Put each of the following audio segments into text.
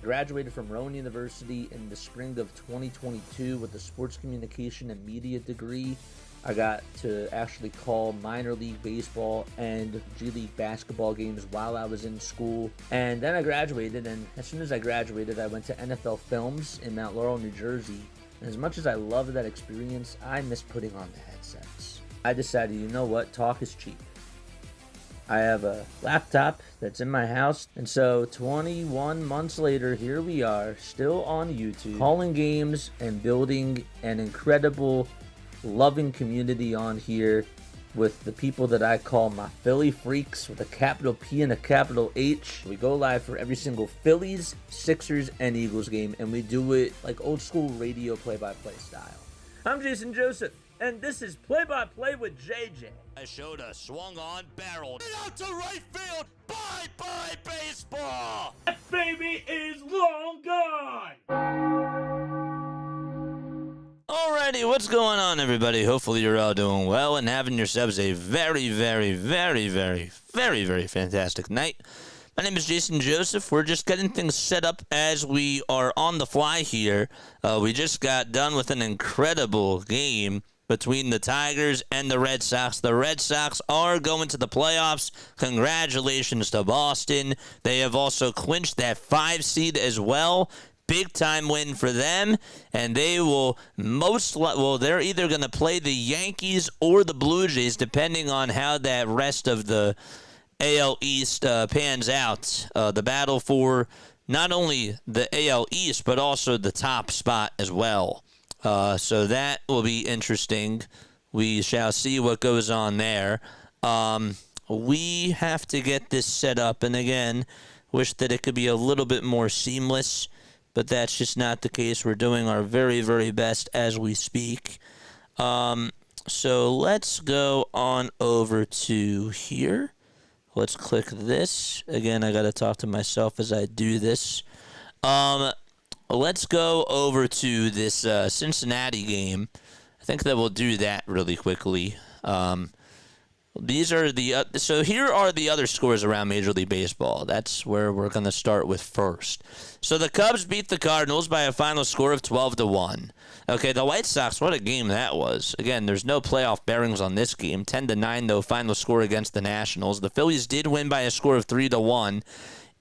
Graduated from Rowan University in the spring of 2022 with a sports communication and media degree. I got to actually call minor league baseball and G League basketball games while I was in school. And then I graduated, and as soon as I graduated, I went to NFL Films in Mount Laurel, New Jersey. And as much as I loved that experience, I miss putting on the headsets. I decided, you know what, talk is cheap. I have a laptop that's in my house, and so 21 months later, here we are, still on YouTube, calling games and building an incredible, loving community on here with the people that I call my Philly freaks with a capital P and a capital H. We go live for every single Phillies, Sixers, and Eagles game, and we do it like old school radio play-by-play style. I'm Jason Joseph, and this is Play-by-Play with JJ. I showed a swung on barrel out to right field. Bye-bye baseball. That baby is long gone. Alrighty, what's going on, everybody? Hopefully you're all doing well and having yourselves a very fantastic night. My name is Jason Joseph. We're just getting things set up as we are on the fly here. We just got done with an incredible game between the Tigers and the Red Sox. The Red Sox are going to the playoffs. Congratulations to Boston. They have also clinched that 5 seed as well. Big time win for them, and they will they're either going to play the Yankees or the Blue Jays, depending on how that rest of the AL East pans out. The battle for not only the AL East, but also the top spot as well. So that will be interesting. We shall see what goes on there. We have to get this set up, and again, wish that it could be a little bit more seamless, but that's just not the case. We're doing our very best as we speak. So let's go on over to here. Let's click this. Again, I got to talk to myself as I do this. Let's go over to this Cincinnati game. I think that we'll do that really quickly. These are the so here are the other scores around Major League Baseball. That's where we're going to start with first. So the Cubs beat the Cardinals by a final score of 12-1. Okay, the White Sox, what a game that was. Again, there's no playoff bearings on this game. 10-9 though, final score against the Nationals. The Phillies did win by a score of 3-1.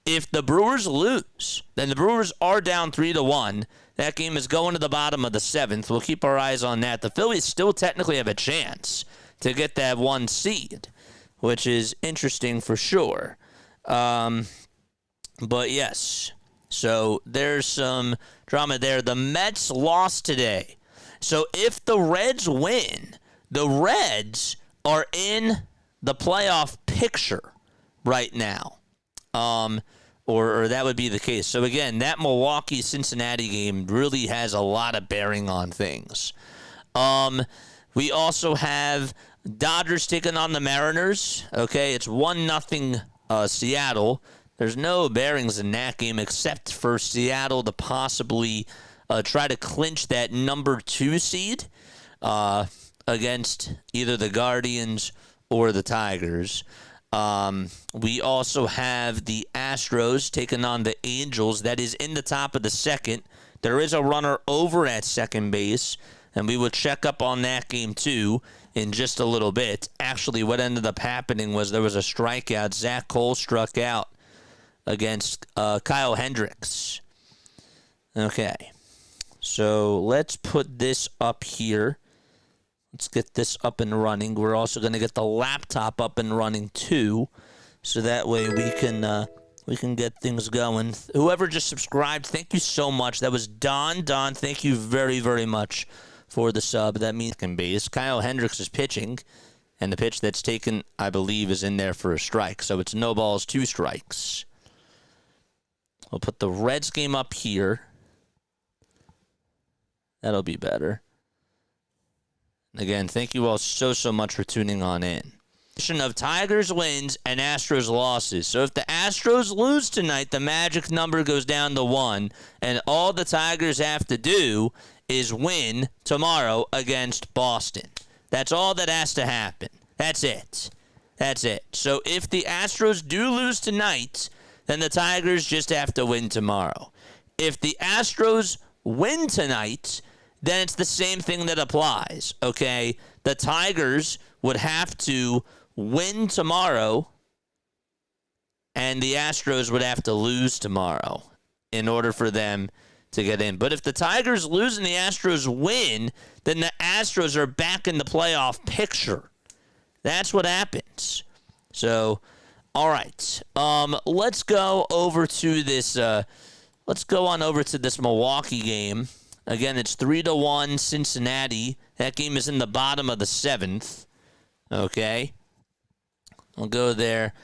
If the Brewers lose, then the Brewers are down 3-1. That game is going to the bottom of the 7th. We'll keep our eyes on that. The Phillies still technically have a chance to get that 1 seed, which is interesting for sure. But yes, so there's some drama there. The Mets lost today. So if the Reds win, the Reds are in the playoff picture right now. Or that would be the case. So again, that Milwaukee-Cincinnati game really has a lot of bearing on things. We also have Dodgers taking on the Mariners. Okay, it's 1-0 Seattle. There's no bearings in that game except for Seattle to possibly try to clinch that number 2 seed against either the Guardians or the Tigers. We also have the Astros taking on the Angels. That is in the top of the 2nd. There is a runner over at second base, and we will check up on that game too in just a little bit. Actually, what ended up happening was there was a strikeout. Zach Cole struck out against Kyle Hendricks. Okay, so let's put this up here. Let's get this up and running. We're also going to get the laptop up and running too, so that way we can get things going. Whoever just subscribed, thank you so much. That was Don. Don, thank you very much for the sub. That means second base. Kyle Hendricks is pitching, and the pitch that's taken, I believe, is in there for a strike. So it's no balls, 2 strikes. We'll put the Reds game up here. That'll be better. Again, thank you all so much for tuning on in. Of Tigers wins and Astros losses. So if the Astros lose tonight, the magic number goes down to 1, and all the Tigers have to do is win tomorrow against Boston. That's all that has to happen. That's it. So if the Astros do lose tonight, then the Tigers just have to win tomorrow. If the Astros win tonight, then it's the same thing that applies, okay? The Tigers would have to win tomorrow, and the Astros would have to lose tomorrow in order for them to get in. But if the Tigers lose and the Astros win, then the Astros are back in the playoff picture. That's what happens. So, all right. Let's go over to this. Let's go on over to this Milwaukee game. Again, it's 3-1 Cincinnati. That game is in the bottom of the 7th. Okay. I'll go there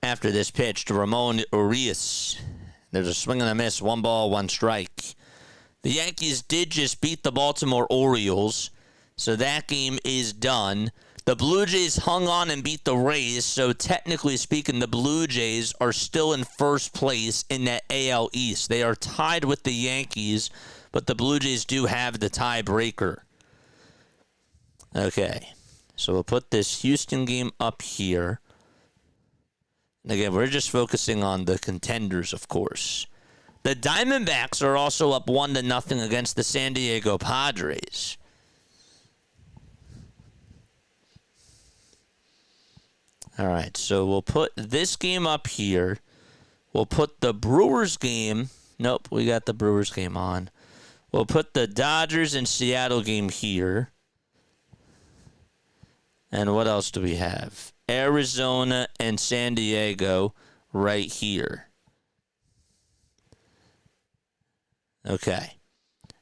after this pitch to Ramon Urias. There's a swing and a miss. 1 ball, 1 strike. The Yankees did just beat the Baltimore Orioles, so that game is done. The Blue Jays hung on and beat the Rays, so technically speaking, the Blue Jays are still in first place in that AL East. They are tied with the Yankees, but the Blue Jays do have the tiebreaker. Okay, so we'll put this Houston game up here. And again, we're just focusing on the contenders, of course. The Diamondbacks are also up 1-0 against the San Diego Padres. All right, so we'll put this game up here. We'll put the Brewers game. Nope, we got the Brewers game on. We'll put the Dodgers and Seattle game here. And what else do we have? Arizona and San Diego right here. Okay.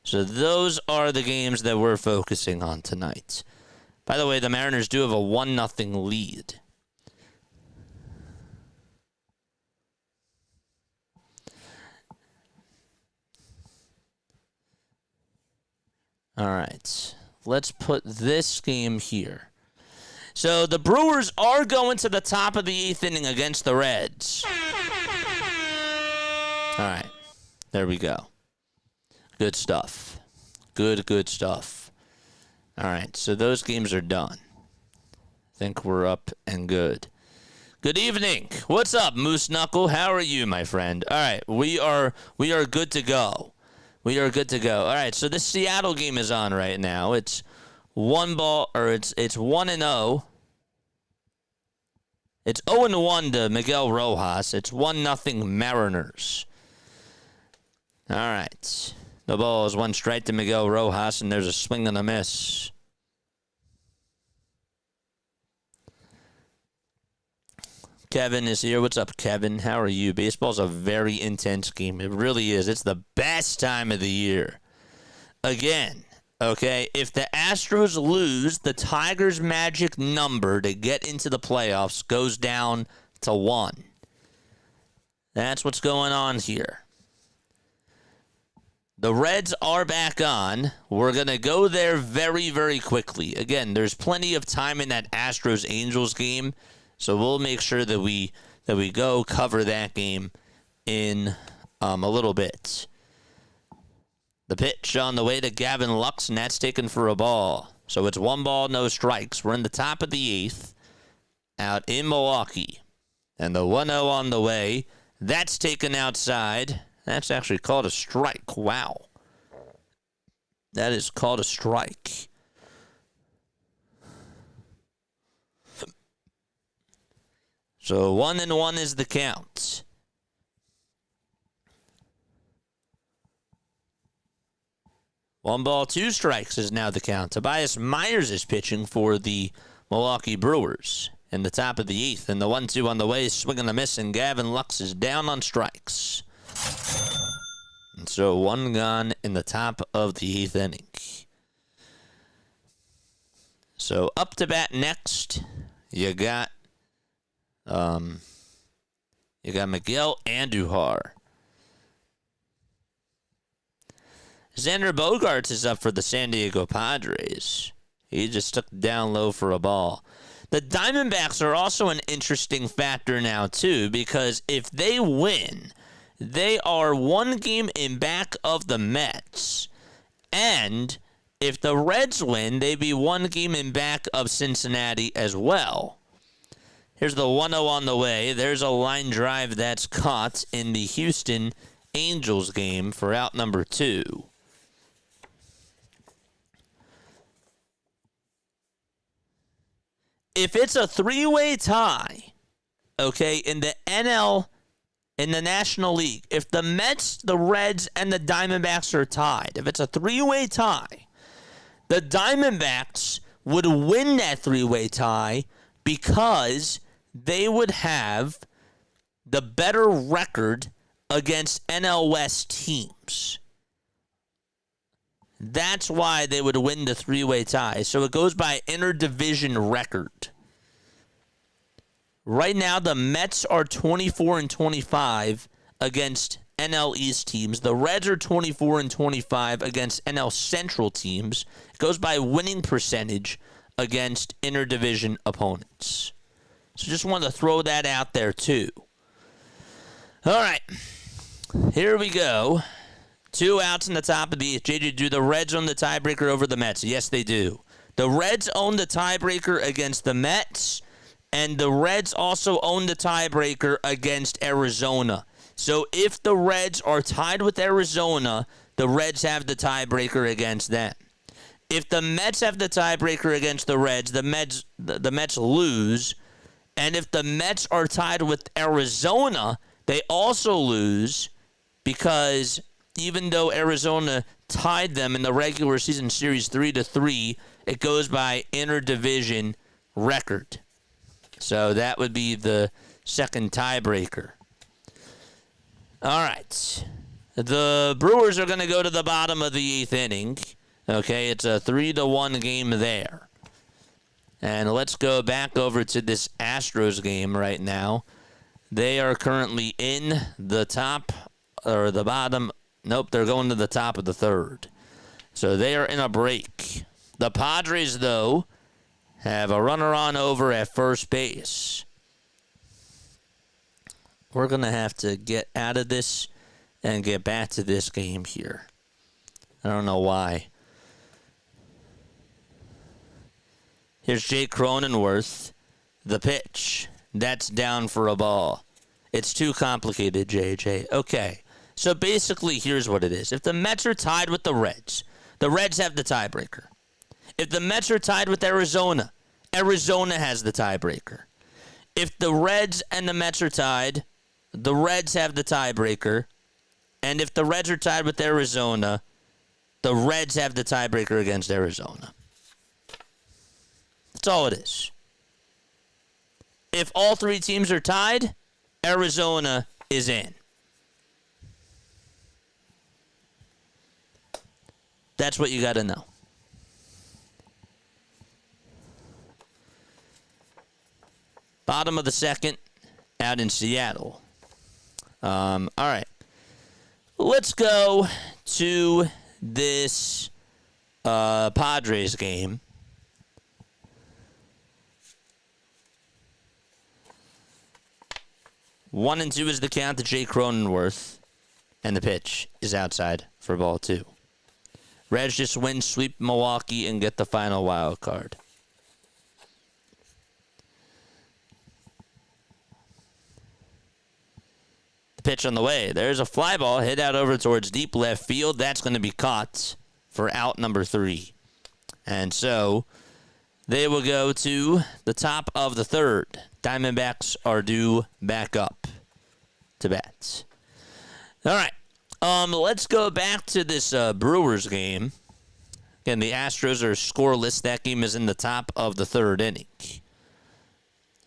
So those are the games that we're focusing on tonight. By the way, the Mariners do have a 1-0 lead. All right. Let's put this game here. So the Brewers are going to the top of the 8th inning against the Reds. All right. There we go. Good stuff. Good stuff. All right. So those games are done. I think we're up and good. Good evening. What's up, Moose Knuckle? How are you, my friend? All right. We are good to go. We are good to go. All right. So the Seattle game is on right now. It's 1-0. It's 0-1 to Miguel Rojas. It's 1-0 Mariners. All right. The ball is 1 strike to Miguel Rojas, and there's a swing and a miss. Kevin is here. What's up, Kevin? How are you? Baseball's a very intense game. It really is. It's the best time of the year. Again, okay, if the Astros lose, the Tigers' magic number to get into the playoffs goes down to 1. That's what's going on here. The Reds are back on. We're going to go there very, very quickly. Again, there's plenty of time in that Astros-Angels game, so we'll make sure that we go cover that game in a little bit. The pitch on the way to Gavin Lux, and that's taken for a ball. So it's 1 ball, no strikes. We're in the top of the 8th out in Milwaukee. And the 1-0 on the way. That's taken outside. That's actually called a strike. Wow. That is called a strike. So 1-1 is the count. One ball, 2 strikes is now the count. Tobias Myers is pitching for the Milwaukee Brewers in the top of the 8th. And the 1-2 on the way, swing and a miss, and Gavin Lux is down on strikes. And so 1 gone in the top of the 8th inning. So up to bat next, you got Miguel Andujar. Xander Bogaerts is up for the San Diego Padres. He just took down low for a ball. The Diamondbacks are also an interesting factor now, too, because if they win, they are 1 game in back of the Mets. And if the Reds win, they'd be 1 game in back of Cincinnati as well. Here's the 1-0 on the way. There's a line drive that's caught in the Houston Angels game for out number 2. If it's a three-way tie, okay, in the National League, if the Mets, the Reds, and the Diamondbacks are tied, if it's a three-way tie, the Diamondbacks would win that three-way tie because they would have the better record against NL West teams. That's why they would win the three-way tie. So it goes by interdivision record. Right now, the Mets are 24-25 against NL East teams. The Reds are 24-25 against NL Central teams. It goes by winning percentage against interdivision opponents. So just wanted to throw that out there, too. All right. Here we go. 2 outs in the top of the JJ. Do the Reds own the tiebreaker over the Mets? Yes, they do. The Reds own the tiebreaker against the Mets, and the Reds also own the tiebreaker against Arizona. So if the Reds are tied with Arizona, the Reds have the tiebreaker against them. If the Mets have the tiebreaker against the Reds, the Mets lose. And if the Mets are tied with Arizona, they also lose because even though Arizona tied them in the regular season series 3-3, it goes by interdivision record. So that would be the second tiebreaker. All right. The Brewers are going to go to the bottom of the 8th inning. Okay, it's a 3-1 game there. And let's go back over to this Astros game right now. They are currently in the top or the bottom. Nope, they're going to the top of the 3rd. So they are in a break. The Padres, though, have a runner on over at first base. We're going to have to get out of this and get back to this game here. I don't know why. Here's Jake Cronenworth. The pitch. That's down for a ball. It's too complicated, JJ. Okay. So basically, here's what it is. If the Mets are tied with the Reds have the tiebreaker. If the Mets are tied with Arizona has the tiebreaker. If the Reds and the Mets are tied, the Reds have the tiebreaker. And if the Reds are tied with Arizona, the Reds have the tiebreaker against Arizona. That's all it is. If all 3 teams are tied, Arizona is in. That's what you got to know. Bottom of the 2nd, out in Seattle. All right. Let's go to this Padres game. One and 2 is the count to Jake Cronenworth, and the pitch is outside for ball 2. Reds just win, sweep Milwaukee, and get the final wild card. The pitch on the way. There's a fly ball hit out over towards deep left field. That's going to be caught for out number 3. And so they will go to the top of the 3rd. Diamondbacks are due back up to bat. All right. Let's go back to this Brewers game. Again, the Astros are scoreless. That game is in the top of the 3rd inning.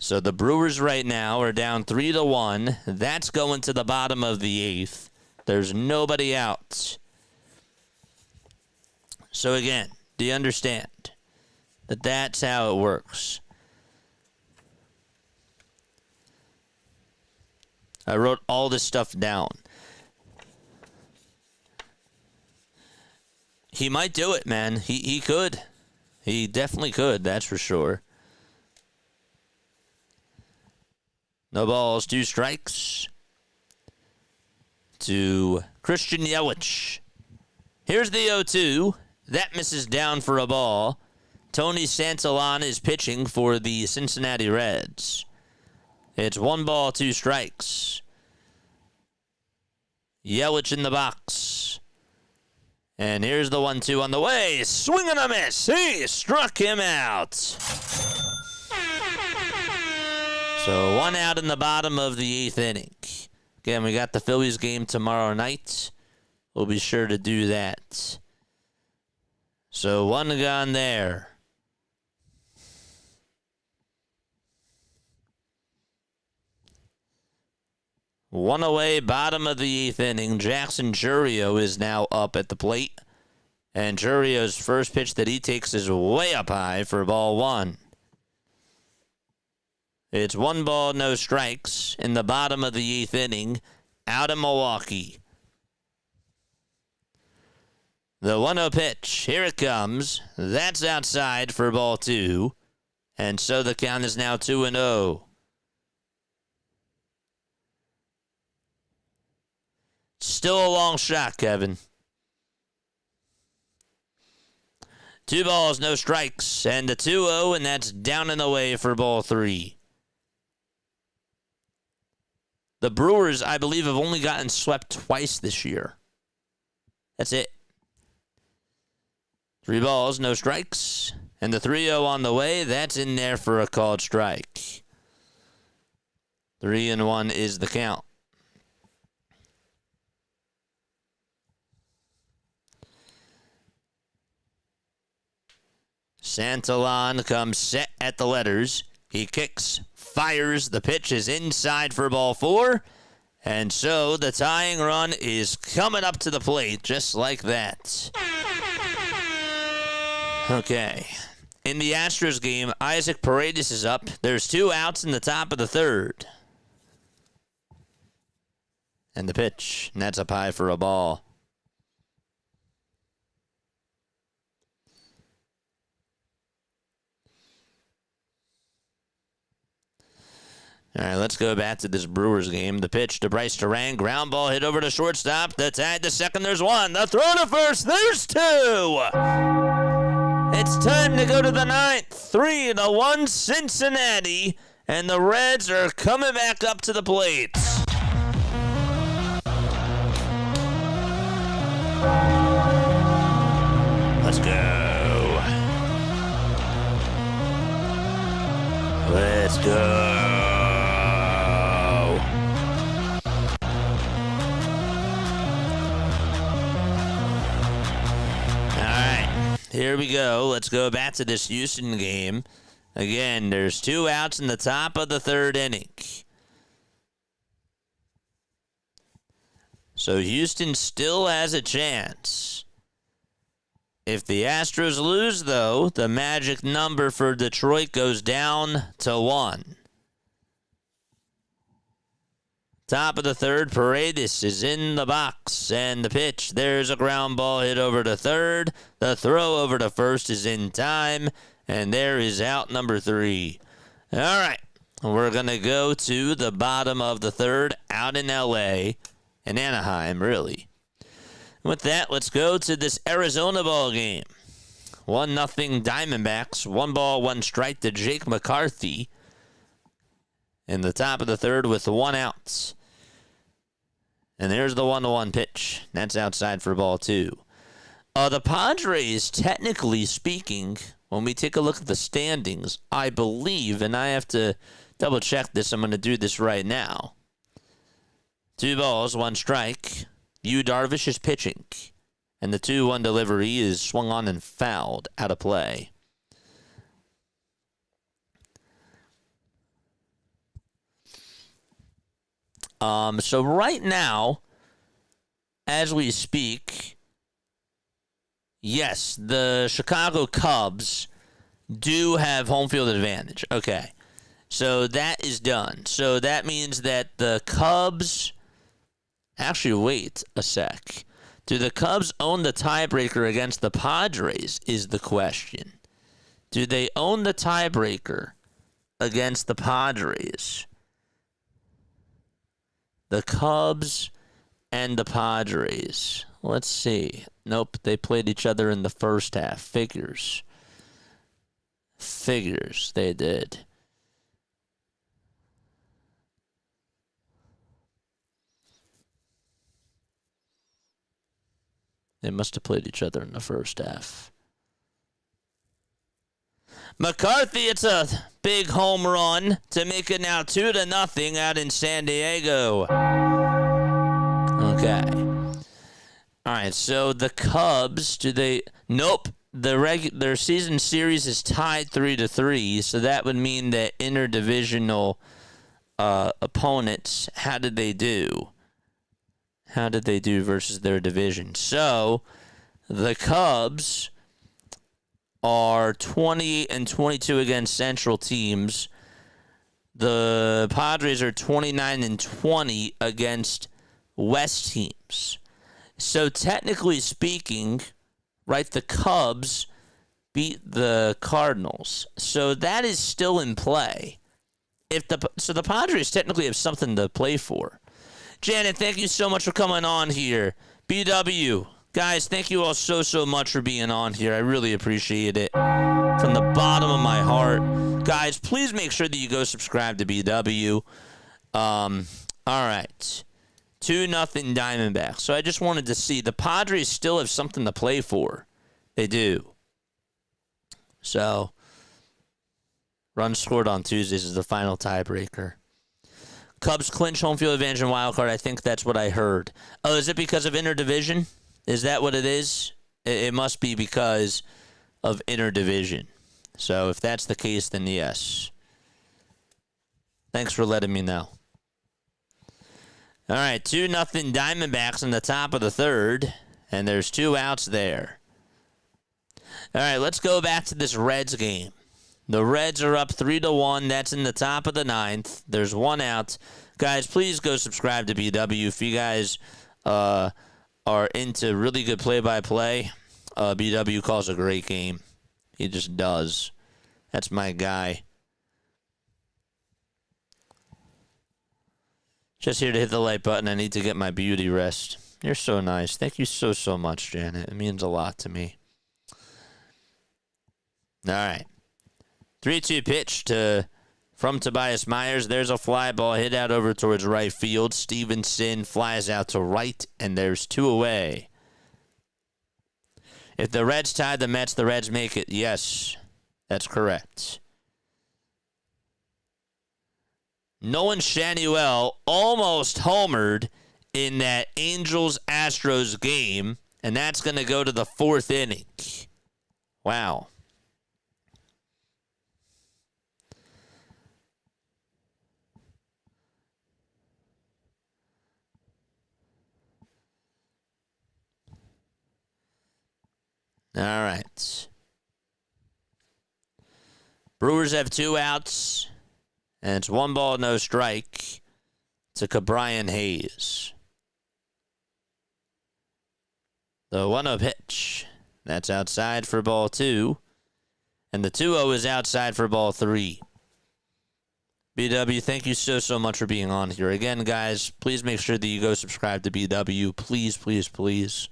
So the Brewers right now are down 3-1. That's going to the bottom of the 8th. There's nobody out. So again, do you understand that that's how it works? I wrote all this stuff down. He might do it, man. He could. He definitely could, that's for sure. No balls, 2 strikes to Christian Yelich. Here's the 0-2. That misses down for a ball. Tony Santillana is pitching for the Cincinnati Reds. It's 1 ball, 2 strikes. Yelich in the box. And here's the 1-2 on the way. Swing and a miss. He struck him out. So 1 out in the bottom of the 8th inning. Again, we got the Phillies game tomorrow night. We'll be sure to do that. So 1 gone there. One away, bottom of the 8th inning. Jackson Chourio is now up at the plate. And Chourio's first pitch that he takes is way up high for ball 1. It's 1 ball, no strikes in the bottom of the 8th inning out of Milwaukee. The 1-0 pitch. Here it comes. That's outside for ball 2. And so the count is now 2-0. Still a long shot, Kevin. 2 balls, no strikes, and the 2-0, and that's down and away for ball 3. The Brewers, I believe, have only gotten swept twice this year. That's it. 3 balls, no strikes, and the 3-0 on the way. That's in there for a called strike. 3-1 is the count. Santillan comes set at the letters. He kicks, fires. The pitch is inside for ball 4. And so the tying run is coming up to the plate just like that. Okay. In the Astros game, Isaac Paredes is up. There's 2 outs in the top of the 3rd. And the pitch, and that's up high for a ball. All right, let's go back to this Brewers game. The pitch to Bryce Durang. Ground ball hit over to shortstop. The tag to second. There's 1. The throw to first. There's 2. It's time to go to the 9th. 3-1 Cincinnati. And the Reds are coming back up to the plate. Let's go. Let's go. Here we go. Let's go back to this Houston game. Again, there's 2 outs in the top of the 3rd inning. So Houston still has a chance. If the Astros lose, though, the magic number for Detroit goes down to 1. Top of the 3rd, Paredes is in the box, and the pitch. There's a ground ball hit over to 3rd. The throw over to 1st is in time, and there is out number 3. All right, we're going to go to the bottom of the 3rd out in L.A., in Anaheim, really. With that, let's go to this Arizona ball game. 1-0 Diamondbacks, 1 ball, 1 strike to Jake McCarthy in the top of the 3rd with 1 out. And there's the 1-1 pitch. That's outside for ball 2. The Padres, technically speaking, when we take a look at the standings, I believe, and I have to double check this, I'm going to do this right now. 2 balls, 1 strike. Yu Darvish is pitching. And the 2-1 delivery is swung on and fouled out of play. So right now, as we speak, yes, the Chicago Cubs do have home field advantage. Okay, so that is done. So that means that the Cubs... Actually, wait a sec. Do the Cubs own the tiebreaker against the Padres is the question. Do they own the tiebreaker against the Padres? The Cubs and the Padres. Let's see. Nope, they played each other in the first half. Figures, they did. They must have played each other in the first half. McCarthy, it's a big home run to make it now 2-0 out in San Diego. Okay. All right, so the Cubs, Nope. Their season series is tied 3-3, so that would mean that interdivisional opponents, how did they do? How did they do versus their division? So the Cubs are 20-22 against Central teams. The Padres are 29-20 against West teams. So technically speaking, right, the Cubs beat the Cardinals. So that is still in play. So the Padres technically have something to play for. Janet, thank you so much for coming on here. BW, guys, thank you all so much for being on here. I really appreciate it from the bottom of my heart. Guys, please make sure that you go subscribe to BW. All right. 2-0 Diamondbacks. So I just wanted to see. The Padres still have something to play for. They do. So, runs scored on Tuesdays is the final tiebreaker. Cubs clinch home field advantage and wild card. I think that's what I heard. Oh, is it because of interdivision? Is that what it is? It must be because of interdivision. So if that's the case, then yes. Thanks for letting me know. All right, 2-0 Diamondbacks in the top of the third, and there's 2 outs there. All right, let's go back to this Reds game. The Reds are up 3-1. That's in the top of the 9th. There's 1 out. Guys, please go subscribe to BW. If you guys are into really good play-by-play, BW calls a great game. He just does. That's my guy. Just here to hit the like button. I need to get my beauty rest. You're so nice. Thank you so much, Janet. It means a lot to me. All right. 3-2 pitch from Tobias Myers. There's a fly ball hit out over towards right field. Stevenson flies out to right, and there's 2 away. If the Reds tie the Mets, the Reds make it. Yes, that's correct. Nolan Shanuel almost homered in that Angels-Astros game, and that's going to go to the 4th inning. Wow. All right. Brewers have 2 outs, and it's 1 ball, no strike to Cabrian Hayes. The 1-0 pitch. That's outside for ball 2. And the 2-0 is outside for ball 3. BW, thank you so much for being on here. Again, guys, please make sure that you go subscribe to BW. Please, please, please.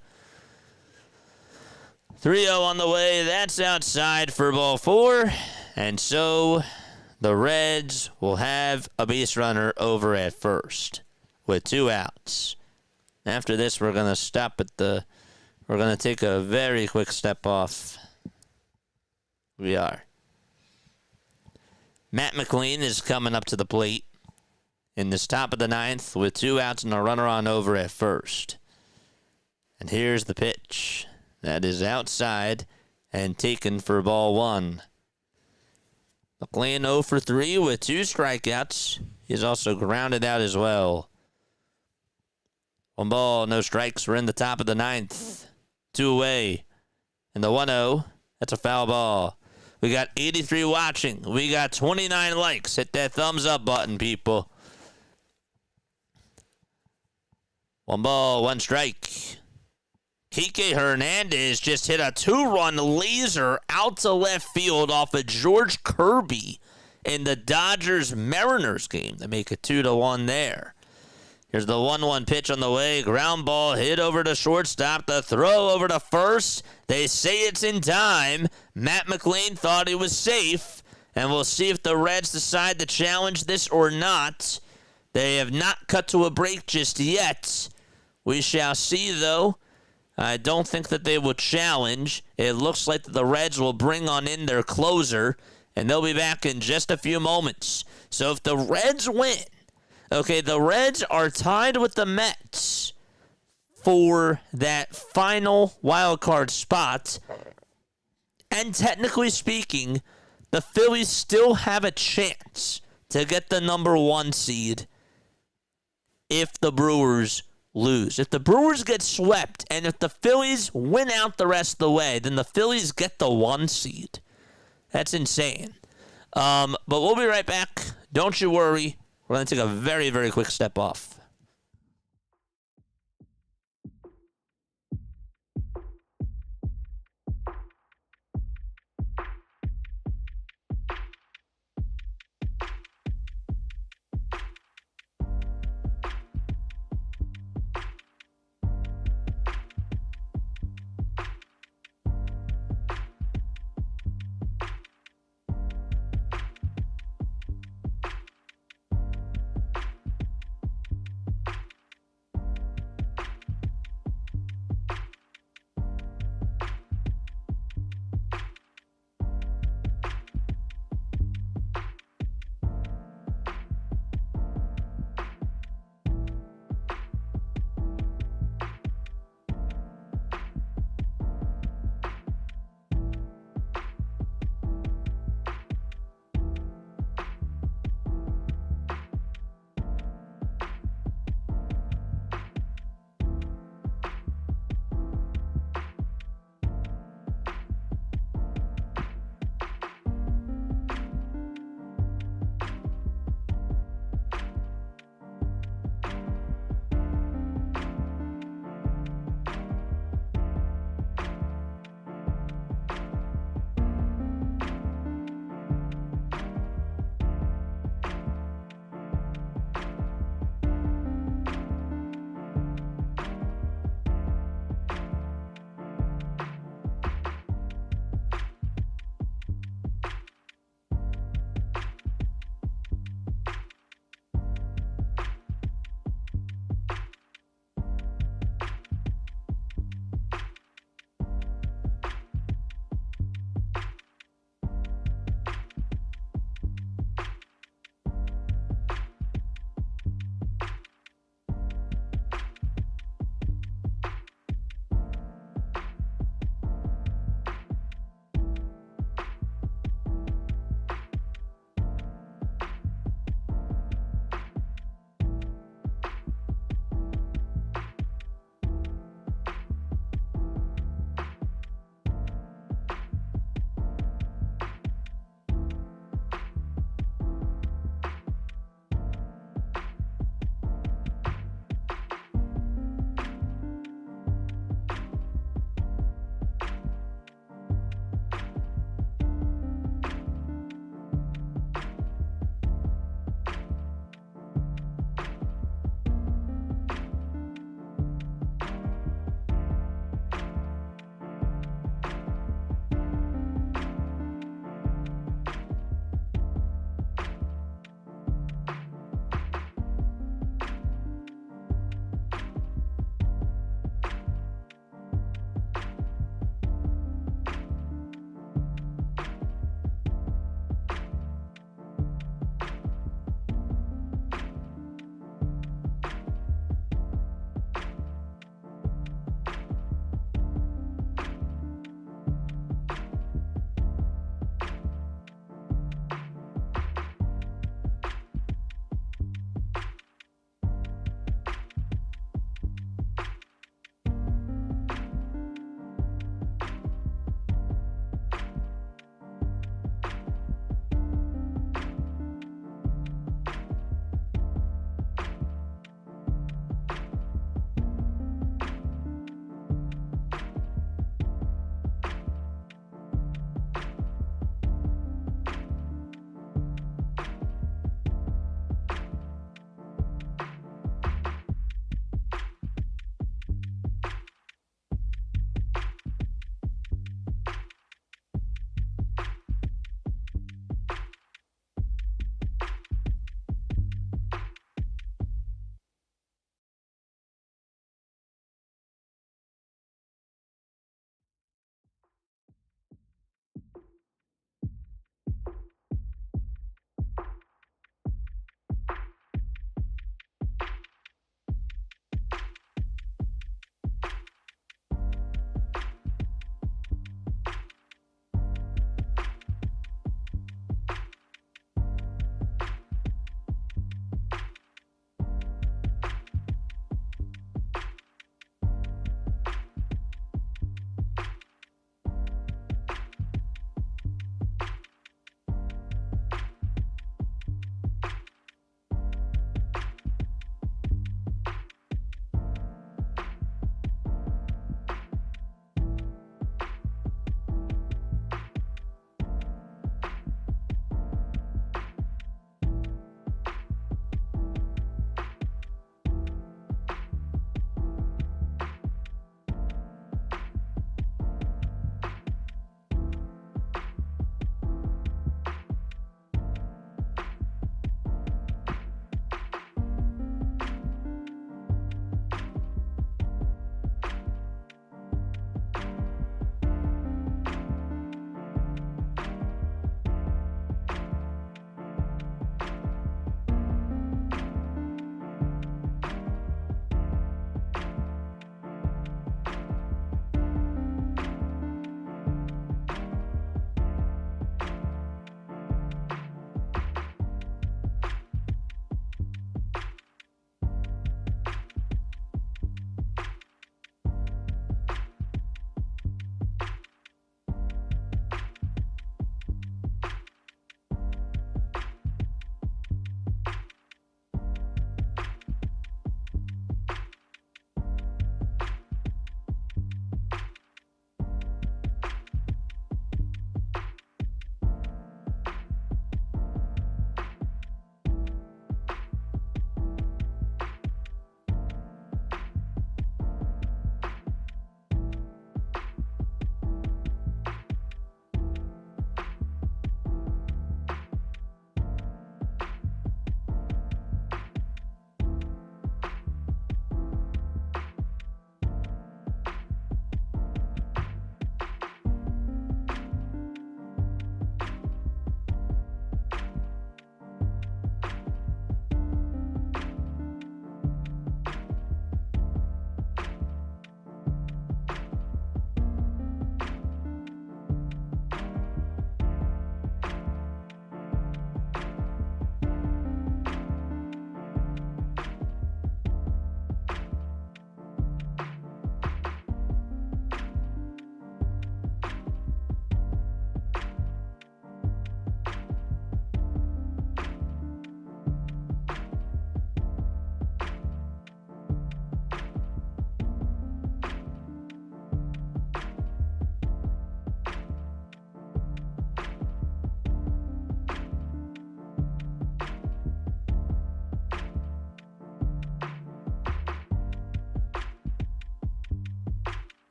3-0 on the way. That's outside for ball 4. And so the Reds will have a base runner over at first with 2 outs. After this, we're going to stop at we're going to take a very quick step off. We are. Matt McLean is coming up to the plate in this top of the 9th with 2 outs and a runner on over at first. And here's the pitch. That is outside and taken for ball 1. McLean 0 for 3 with 2 strikeouts. He's also grounded out as well. 1 ball, no strikes. We're in the top of the 9th. 2 away. And the 1-0, that's a foul ball. We got 83 watching. We got 29 likes. Hit that thumbs up button, people. 1 ball, 1 strike. Kike Hernandez just hit a 2-run laser out to left field off of George Kirby in the Dodgers-Mariners game to make it 2-1 there. Here's the 1-1 pitch on the way. Ground ball hit over to shortstop. The throw over to first. They say it's in time. Matt McLean thought he was safe. And we'll see if the Reds decide to challenge this or not. They have not cut to a break just yet. We shall see, though. I don't think that they will challenge. It looks like the Reds will bring on in their closer, and they'll be back in just a few moments. So if the Reds win, okay, the Reds are tied with the Mets for that final wild card spot. And technically speaking, the Phillies still have a chance to get the number 1 seed if the Brewers lose. If the Brewers get swept and if the Phillies win out the rest of the way, then the Phillies get the 1 seed. That's insane. But we'll be right back. Don't you worry. We're going to take a very, very quick step off.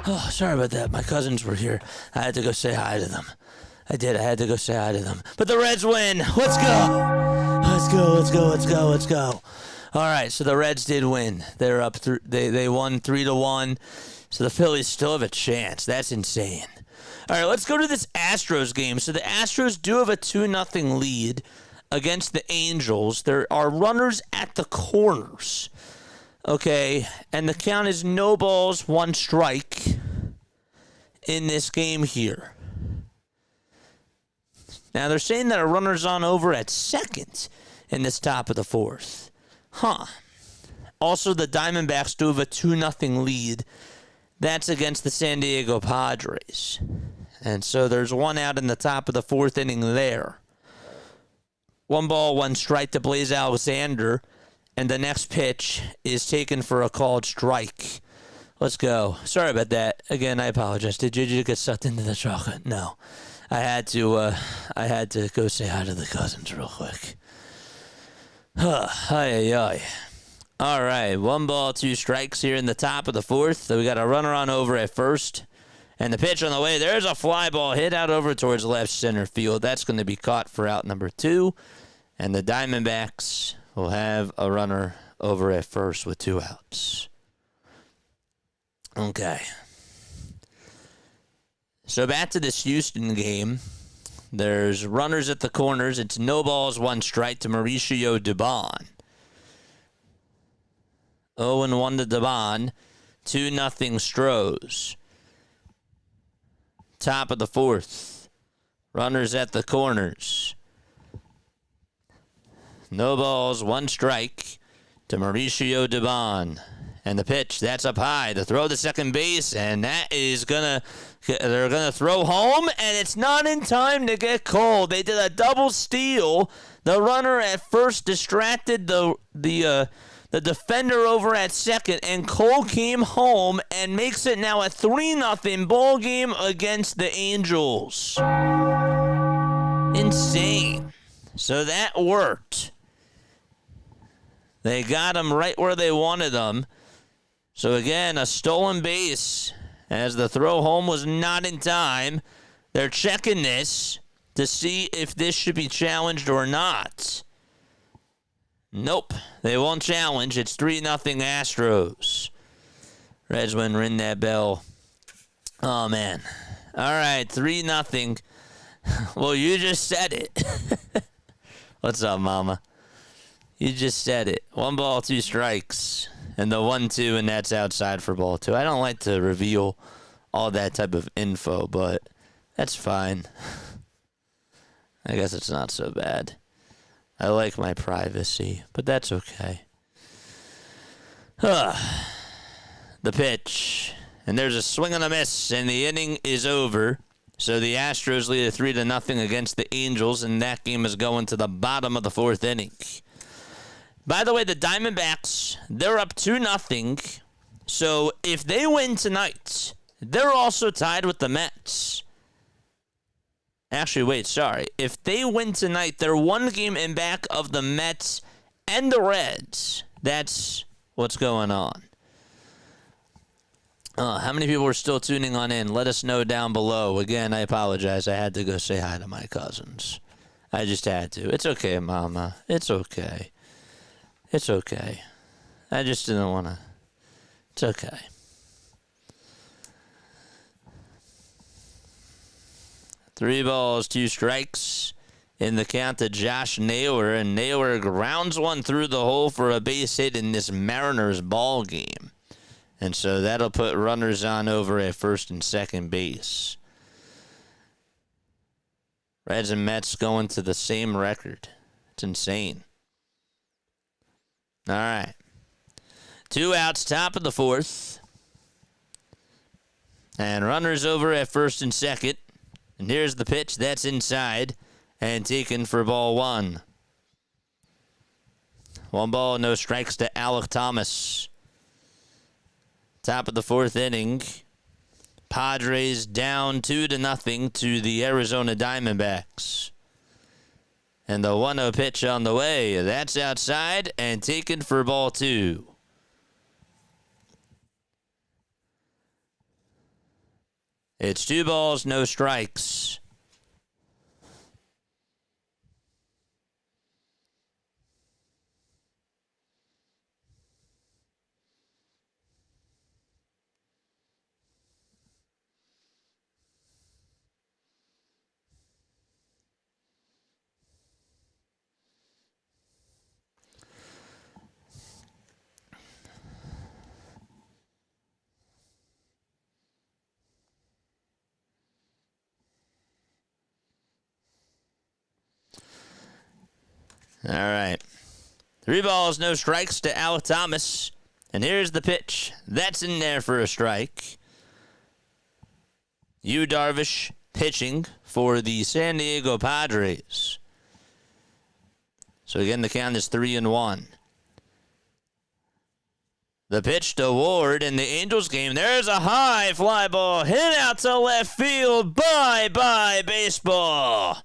Oh, sorry about that. My cousins were here. I had to go say hi to them. I did. I had to go say hi to them. But the Reds win. Let's go. Let's go. Let's go. Let's go. Let's go. All right. So the Reds did win. They're up. They won 3-1. So the Phillies still have a chance. That's insane. All right. Let's go to this Astros game. So the Astros do have a 2-0 lead against the Angels. There are runners at the corners. Okay. And the count is no balls, 1 strike in this game here. Now, they're saying that a runner's on over at second in this top of the 4th. Also, the Diamondbacks do have a 2-0 lead. That's against the San Diego Padres. And so there's 1 out in the top of the 4th inning there. 1 ball, 1 strike to Blaze Alexander. And the next pitch is taken for a called strike. Let's go. Sorry about that. Again, I apologize. Did you get sucked into the chocolate? No. I had to go say hi to the cousins real quick. Ay. All right, 1 ball, 2 strikes here in the top of the 4th. So we got a runner on over at first. And the pitch on the way, there's a fly ball hit out over towards left center field. That's going to be caught for out number 2. And the Diamondbacks will have a runner over at first with 2 outs. Okay. So back to this Houston game. There's runners at the corners. It's no balls, 1 strike to Mauricio Dubon. 0-1 to Dubon. 2-0 Stros. Top of the 4th. Runners at the corners. No balls, 1 strike to Mauricio Dubon. And the pitch, that's up high. The throw to second base, and that is they're gonna throw home, and it's not in time to get Cole. They did a double steal. The runner at first distracted the defender over at second, and Cole came home and makes it now a 3-0 ball game against the Angels. Insane. So that worked. They got him right where they wanted him. So again, a stolen base as the throw home was not in time. They're checking this to see if this should be challenged or not. Nope, they won't challenge. It's 3-0 Astros. Reds win, ring that bell. Oh, man. All right, 3-0. Well, you just said it. What's up, Mama? You just said it. 1 ball, 2 strikes. And the 1-2, and that's outside for ball 2. I don't like to reveal all that type of info, but that's fine. I guess it's not so bad. I like my privacy, but that's okay. The pitch. And there's a swing and a miss, and the inning is over. So the Astros lead 3-0 against the Angels, and that game is going to the bottom of the 4th inning. By the way, the Diamondbacks, they're up 2-0. So if they win tonight, they're also tied with the Mets. Actually, wait, sorry. If they win tonight, they're 1 game in back of the Mets and the Reds. That's what's going on. How many people are still tuning on in? Let us know down below. Again, I apologize. I had to go say hi to my cousins. I just had to. It's okay, Mama. It's okay. It's okay. I just didn't want to. It's okay. Three balls, 2 strikes in the count to Josh Naylor, and Naylor grounds one through the hole for a base hit in this Mariners ball game. And so that'll put runners on over at first and second base. Reds and Mets going to the same record. It's insane. All right. 2 outs, top of the 4th. And runners over at first and second. And here's the pitch. That's inside and taken for ball 1. 1 ball, no strikes to Alec Thomas. Top of the 4th inning. Padres down 2-0 to the Arizona Diamondbacks. And the 1-0 pitch on the way. That's outside and taken for ball 2. It's 2 balls, no strikes. All right. 3 balls, no strikes to Alec Thomas. And here's the pitch. That's in there for a strike. Yu Darvish pitching for the San Diego Padres. So again, the count is 3-1. The pitch to Ward in the Angels game. There's a high fly ball hit out to left field. Bye-bye, baseball.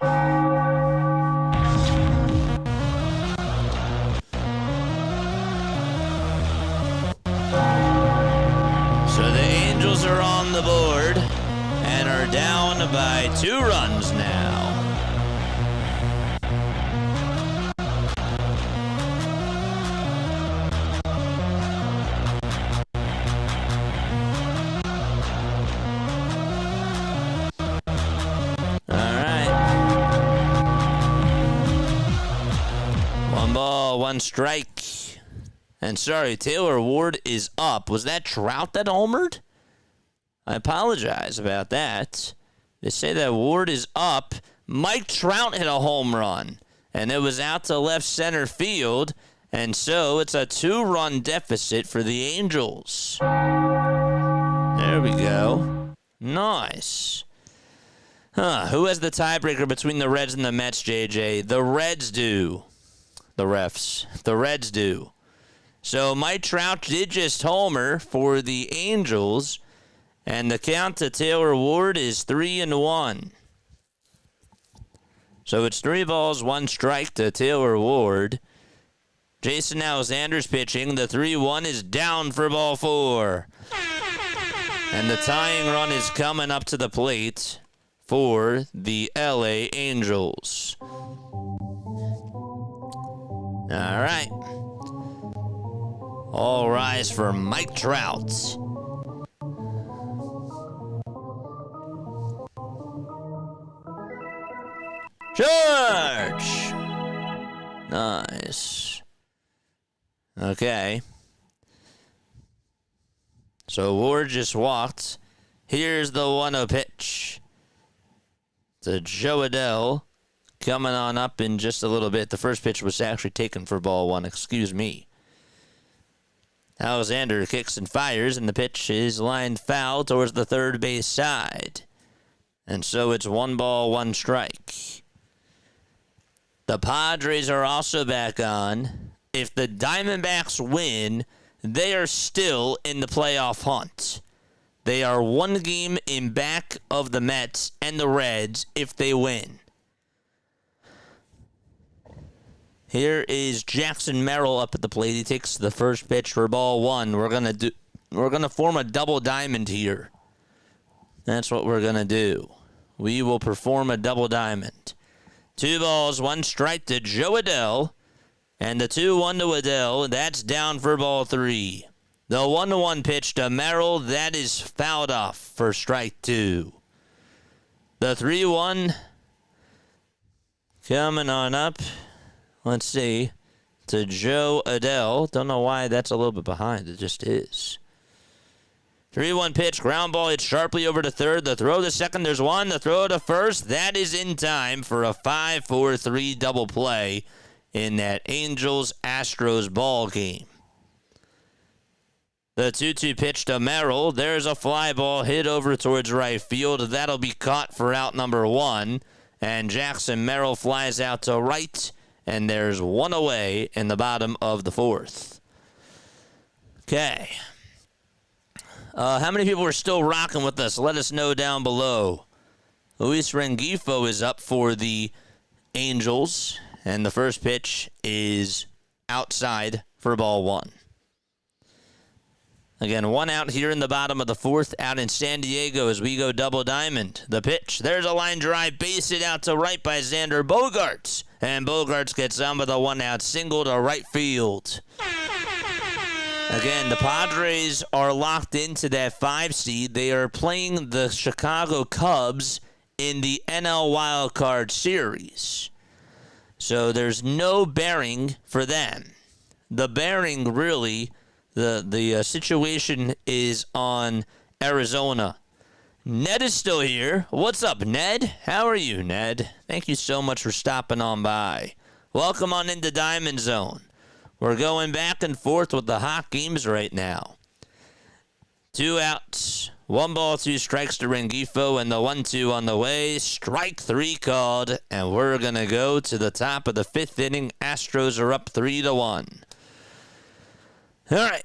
So the Angels are on the board and are down by 2 runs now. All right. 1 ball, 1 strike. And sorry, Taylor Ward is up. Was that Trout that homered? I apologize about that. They say that Ward is up. Mike Trout hit a home run, and it was out to left center field, and so it's a 2-run deficit for the Angels. There we go. Nice. Who has the tiebreaker between the Reds and the Mets, JJ? The Reds do. The refs. The Reds do. So Mike Trout did just homer for the Angels, and the count to Taylor Ward is 3-1. So it's 3 balls, 1 strike to Taylor Ward. Jason Alexander's pitching. The 3-1 is down for ball 4. And the tying run is coming up to the plate for the LA Angels. All right. All rise for Mike Trout. George! Nice. Okay. So Ward just walked. Here's the 1-0 pitch to Joe Adell. Coming on up in just a little bit. The first pitch was actually taken for ball 1. Excuse me. Alexander kicks and fires, and the pitch is lined foul towards the third base side. And so it's 1 ball, 1 strike. The Padres are also back on. If the Diamondbacks win, they are still in the playoff hunt. They are 1 game in back of the Mets and the Reds if they win. Here is Jackson Merrill up at the plate. He takes the first pitch for ball 1. We're gonna form a double diamond here. That's what we're gonna do. We will perform a double diamond. 2 balls, 1 strike to Joe Adell, and the 2-1 to Adell. That's down for ball 3. The 1-1 pitch to Merrill. That is fouled off for strike 2. The 3-1 coming on up. Let's see. To Joe Adell. Don't know why that's a little bit behind. It just is. 3-1 pitch. Ground ball hits sharply over to third. The throw to second. There's 1. The throw to first. That is in time for a 5-4-3 double play in that Angels-Astros ball game. The 2-2 pitch to Merrill. There's a fly ball hit over towards right field. That'll be caught for out number 1. And Jackson Merrill flies out to right. And there's 1 away in the bottom of the 4th. Okay. How many people are still rocking with us? Let us know down below. Luis Rengifo is up for the Angels. And the first pitch is outside for ball 1. Again, 1 out here in the bottom of the 4th, out in San Diego as we go double diamond. The pitch. There's a line drive, base it out to right by Xander Bogaerts. And Bogaerts gets on with a 1-out single to right field. Again, the Padres are locked into that 5 seed. They are playing the Chicago Cubs in the NL Wild Card Series. So there's no bearing for them. The bearing, really, the situation is on Arizona. Ned is still here. What's up, Ned? How are you, Ned? Thank you so much for stopping on by. Welcome on into Diamond Zone. We're going back and forth with the hot games right now. 2 outs. 1 ball, 2 strikes to Rengifo, and the 1-2 on the way. Strike 3 called, and we're going to go to the top of the 5th inning. Astros are up 3-1. All right.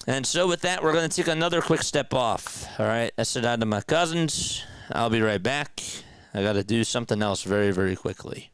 And so with that, we're going to take another quick step off. All right. I said hi to my cousins. I'll be right back. I got to do something else very, very quickly.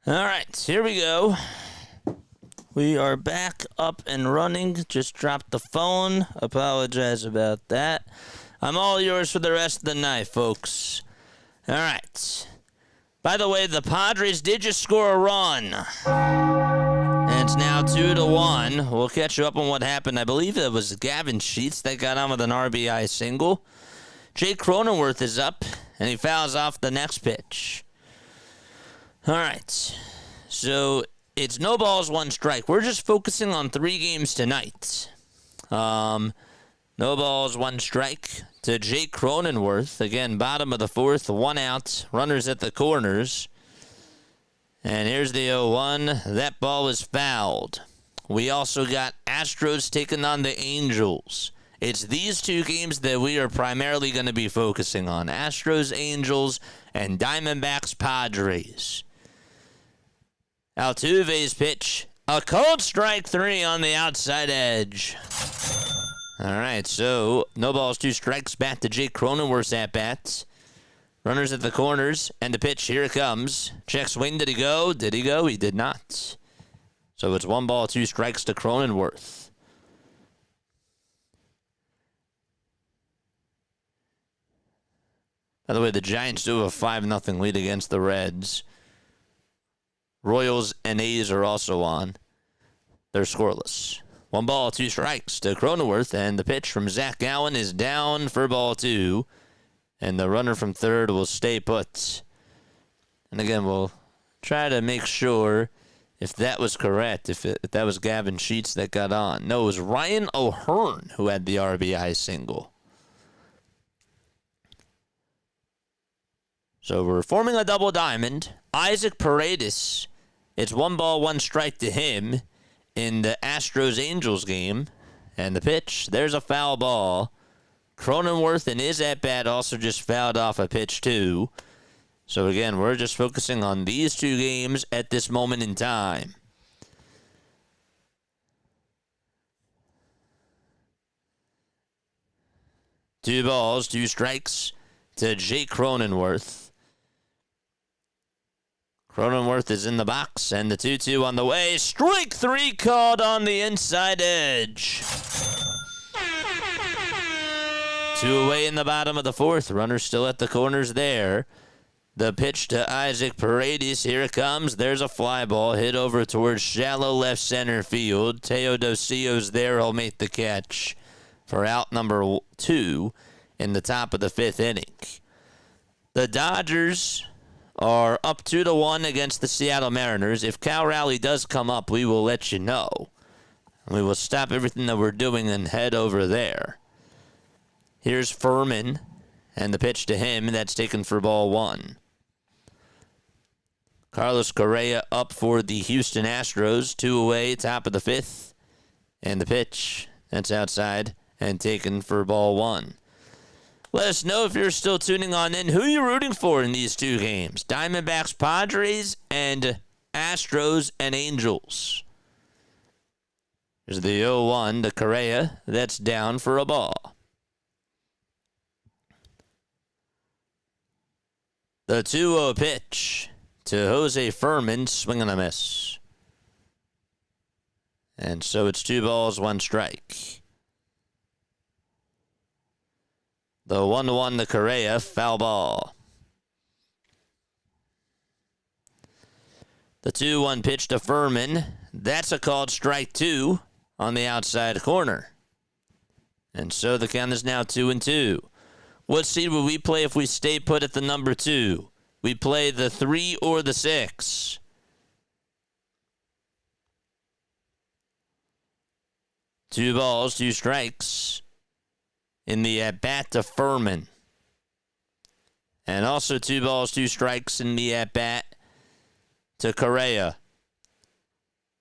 All right, here we go. We are back up and running. Just dropped the phone. Apologize about that. I'm all yours for the rest of the night, folks. All right. By the way, the Padres did just score a run. And it's now 2-1. We'll catch you up on what happened. I believe it was Gavin Sheets that got on with an RBI single. Jake Cronenworth is up, and he fouls off the next pitch. All right, so it's no balls, 1 strike. We're just focusing on 3 games tonight. No balls, 1 strike to Jake Cronenworth. Again, bottom of the 4th, 1 out, runners at the corners. And here's the 0-1. That ball is fouled. We also got Astros taking on the Angels. It's these 2 games that we are primarily going to be focusing on. Astros, Angels, and Diamondbacks, Padres. Altuve's pitch. A cold strike 3 on the outside edge. All right, so no balls, 2 strikes. Back to Jake Cronenworth's at bat. Runners at the corners, and the pitch, here it comes. Check swing, did he go? Did he go? He did not. So it's 1 ball, 2 strikes to Cronenworth. By the way, the Giants do have a 5-0 lead against the Reds. Royals and A's are also on. They're scoreless. 1 ball, 2 strikes to Cronenworth, and the pitch from Zach Gallen is down for ball 2. And the runner from third will stay put. And again, we'll try to make sure if that was correct, if that was Gavin Sheets that got on. No, it was Ryan O'Hearn who had the RBI single. So we're forming a double diamond. Isaac Paredes, it's 1 ball, 1 strike to him in the Astros-Angels game. And the pitch, there's a foul ball. Cronenworth in his at-bat also just fouled off a pitch, too. So, again, we're just focusing on these 2 games at this moment in time. Two balls, 2 strikes to Jake Cronenworth. Cronenworth is in the box, and the 2-2 on the way. Strike 3 called on the inside edge. 2 away in the bottom of the 4th. Runner still at the corners there. The pitch to Isaac Paredes. Here it comes. There's a fly ball hit over towards shallow left center field. Teodosio's there. He'll make the catch for out number 2 in the top of the 5th inning. The Dodgers are up 2-1 against the Seattle Mariners. If Cal Raleigh does come up, we will let you know. We will stop everything that we're doing and head over there. Here's Furman, and the pitch to him, that's taken for ball 1. Carlos Correa up for the Houston Astros, 2 away, top of the 5th. And the pitch, that's outside, and taken for ball 1. Let us know if you're still tuning on in. Who are you rooting for in these 2 games? Diamondbacks, Padres, and Astros and Angels. There's the 0-1 to Correa, that's down for a ball. The 2-0 pitch to Jose Furman, swing and a miss. And so it's 2 balls, 1 strike. The 1-1 to Correa, foul ball. The 2-1 pitch to Furman, that's a called strike 2 on the outside corner. And so the count is now 2-2. What seed would we play if we stay put at the number 2? We play the 3 or the 6. Two balls, 2 strikes in the at-bat to Furman. And also 2 balls, 2 strikes in the at-bat to Correa.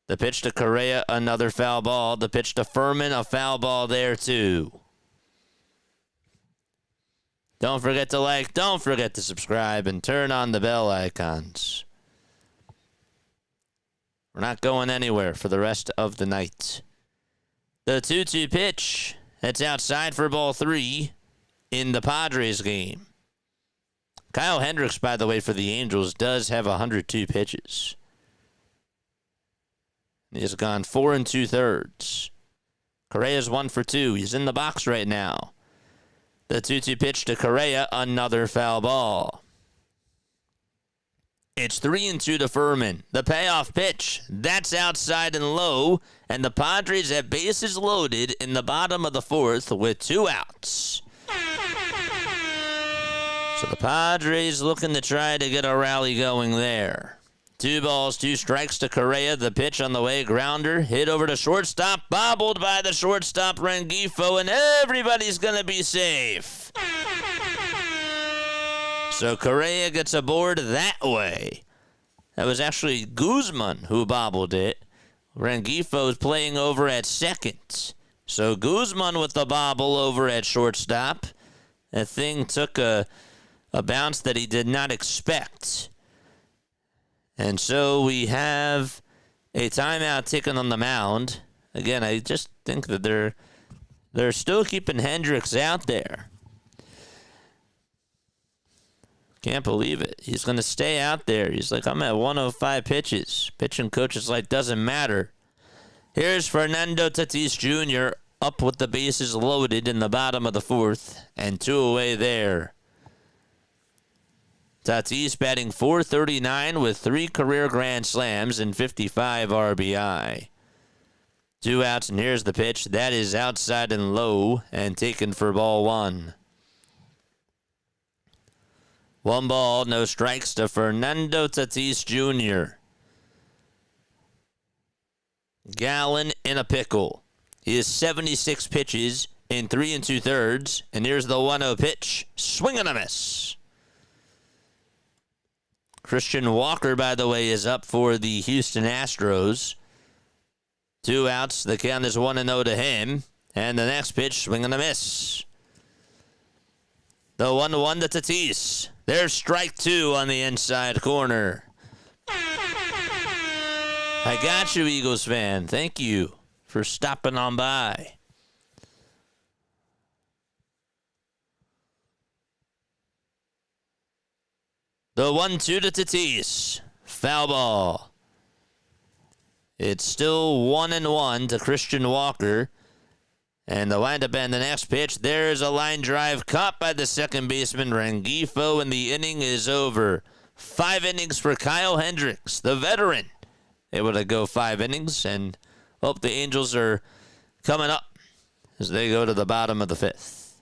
The pitch to Correa, another foul ball. The pitch to Furman, a foul ball there too. Don't forget to like, don't forget to subscribe, and turn on the bell icons. We're not going anywhere for the rest of the night. The 2-2 pitch, that's outside for ball 3 in the Padres game. Kyle Hendricks, by the way, for the Angels, does have 102 pitches. He has gone 4 2/3. Correa's 1 for 2. He's in the box right now. The 2-2 pitch to Correa, another foul ball. It's 3-2 to Furman. The payoff pitch, that's outside and low, and the Padres have bases loaded in the bottom of the 4th with 2 outs. So the Padres looking to try to get a rally going there. 2 balls, 2 strikes to Correa. The pitch on the way, grounder, hit over to shortstop, bobbled by the shortstop Rengifo, and everybody's going to be safe. So Correa gets aboard that way. That was actually Guzman who bobbled it. Rengifo is playing over at second. So Guzman with the bobble over at shortstop. That thing took a bounce that he did not expect. And so we have a timeout taken on the mound. Again, I just think that they're They're still keeping Hendricks out there. Can't believe it. He's going to stay out there. He's like, I'm at 105 pitches. Pitching coach is like, doesn't matter. Here's Fernando Tatis Jr. up with the bases loaded in the bottom of the fourth, and 2 away there. Tatis batting .439 with 3 career grand slams and 55 RBI. 2 outs, and here's the pitch. That is outside and low and taken for ball 1. 1 ball, no strikes to Fernando Tatis Jr. Gallen in a pickle. He has 76 pitches in 3 2/3, and here's the 1-0 pitch. Swing and a miss. Christian Walker, by the way, is up for the Houston Astros. 2 outs. The count is 1-0 to him. And the next pitch, swing and a miss. The 1-1 to Tatis. There's strike 2 on the inside corner. I got you, Eagles fan. Thank you for stopping on by. The 1-2 to Tatis. Foul ball. It's still 1-1 to Christian Walker. And the windup and the next pitch, there's a line drive caught by the second baseman Rengifo, and the inning is over. 5 innings for Kyle Hendricks, the veteran. Able to go 5 innings, and hope the Angels are coming up as they go to the bottom of the 5th.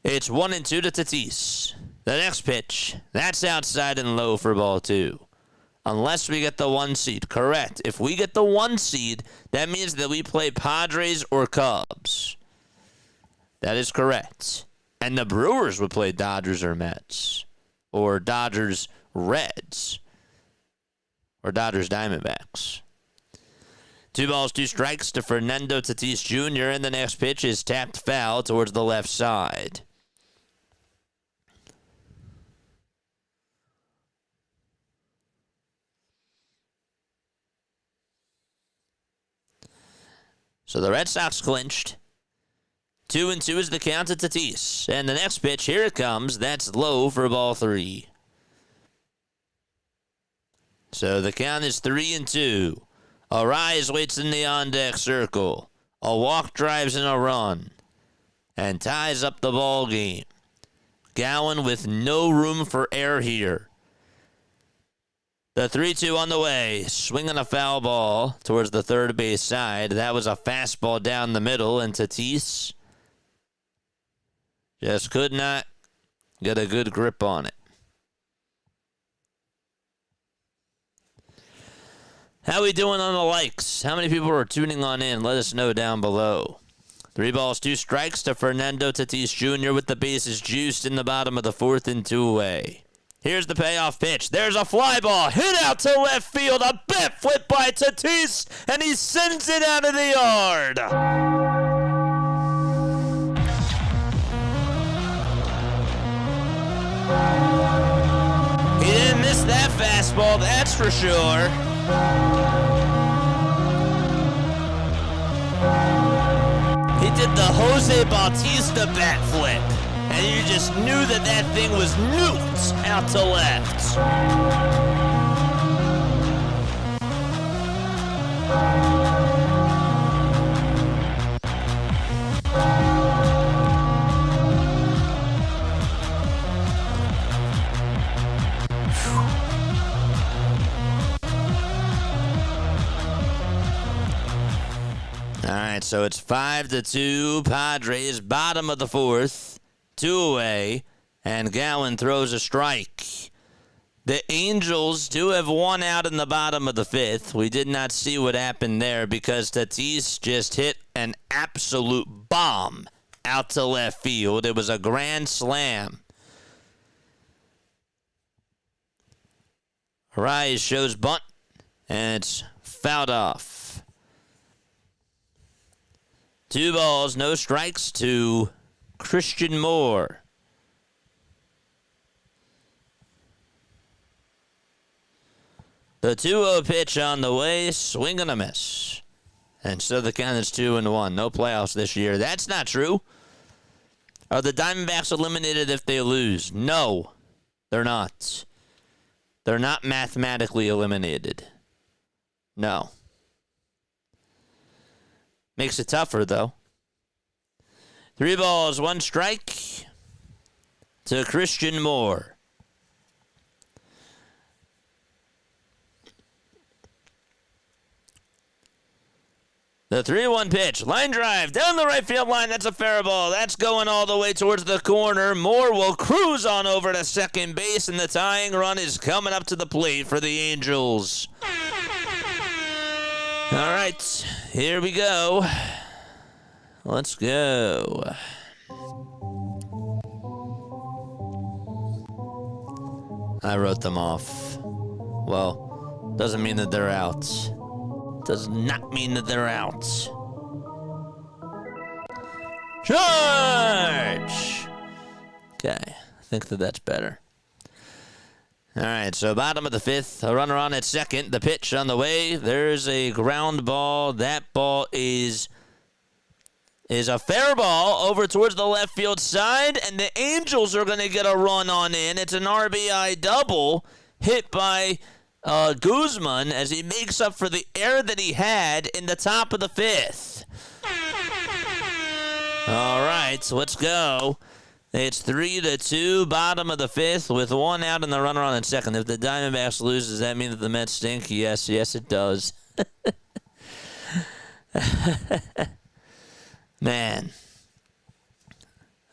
It's 1-2 to Tatis. The next pitch, that's outside and low for ball 2. Unless we get the 1 seed. Correct. If we get the 1 seed, that means that we play Padres or Cubs. That is correct. And the Brewers would play Dodgers or Mets. Or Dodgers Reds. Or Dodgers Diamondbacks. 2 balls, 2 strikes to Fernando Tatis Jr. And the next pitch is tapped foul towards the left side. So the Red Sox clinched. 2-2 is the count to Tatis. And the next pitch, here it comes. That's low for ball 3. So the count is 3-2. A rise waits in the on-deck circle. A walk drives in a run. And ties up the ball game. Gowan with no room for error here. The 3-2 on the way. Swinging a foul ball towards the third base side. That was a fastball down the middle, and Tatis just could not get a good grip on it. How we doing on the likes? How many people are tuning on in? Let us know down below. 3 balls, 2 strikes to Fernando Tatis Jr. with the bases juiced in the bottom of the 4th and 2 away. Here's the payoff pitch. There's a fly ball hit out to left field. A bat flip by Tatis, and he sends it out of the yard. He didn't miss that fastball, that's for sure. He did the Jose Bautista bat flip. And you just knew that that thing was nuked out to left. All right, so it's 5-2. Padres, bottom of the 4th. 2 away, and Gowan throws a strike. The Angels do have 1 out in the bottom of the 5th. We did not see what happened there because Tatis just hit an absolute bomb out to left field. It was a grand slam. Rise shows bunt, and it's fouled off. 2 balls, no strikes to Christian Moore. The 2-0 pitch on the way, swing and a miss. And so the count is 2-1. No playoffs this year. That's not true. Are the Diamondbacks eliminated if they lose? No, they're not. They're not mathematically eliminated. No. Makes it tougher, though. 3 balls, 1 strike to Christian Moore. The 3-1 pitch. Line drive down the right field line. That's a fair ball. That's going all the way towards the corner. Moore will cruise on over to second base, and the tying run is coming up to the plate for the Angels. All right, here we go. Let's go. I wrote them off. Well, doesn't mean that they're out. Does not mean that they're out. Charge! Okay, I think that's better. All right, so bottom of the 5th, a runner on at second. The pitch on the way. There's a ground ball. That ball is a fair ball over towards the left field side, and the Angels are going to get a run on in. It's an RBI double hit by Guzman as he makes up for the error that he had in the top of the 5th. All right, so let's go. It's 3-2, bottom of the 5th, with 1 out and the runner on at second. If the Diamondbacks lose, does that mean that the Mets stink? Yes, it does. Man.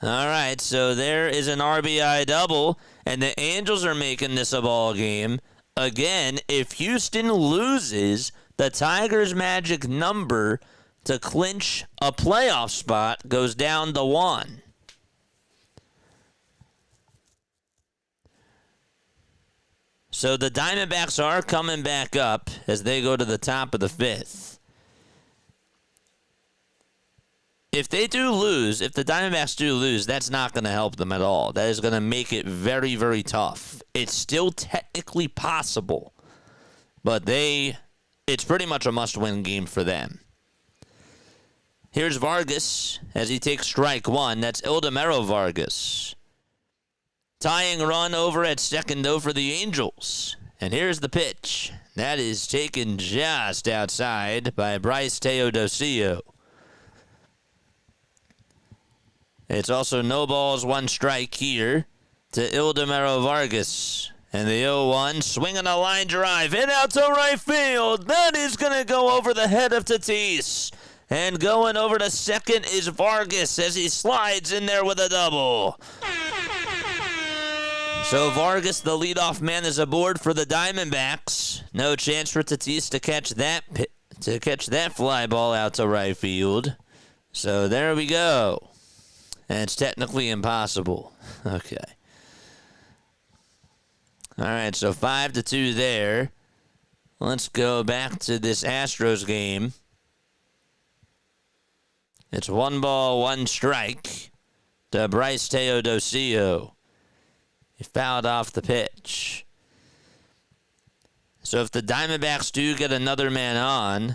All right, so there is an RBI double, and the Angels are making this a ball game. Again, if Houston loses, the Tigers' magic number to clinch a playoff spot goes down to 1. So the Diamondbacks are coming back up as they go to the top of the 5th. If they do lose, if the Diamondbacks do lose, that's not going to help them at all. That is going to make it very, very tough. It's still technically possible, but it's pretty much a must-win game for them. Here's Vargas as he takes strike 1. That's Ildemaro Vargas. Tying run over at second, though, for the Angels. And here's the pitch. That is taken just outside by Bryce Teodosio. It's also no balls, 1 strike here to Ildemaro Vargas. And the 0-1, swinging a line drive, hit out to right field. That is going to go over the head of Tatis. And going over to second is Vargas as he slides in there with a double. So Vargas, the leadoff man, is aboard for the Diamondbacks. No chance for Tatis to catch that fly ball out to right field. So there we go. And it's technically impossible. Okay. All right, so 5-2 there. Let's go back to this Astros game. It's 1 ball, 1 strike to Bryce Teodosio. He fouled off the pitch. So if the Diamondbacks do get another man on,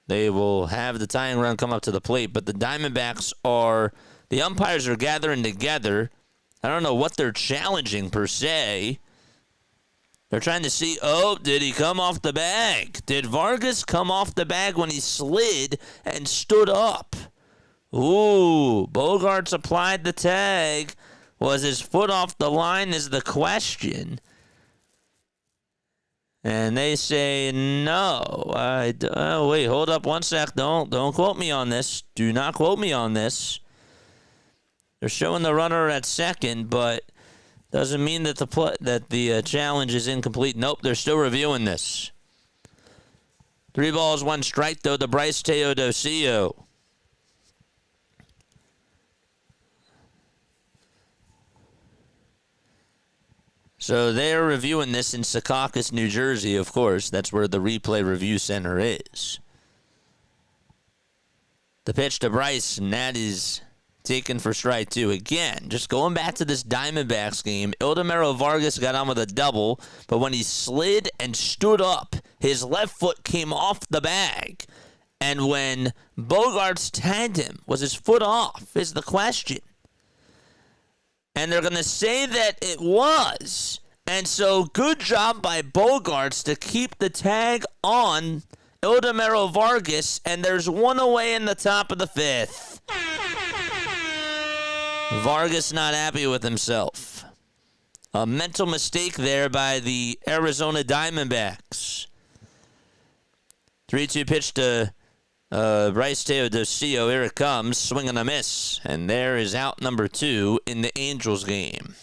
they will have the tying run come up to the plate. But the Diamondbacks the umpires are gathering together. I don't know what they're challenging per se. They're trying to see, did he come off the bag? Did Vargas come off the bag when he slid and stood up? Ooh, Bogarts applied the tag. Was his foot off the line is the question. And they say no. Wait, hold up 1 sec. Don't quote me on this. Do not quote me on this. They're showing the runner at second, but doesn't mean that the challenge is incomplete. Nope, they're still reviewing this. 3 balls, 1 strike, though, to Bryce Teodosio. So they're reviewing this in Secaucus, New Jersey, of course. That's where the replay review center is. The pitch to Bryce, and that is taken for strike 2. Again, just going back to this Diamondbacks game, Ildemaro Vargas got on with a double, but when he slid and stood up, his left foot came off the bag. And when Bogaerts tagged him, was his foot off, is the question. And they're going to say that it was. And so good job by Bogaerts to keep the tag on Ildemaro Vargas, and there's one away in the top of the fifth. Vargas not happy with himself. A mental mistake there by the Arizona Diamondbacks. 3-2 pitch to Bryce Teodosio. Here it comes. Swing and a miss. And there is out number 2 in the Angels game.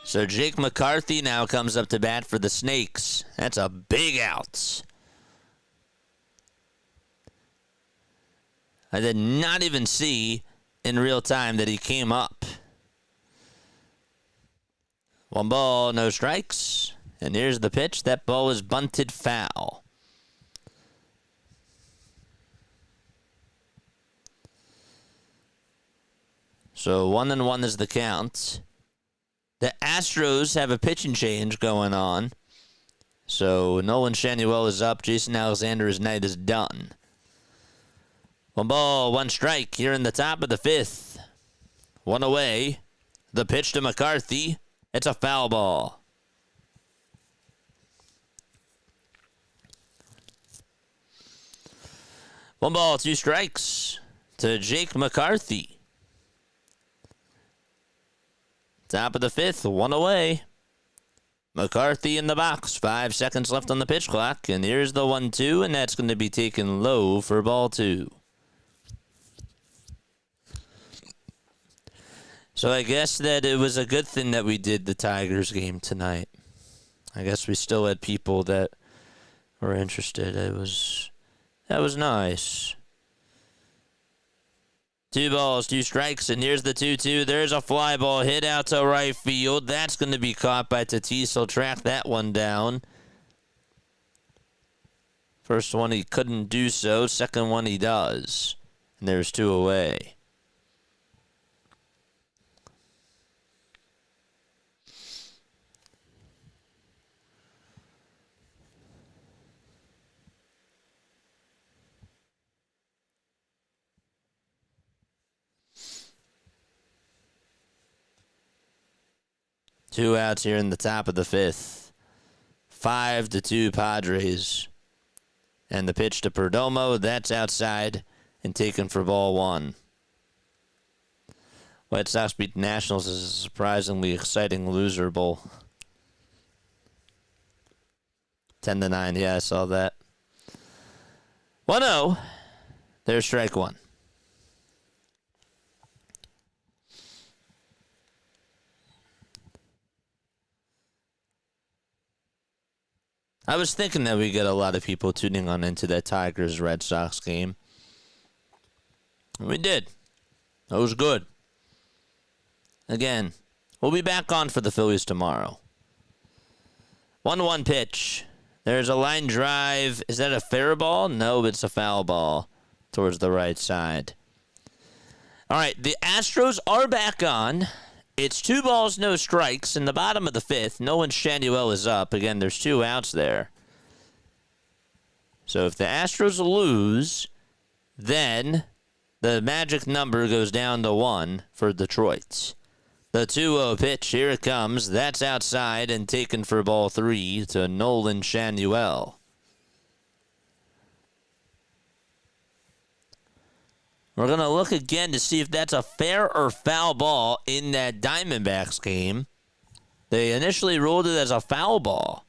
So Jake McCarthy now comes up to bat for the Snakes. That's a big out. I did not even see in real time that he came up. 1 ball, no strikes. And here's the pitch. That ball is bunted foul. So 1-1 is the count. The Astros have a pitching change going on. So Nolan Shanuel is up. Jason Alexander's night is done. 1 ball, 1 strike here in the top of the 5th. 1 away. The pitch to McCarthy. It's a foul ball. One ball, 2 strikes to Jake McCarthy. Top of the 5th, 1 away. McCarthy in the box. 5 seconds left on the pitch clock. And here's the 1-2, and that's going to be taken low for ball 2. So I guess that it was a good thing that we did the Tigers game tonight. I guess we still had people that were interested. That was nice. 2 balls, 2 strikes, and here's the 2-2. There's a fly ball hit out to right field. That's going to be caught by Tatis. He'll track that one down. First one he couldn't do so. Second one he does. And there's 2 away. Two outs here in the top of the 5th. 5-2 Padres. And the pitch to Perdomo, that's outside and taken for ball 1. White Sox beat the Nationals is a surprisingly exciting loser bowl. 10-9, yeah, I saw that. 1-0. There's strike 1. I was thinking that we get a lot of people tuning on into that Tigers-Red Sox game. And we did. That was good. Again, we'll be back on for the Phillies tomorrow. 1-1 pitch. There's a line drive. Is that a fair ball? No, it's a foul ball towards the right side. All right, the Astros are back on. It's 2 balls, no strikes. In the bottom of the 5th, Nolan Shanuel is up. Again, there's 2 outs there. So if the Astros lose, then the magic number goes down to 1 for Detroit. The 2-0 pitch, here it comes. That's outside and taken for ball 3 to Nolan Shanuel. We're going to look again to see if that's a fair or foul ball in that Diamondbacks game. They initially ruled it as a foul ball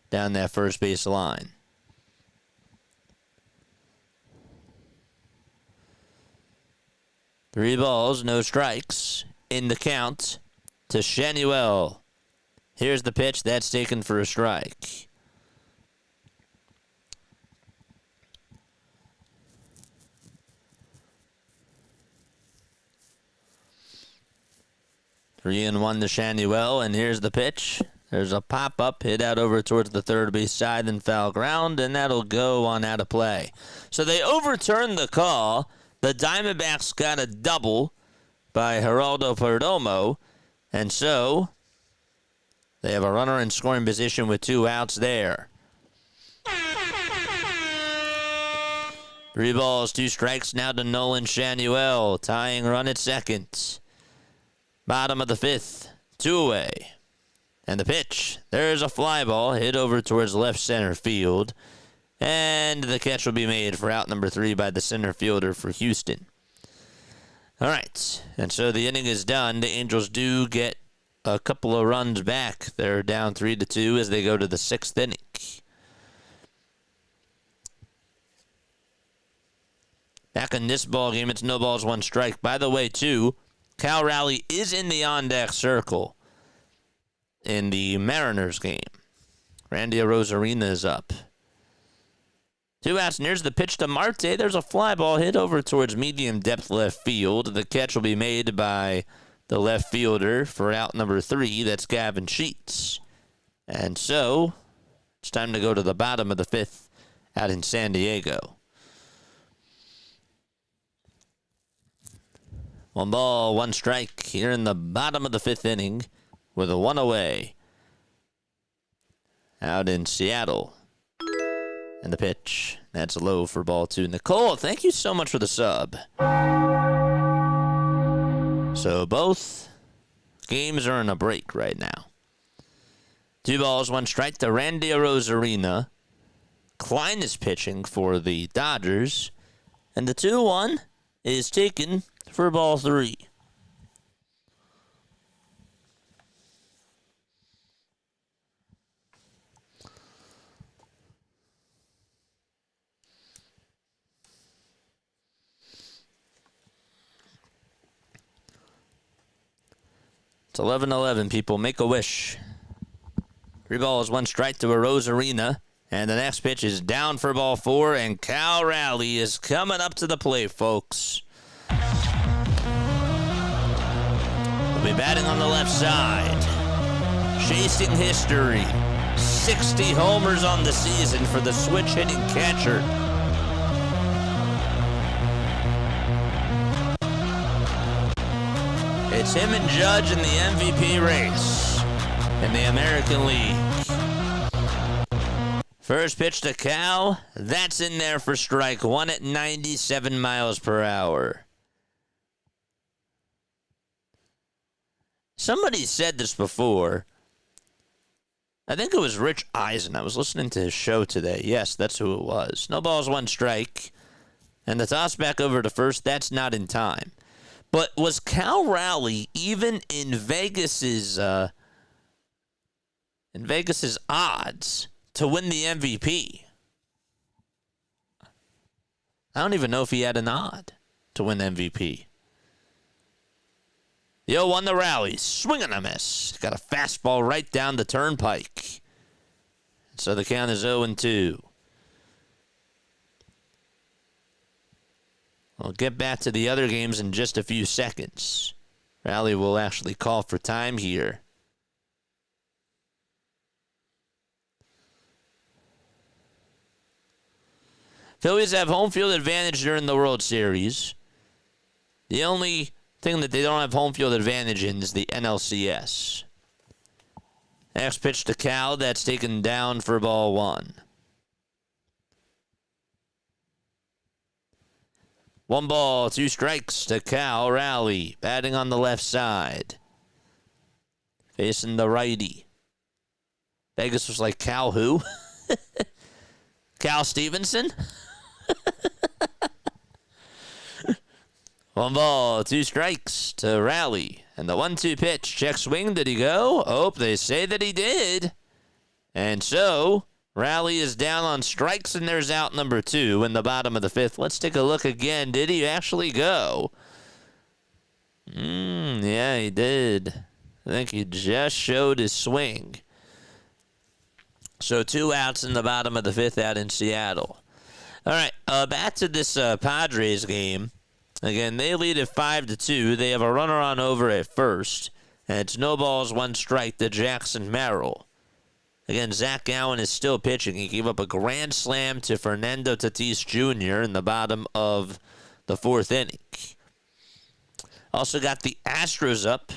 down that first base line. Three balls, no strikes in the count to Shanuel. Here's the pitch. That's taken for a strike. Three and 1 to Shanuel, and here's the pitch. There's a pop-up, hit out over towards the third base side and foul ground, and that'll go on out of play. So they overturned the call. The Diamondbacks got a double by Geraldo Perdomo, and so They have a runner in scoring position with 2 outs there. 3 balls, 2 strikes now to Nolan Shanuel. Tying run at second. Bottom of the 5th. 2 away. And the pitch. There's a fly ball hit over towards left center field. And the catch will be made for out number 3 by the center fielder for Houston. All right. And so the inning is done. The Angels do get a couple of runs back. They're down 3-2 as they go to the 6th inning. Back in this ball game, it's no balls, 1 strike. By the way, too, Cal Raleigh is in the on-deck circle in the Mariners game. Randy Arozarena is up. 2 outs, and here's the pitch to Marte. There's a fly ball hit over towards medium depth left field. The catch will be made by the left fielder for out number 3. That's Gavin Sheets. And so it's time to go to the bottom of the 5th out in San Diego. 1 ball, 1 strike here in the bottom of the 5th inning with a 1 away. Out in Seattle. And the pitch. That's low for ball 2. Nicole, thank you so much for the sub. So both games are in a break right now. 2 balls, 1 strike to Randy Arozarena. Klein is pitching for the Dodgers. And the 2-1 is taken for ball 3. It's 11-11, people. Make a wish. 3 balls, 1 strike to Arozarena. And the next pitch is down for ball 4, and Cal Raleigh is coming up to the plate, folks. He'll be batting on the left side. Chasing history. 60 homers on the season for the switch-hitting catcher. It's him and Judge in the MVP race in the American League. First pitch to Cal. That's in there for strike 1 at 97 miles per hour. Somebody said this before. I think it was Rich Eisen. I was listening to his show today. Yes, that's who it was. No balls, 1 strike. And the toss back over to first, that's not in time. But was Cal Raleigh even in Vegas's odds to win the MVP? I don't even know if he had an odd to win MVP. The 0-1 to Raleigh. Swing and a miss. Got a fastball right down the turnpike. So the count is 0-2. We'll get back to the other games in just a few seconds. Raleigh will actually call for time here. Phillies have home field advantage during the World Series. The only thing that they don't have home field advantage in is the NLCS. Next pitch to Cal. That's taken down for ball 1. 1 ball, 2 strikes to Cal Raleigh. Batting on the left side. Facing the righty. Vegas was like, Cal who? Cal Stevenson? 1 ball, 2 strikes to Raleigh. And the 1-2 pitch. Check swing. Did he go? Oh, they say that he did. And so Raleigh is down on strikes, and there's out number 2 in the bottom of the 5th. Let's take a look again. Did he actually go? Yeah, he did. I think he just showed his swing. So 2 outs in the bottom of the 5th out in Seattle. All right, back to this Padres game. Again, they lead at 5-2. They have a runner on over at first. And it's no balls, 1 strike to Jackson Merrill. Again, Zach Gowen is still pitching. He gave up a grand slam to Fernando Tatis Jr. in the bottom of the 4th inning. Also got the Astros up.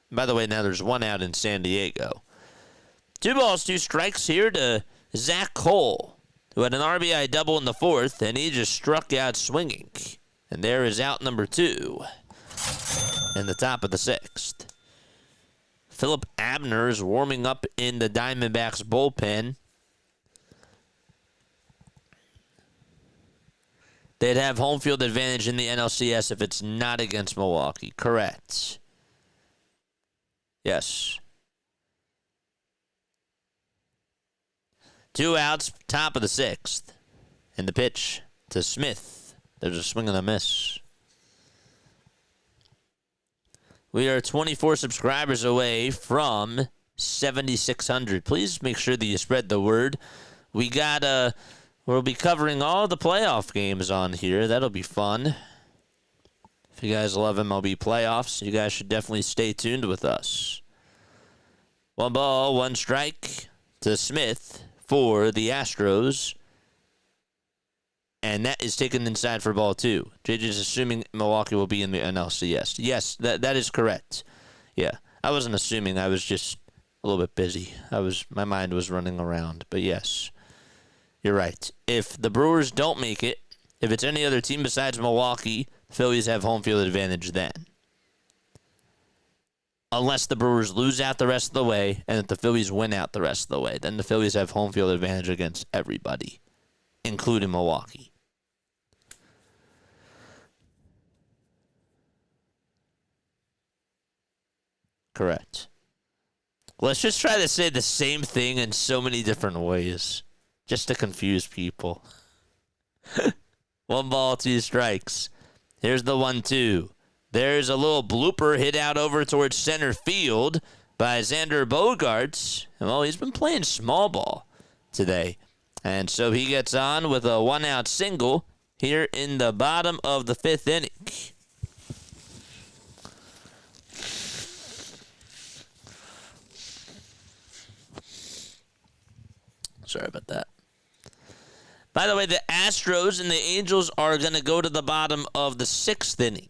By the way, now there's 1 out in San Diego. 2 balls, 2 strikes here to Zach Cole, who had an RBI double in the 4th, and he just struck out swinging. And there is out number 2 in the top of the 6th. Philip Abner is warming up in the Diamondbacks bullpen. They'd have home field advantage in the NLCS if it's not against Milwaukee. Correct. Yes. 2 outs, top of the 6th. And the pitch to Smith. There's a swing and a miss. We are 24 subscribers away from 7,600. Please make sure that you spread the word. We'll be covering all the playoff games on here. That'll be fun. If you guys love MLB playoffs, you guys should definitely stay tuned with us. 1 ball, 1 strike to Smith for the Astros. And that is taken inside for ball 2. JJ's assuming Milwaukee will be in the NLCS. Yes, that is correct. Yeah, I wasn't assuming. I was just a little bit busy. My mind was running around. But yes, you're right. If the Brewers don't make it, if it's any other team besides Milwaukee, Phillies have home field advantage then. Unless the Brewers lose out the rest of the way and if the Phillies win out the rest of the way, then the Phillies have home field advantage against everybody, including Milwaukee. Correct. Let's just try to say the same thing in so many different ways, just to confuse people. 1 ball, 2 strikes. Here's the 1-2. There's a little blooper hit out over towards center field by Xander Bogaerts. Well, he's been playing small ball today. And so he gets on with a 1-out single here in the bottom of the 5th inning. Sorry about that. By the way, the Astros and the Angels are going to go to the bottom of the 6th inning.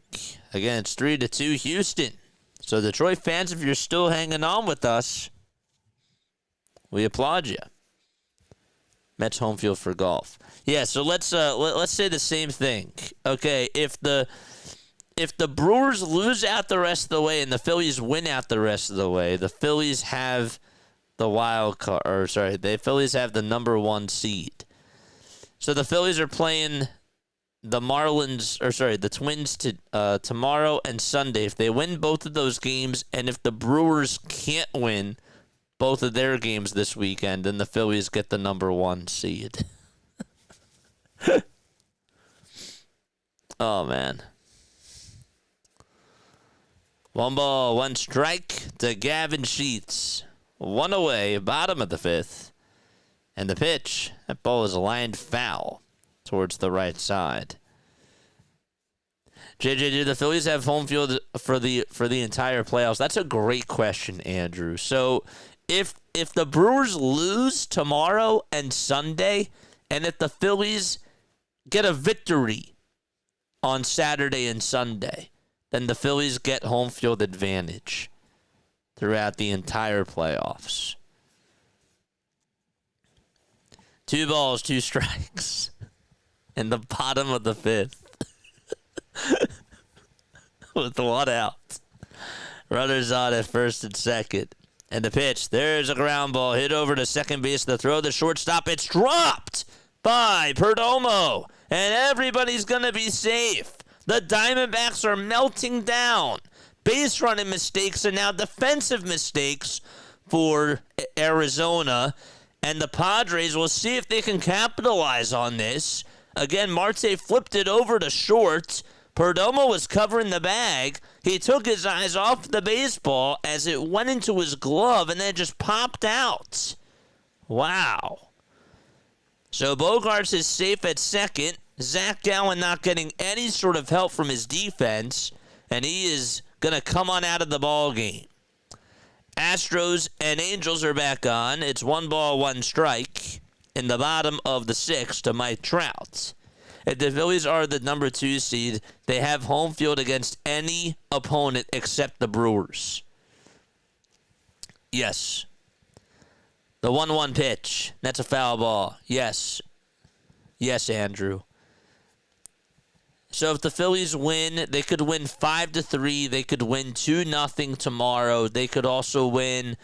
Again, it's 3-2 Houston. So Detroit fans, if you're still hanging on with us, we applaud you. Mets home field for golf. Yeah, so let's say the same thing. Okay, if the Brewers lose out the rest of the way and the Phillies win out the rest of the way, the Phillies have the wild card, the Phillies have the number 1 seed. So the Phillies are playing the Twins tomorrow and Sunday. If they win both of those games, and if the Brewers can't win both of their games this weekend, then the Phillies get the number 1 seed. Oh, man. 1 ball, 1 strike to Gavin Sheets. 1 away, bottom of the 5th. And the pitch, that ball is lined foul towards the right side. JJ, do the Phillies have home field for the entire playoffs? That's a great question, Andrew. So if the Brewers lose tomorrow and Sunday, and if the Phillies get a victory on Saturday and Sunday, then the Phillies get home field advantage throughout the entire playoffs. 2 balls, 2 strikes in the bottom of the 5th. With 1 out. Runners on at first and second. And the pitch, there's a ground ball hit over to second base. The throw, the shortstop, it's dropped by Perdomo. And everybody's going to be safe. The Diamondbacks are melting down. Base running mistakes and now defensive mistakes for Arizona. And the Padres will see if they can capitalize on this. Again, Marte flipped it over to short. Perdomo was covering the bag. He took his eyes off the baseball as it went into his glove and then just popped out. Wow. So Bogaerts is safe at second. Zach Gallen not getting any sort of help from his defense. And he is going to come on out of the ball game. Astros and Angels are back on. It's 1 ball, 1 strike in the bottom of the 6th to Mike Trout. If the Phillies are the number 2 seed, they have home field against any opponent except the Brewers. Yes. The 1-1 pitch. That's a foul ball. Yes. Yes, Andrew. So if the Phillies win, they could win 5-3. They could win 2-0 tomorrow. They could also win,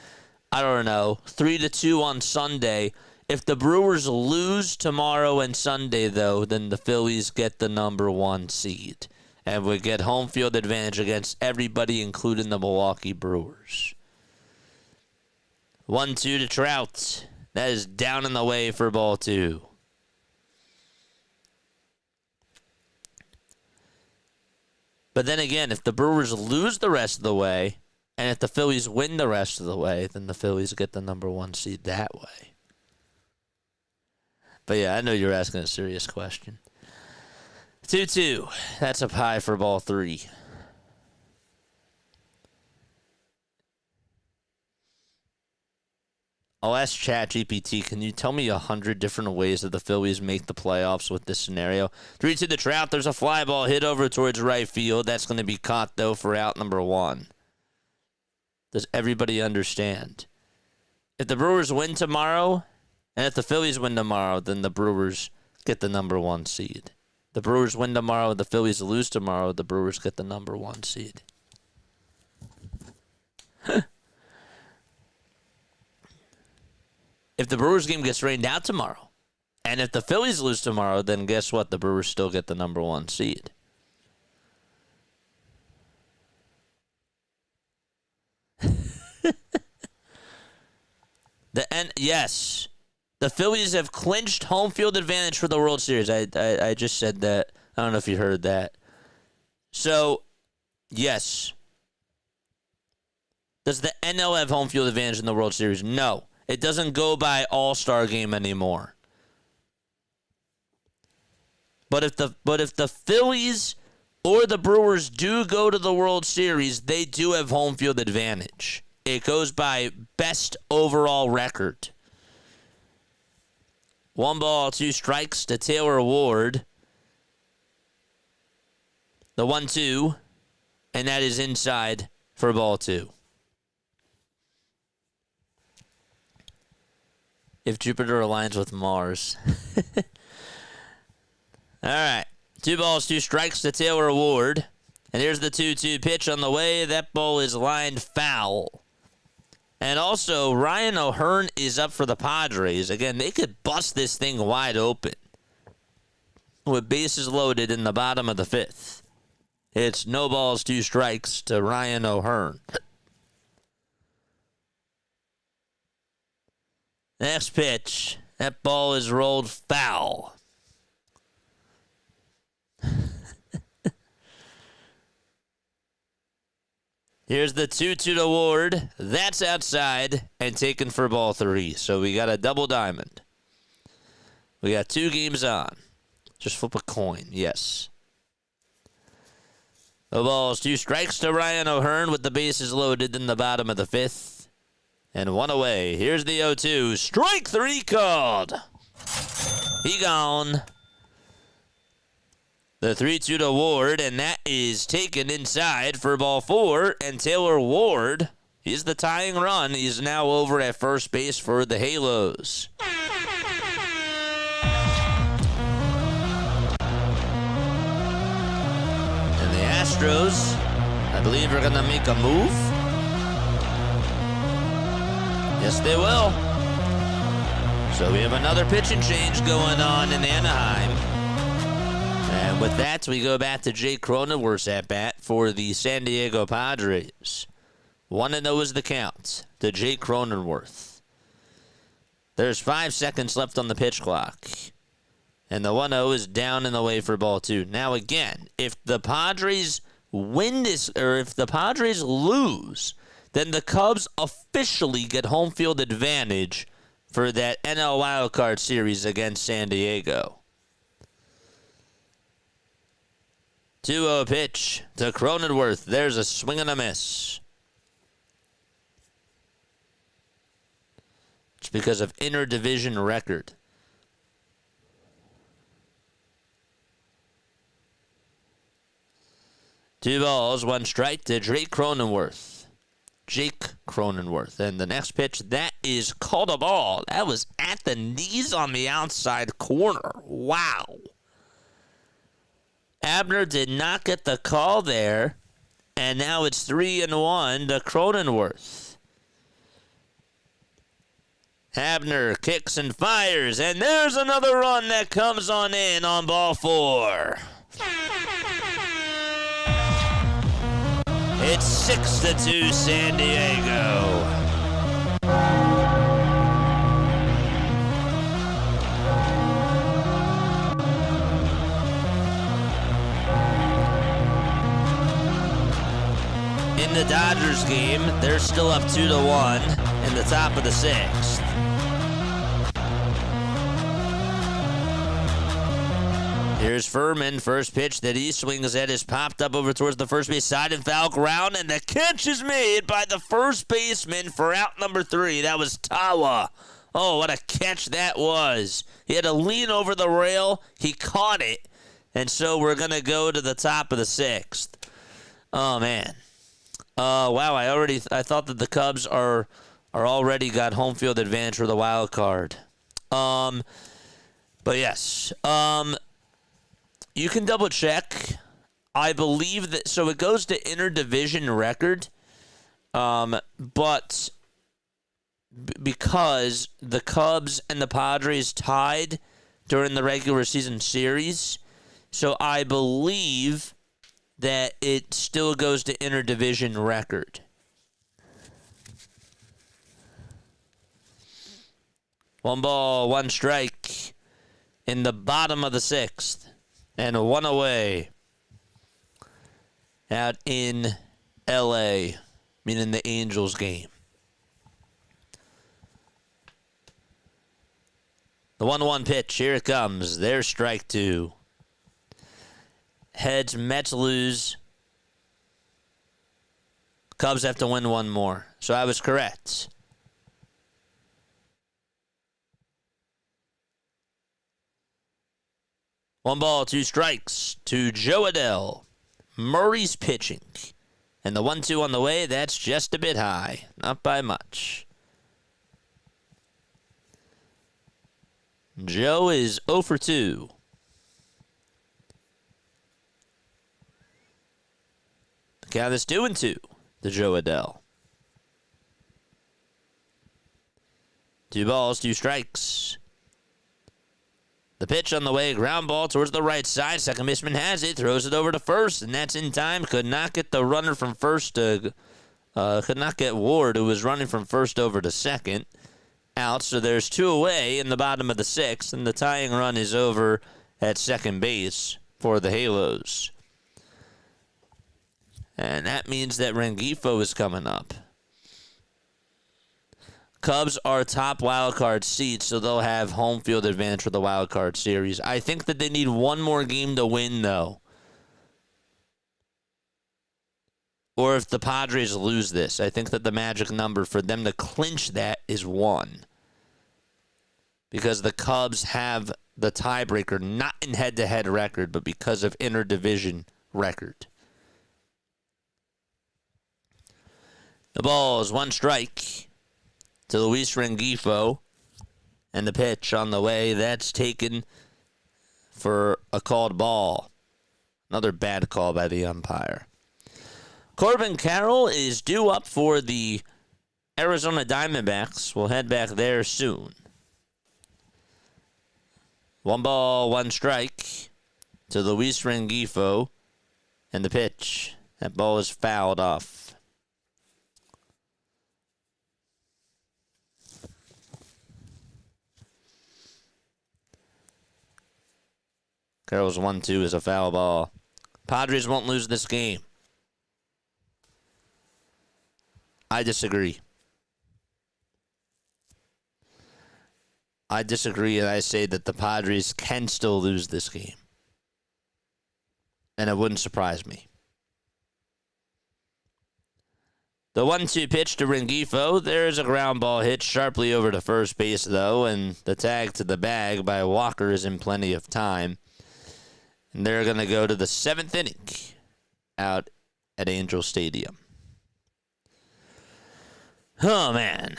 3-2 on Sunday. If the Brewers lose tomorrow and Sunday, though, then the Phillies get the number 1 seed. And we get home field advantage against everybody, including the Milwaukee Brewers. 1-2 to Trout. That is down in the way for ball 2. But then again, if the Brewers lose the rest of the way, and if the Phillies win the rest of the way, then the Phillies get the number 1 seed that way. But yeah, I know you're asking a serious question. 2-2. That's up high for ball 3. I'll ask ChatGPT, can you tell me 100 different ways that the Phillies make the playoffs with this scenario? 3-2 to Trout. There's a fly ball hit over towards right field. That's going to be caught, though, for out number 1. Does everybody understand? If the Brewers win tomorrow, and if the Phillies win tomorrow, then the Brewers get the number 1 seed. The Brewers win tomorrow, the Phillies lose tomorrow, the Brewers get the number 1 seed. If the Brewers game gets rained out tomorrow, and if the Phillies lose tomorrow, then guess what? The Brewers still get the number 1 seed. Yes, the Phillies have clinched home field advantage for the World Series. I just said that. I don't know if you heard that. So, yes. Does the NL have home field advantage in the World Series? No. It doesn't go by All-Star game anymore. But if the Phillies or the Brewers do go to the World Series, they do have home field advantage. It goes by best overall record. 1 ball, 2 strikes to Taylor Ward. The 1-2, and that is inside for ball 2. If Jupiter aligns with Mars. All right. 2 balls, 2 strikes to Taylor Ward. And here's the 2-2 pitch on the way. That ball is lined foul. And also, Ryan O'Hearn is up for the Padres. Again, they could bust this thing wide open with bases loaded in the bottom of the 5th. It's no balls, 2 strikes to Ryan O'Hearn. Next pitch. That ball is rolled foul. Here's the 2-2 to Ward. That's outside and taken for ball 3. So we got a double diamond. We got 2 games on. Just flip a coin. Yes. No balls, 2 strikes to Ryan O'Hearn with the bases loaded in the bottom of the 5th. And 1 away. Here's the 0-2. Strike 3 called. He gone. The 3-2 to Ward, and that is taken inside for ball 4. And Taylor Ward is the tying run. He's now over at first base for the Halos. And the Astros, I believe, are going to make a move. Yes, they will. So we have another pitching change going on in Anaheim. And with that, we go back to Jake Cronenworth's at-bat for the San Diego Padres. 1-0 is the count to Jake Cronenworth. There's 5 seconds left on the pitch clock. And the 1-0 is down in the way for ball 2. Now again, if the Padres win this, or if the Padres lose, then the Cubs officially get home field advantage for that NL Wildcard Series against San Diego. 2-0 pitch to Cronenworth. There's a swing and a miss. It's because of interdivision record. Two balls, 1 strike to Drake Cronenworth. Jake Cronenworth. And the next pitch, that is called a ball. That was at the knees on the outside corner. Wow. Abner did not get the call there, and now it's 3-1 to Cronenworth. Abner kicks and fires, and there's another run that comes on in on ball 4. It's 6-2 San Diego. In the Dodgers game, they're still up 2-1 in the top of the 6th. Here's Furman. First pitch that he swings at is popped up over towards the first base side and foul ground, and the catch is made by the first baseman for out number 3. That was Tawa. Oh, what a catch that was. He had to lean over the rail. He caught it, and so we're going to go to the top of the 6th. Oh, man. Wow, I thought that the Cubs are already got home field advantage for the wild card. But yes. You can double check. I believe that, so it goes to interdivision record, but because the Cubs and the Padres tied during the regular season series, so I believe that it still goes to interdivision record. One ball, one strike in the bottom of the 6th. And one away out in L.A., meaning the Angels game. The 1-1 pitch, here it comes. There's strike 2. Heads, Mets lose. Cubs have to win one more. So I was correct. One ball, 2 strikes to Joe Adell. Murray's pitching. And the 1-2 on the way, that's just a bit high. Not by much. Joe is 0 for 2. The count is 2-2 to Joe Adell. 2 balls, 2 strikes. The pitch on the way, ground ball towards the right side. Second baseman has it, throws it over to first, and that's in time. Could not get the runner from first to, could not get Ward, who was running from first over to second. Out, so there's 2 away in the bottom of the 6th, and the tying run is over at second base for the Halos. And that means that Rengifo is coming up. Cubs are top wild card seeds, so they'll have home field advantage for the wild card series. I think that they need one more game to win, though. Or if the Padres lose this, I think that the magic number for them to clinch that is 1. Because the Cubs have the tiebreaker, not in head-to-head record, but because of interdivision record. The ball is 1 strike to Luis Rengifo, and the pitch on the way, that's taken for a called ball. Another bad call by the umpire. Corbin Carroll is due up for the Arizona Diamondbacks. We'll head back there soon. 1 ball, 1 strike to Luis Rengifo, and the pitch. That ball is fouled off. Carroll's 1-2 is a foul ball. Padres won't lose this game. I disagree. And I say that the Padres can still lose this game. And it wouldn't surprise me. The 1-2 pitch to Rengifo. There's a ground ball hit sharply over to first base, though, and the tag to the bag by Walker is in plenty of time. And they're going to go to the 7th inning out at Angel Stadium. Oh, man.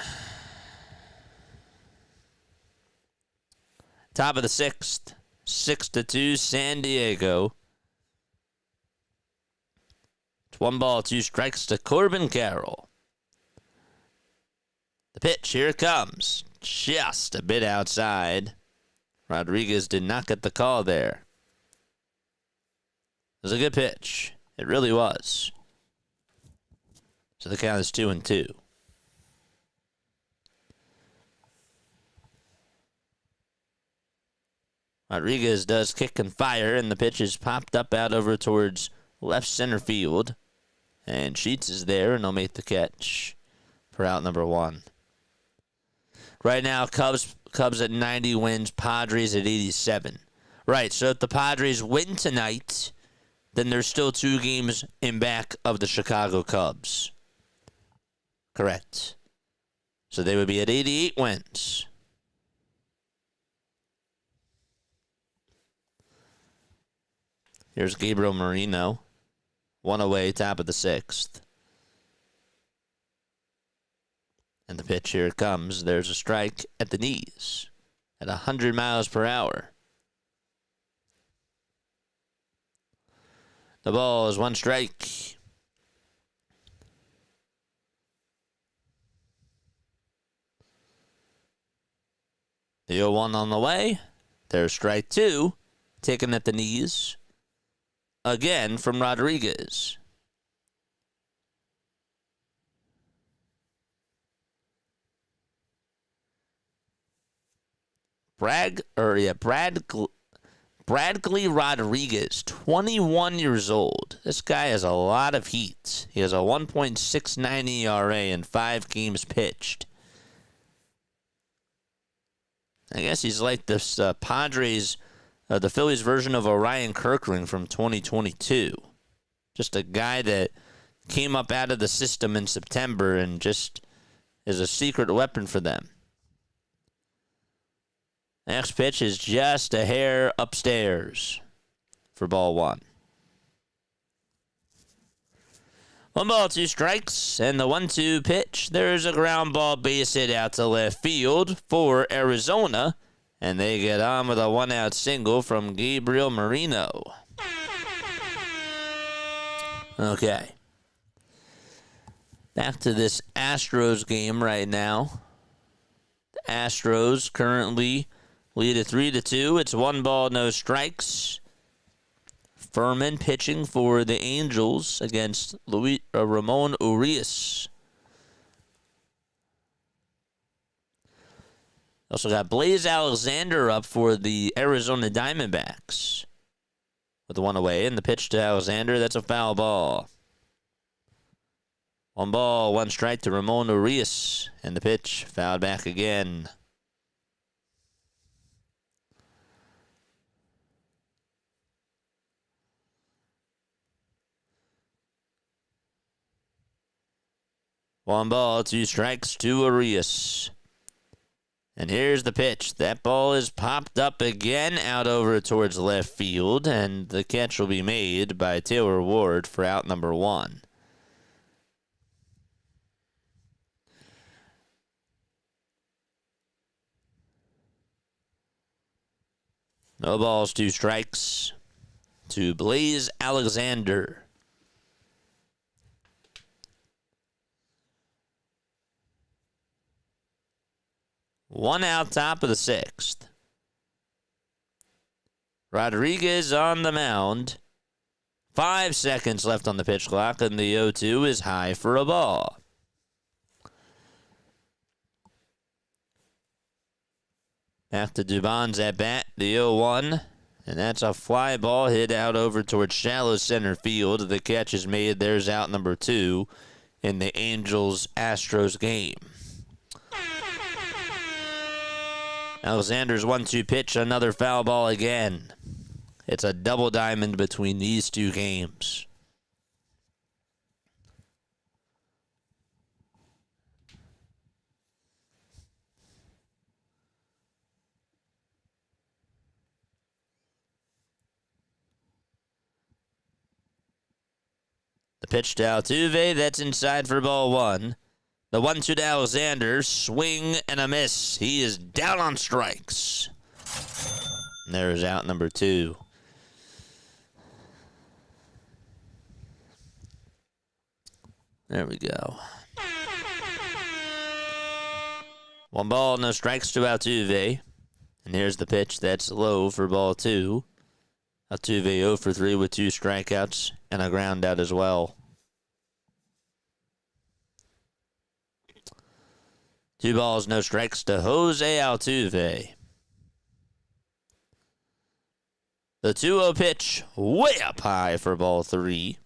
Top of the sixth. 6-2, San Diego. It's 1-2 to Corbin Carroll. The pitch, here it comes. Just a bit outside. Rodriguez did not get the call there. It was a good pitch. It really was. So the count is 2-2. Rodriguez does kick and fire, and the pitch is popped up out over towards left center field. And Sheets is there, and he'll make the catch for out number 1. Right now, Cubs at 90 wins, Padres at 87. Right, so if the Padres win tonight, then there's still 2 games in back of the Chicago Cubs. Correct. So they would be at 88 wins. Here's Gabriel Marino. 1 away, top of the 6th. And the pitch, here it comes. There's a strike at the knees at 100 miles per hour. The ball is 1 strike. The 0-1 on the way. There's strike 2, taken at the knees. Again from Rodriguez. Bradley Rodriguez, 21 years old. This guy has a lot of heat. He has a 1.69 ERA in 5 games pitched. I guess he's like this Padres, the Phillies version of Orion Kirkland from 2022. Just a guy that came up out of the system in September and just is a secret weapon for them. Next pitch is just a hair upstairs for ball 1. 1-2 strikes, and the 1-2 pitch. There's a ground ball base hit out to left field for Arizona, and they get on with a 1-out single from Gabriel Marino. Okay. Back to this Astros game right now. The Astros currently lead at 3-2. It's 1 no strikes. Furman pitching for the Angels against Ramon Urias. Also got Blaze Alexander up for the Arizona Diamondbacks with the 1 away. And the pitch to Alexander, that's a foul ball. 1 strike to Ramon Urias. And the pitch fouled back again. One ball, 2 strikes to Urias. And here's the pitch. That ball is popped up again out over towards left field, and the catch will be made by Taylor Ward for out number 1. No balls, 2 strikes to Blaze Alexander. 1 out, top of the 6th. Rodriguez on the mound. 5 seconds left on the pitch clock, and the 0-2 is high for a ball. Back to Dubon's at bat, the 0-1, and that's a fly ball hit out over towards shallow center field. The catch is made. There's out number 2 in the Angels-Astros game. Alexander's 1-2 pitch, another foul ball again. It's a double diamond between these 2 games. The pitch to Altuve, that's inside for ball 1. The 1-2 to Alexander. Swing and a miss. He is down on strikes. And there's out number 2. There we go. 1 ball, no strikes to Altuve. And here's the pitch. That's low for ball 2. Altuve 0 for 3 with 2 strikeouts and a ground out as well. 2 balls, no strikes to Jose Altuve. The 2-0 pitch way up high for ball 3.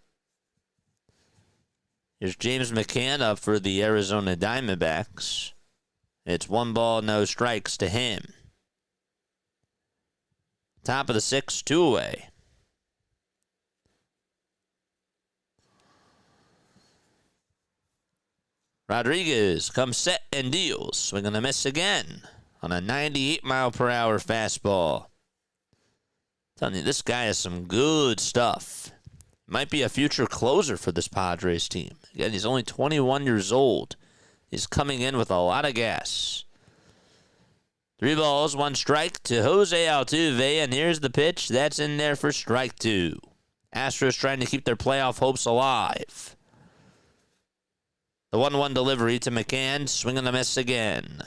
Here's James McCann up for the Arizona Diamondbacks. It's 1 ball, no strikes to him. Top of the 6th, 2 away. Rodriguez comes set and deals. Swing and a miss again on a 98-mile-per-hour fastball. I'm telling you, this guy has some good stuff. Might be a future closer for this Padres team. Again, he's only 21 years old. He's coming in with a lot of gas. 3 balls, 1 strike to Jose Altuve, and here's the pitch. That's in there for strike 2. Astros trying to keep their playoff hopes alive. The 1-1 delivery to McCann, swing and a miss again.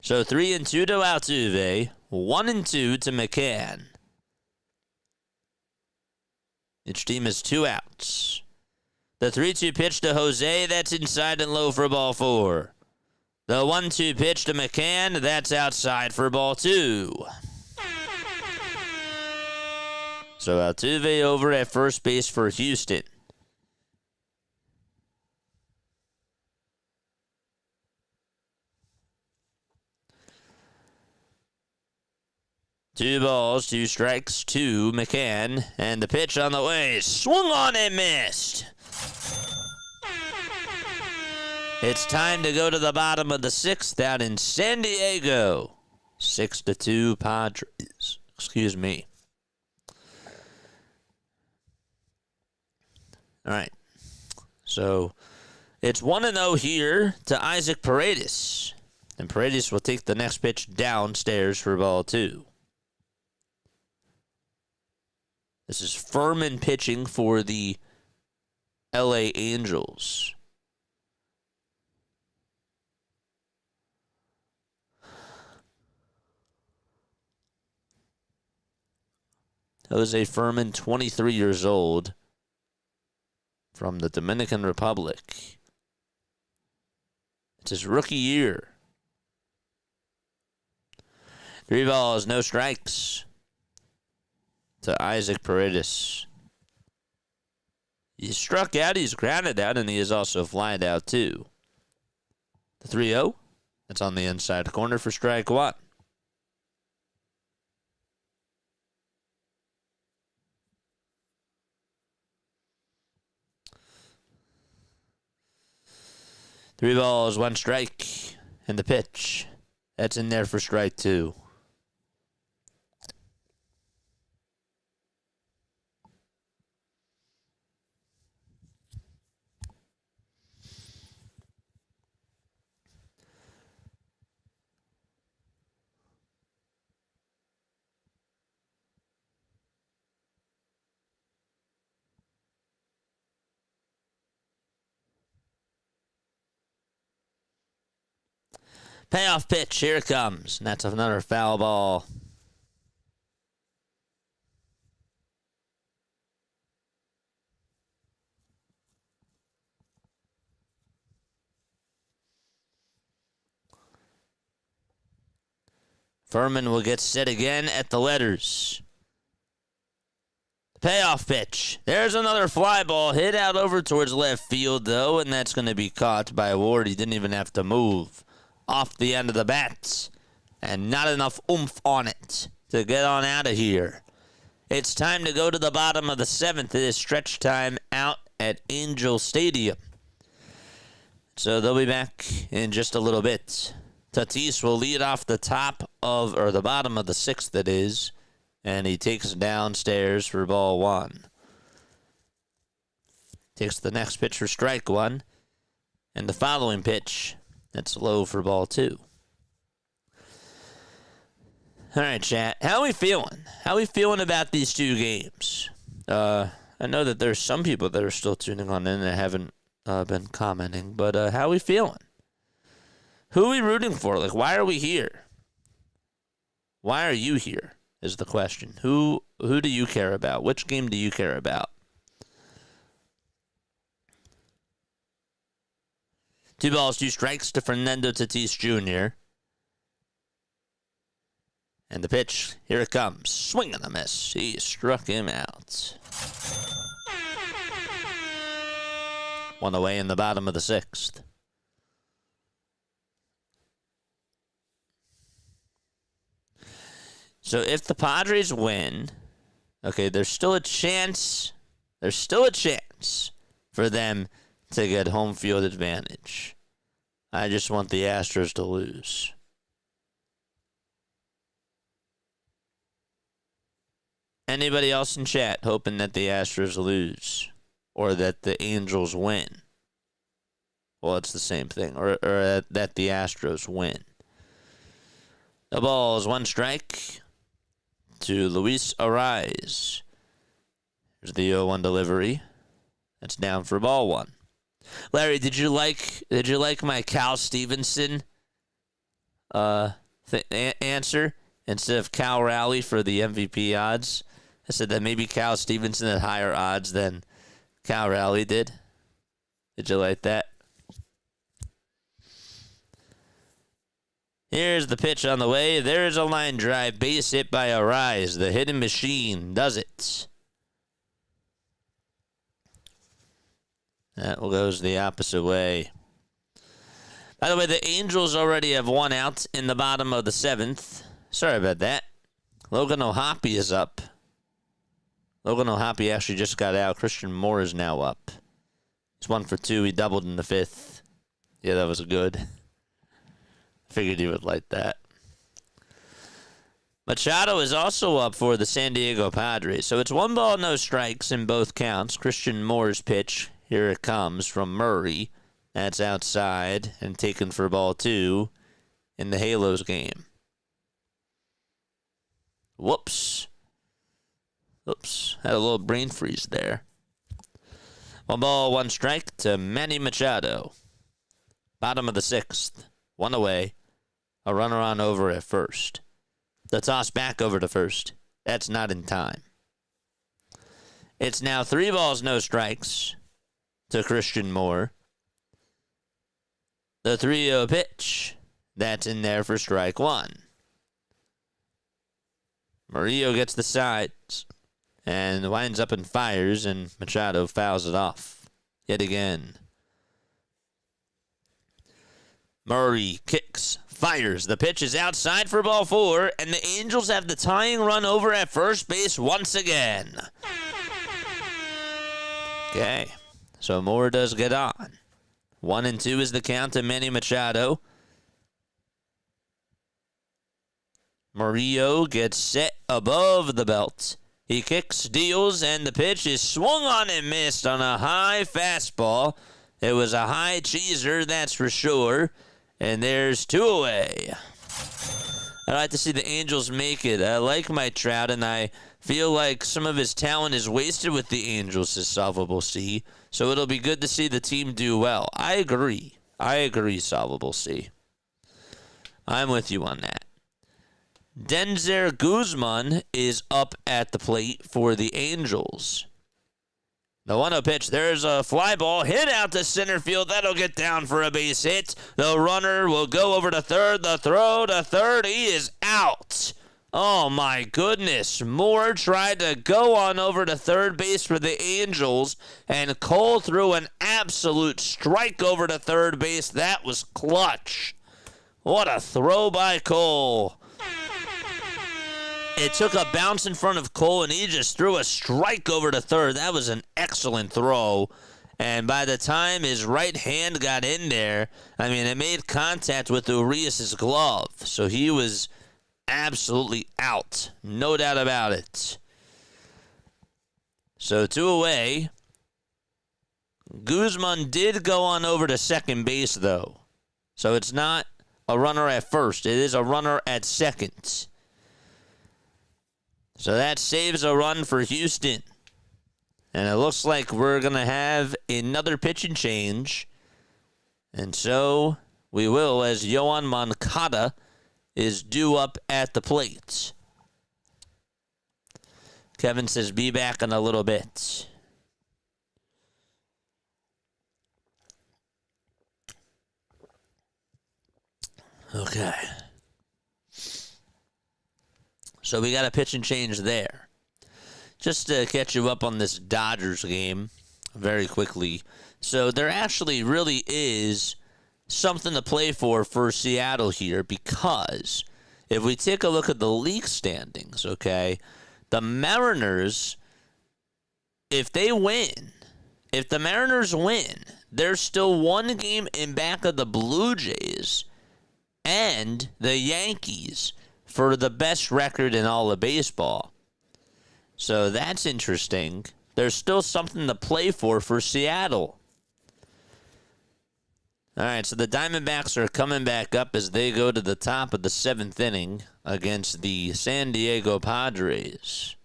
So 3-2 to Altuve, 1-2 to McCann. Each team has 2 outs. The 3-2 pitch to Jose, that's inside and low for ball 4. The 1-2 pitch to McCann, that's outside for ball 2. So Altuve over at first base for Houston. Two balls, 2 strikes to McCann, and the pitch on the way, swung on and missed. It's time to go to the bottom of the 6th out in San Diego. 6-2 Padres. Excuse me. All right. So it's 1-0 here to Isaac Paredes. And Paredes will take the next pitch downstairs for ball 2. This is Furman pitching for the LA Angels. Jose Furman, 23 years old, from the Dominican Republic. It's his rookie year. 3 balls, no strikes to Isaac Paredes. He's struck out, he's grounded out, and he is also flied out too. The 3-0, that's on the inside corner for strike 1. Three balls, 1 strike, and the pitch. That's in there for strike 2. Payoff pitch, here it comes. And that's another foul ball. Furman will get set again at the letters. Payoff pitch. There's another fly ball hit out over towards left field, though, and that's going to be caught by Ward. He didn't even have to move off the end of the bat, and not enough oomph on it to get on out of here. It's time to go to the bottom of the 7th. It is stretch time out at Angel Stadium. So they'll be back in just a little bit. Tatis will lead off the the bottom of the 6th, it is, and he takes downstairs for ball 1. Takes the next pitch for strike one. And the following pitch, that's low for ball two. All right, chat. How are we feeling? How are we feeling about these two games? I know that there's some people that are still tuning on in that haven't been commenting, but how are we feeling? Who are we rooting for? Like, why are we here? Why are you here is the question. Who do you care about? Which game do you care about? 2 balls, 2 strikes to Fernando Tatis Jr. And the pitch, here it comes. Swing and a miss. He struck him out. 1 away in the bottom of the 6th. So if the Padres win, okay, there's still a chance for them to get home field advantage. I just want the Astros to lose. Anybody else in chat hoping that the Astros lose or that the Angels win? Well, it's the same thing. Or that the Astros win. The ball is 1 strike to Luis Ariz. Here's the 0-1 delivery. That's down for ball 1. Larry, did you like my Cal Stevenson answer instead of Cal Raleigh for the MVP odds? I said that maybe Cal Stevenson had higher odds than Cal Raleigh did. Did you like that? Here's the pitch on the way. There's a line drive, base hit by Ariz. The hidden machine does it. That goes the opposite way. By the way, the Angels already have 1 out in the bottom of the 7th. Sorry about that. Logan O'Hoppe is up. Logan O'Hoppe actually just got out. Christian Moore is now up. It's 1 for 2. He doubled in the 5th. Yeah, that was good. Figured you would like that. Machado is also up for the San Diego Padres. So it's 1 ball, no strikes in both counts. Christian Moore's pitch. Here it comes from Murray. That's outside and taken for ball 2 in the Halos game. Whoops. Oops. Had a little brain freeze there. 1 ball, 1 strike to Manny Machado. Bottom of the 6th. 1 away. A runner on over at first. The toss back over to first. That's not in time. It's now 3 balls, no strikes to Christian Moore. The 3-0 pitch. That's in there for strike 1. Murillo gets the sides and winds up and fires, and Machado fouls it off yet again. Murray kicks, fires. The pitch is outside for ball 4, and the Angels have the tying run over at first base once again. Okay, so Moore does get on. 1-2 is the count to Manny Machado. Murillo gets set above the belt. He kicks, deals, and the pitch is swung on and missed on a high fastball. It was a high cheeser, that's for sure. And there's 2 away. I'd like to see the Angels make it. I like Mike Trout, and I feel like some of his talent is wasted with the Angels this Solvable C. So it'll be good to see the team do well. I agree, Solvable C. I'm with you on that. Denzer Guzman is up at the plate for the Angels. The 1-0 pitch, there's a fly ball hit out to center field. That'll get down for a base hit. The runner will go over to third. The throw to third. He is out. Oh, my goodness. Moore tried to go on over to third base for the Angels, and Cole threw an absolute strike over to third base. That was clutch. What a throw by Cole. It took a bounce in front of Cole, and he just threw a strike over to third. That was an excellent throw. And by the time his right hand got in there, I mean, it made contact with Urias' glove. So he was absolutely out. No doubt about it. So 2 away. Guzman did go on over to second base, though. So it's not a runner at first. It is a runner at second. So that saves a run for Houston. And it looks like we're going to have another pitching change. And so we will, as Yoan Moncada is due up at the plate. Kevin says, be back in a little bit. Okay. So we got a pitch and change there. Just to catch you up on this Dodgers game very quickly. So there actually really is something to play for Seattle here, because if we take a look at the league standings, okay, the Mariners, if the Mariners win, they're still one game in back of the Blue Jays and the Yankees for the best record in all of baseball. So that's interesting. There's still something to play for Seattle. All right, so the Diamondbacks are coming back up as they go to the top of the 7th inning against the San Diego Padres.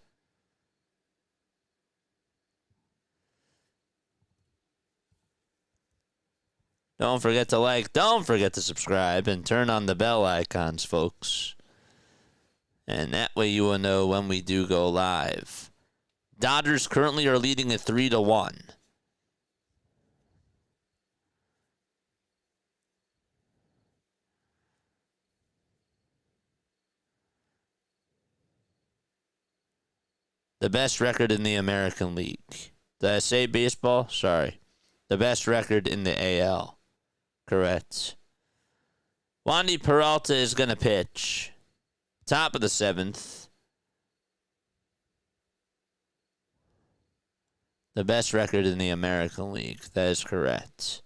Don't forget to like, don't forget to subscribe, and turn on the bell icons, folks. And that way you will know when we do go live. Dodgers currently are leading at 3-1. The best record in the American League. Did I say baseball? Sorry. The best record in the AL. Correct. Wandy Peralta is going to pitch. Top of the 7th. The best record in the American League. That is correct.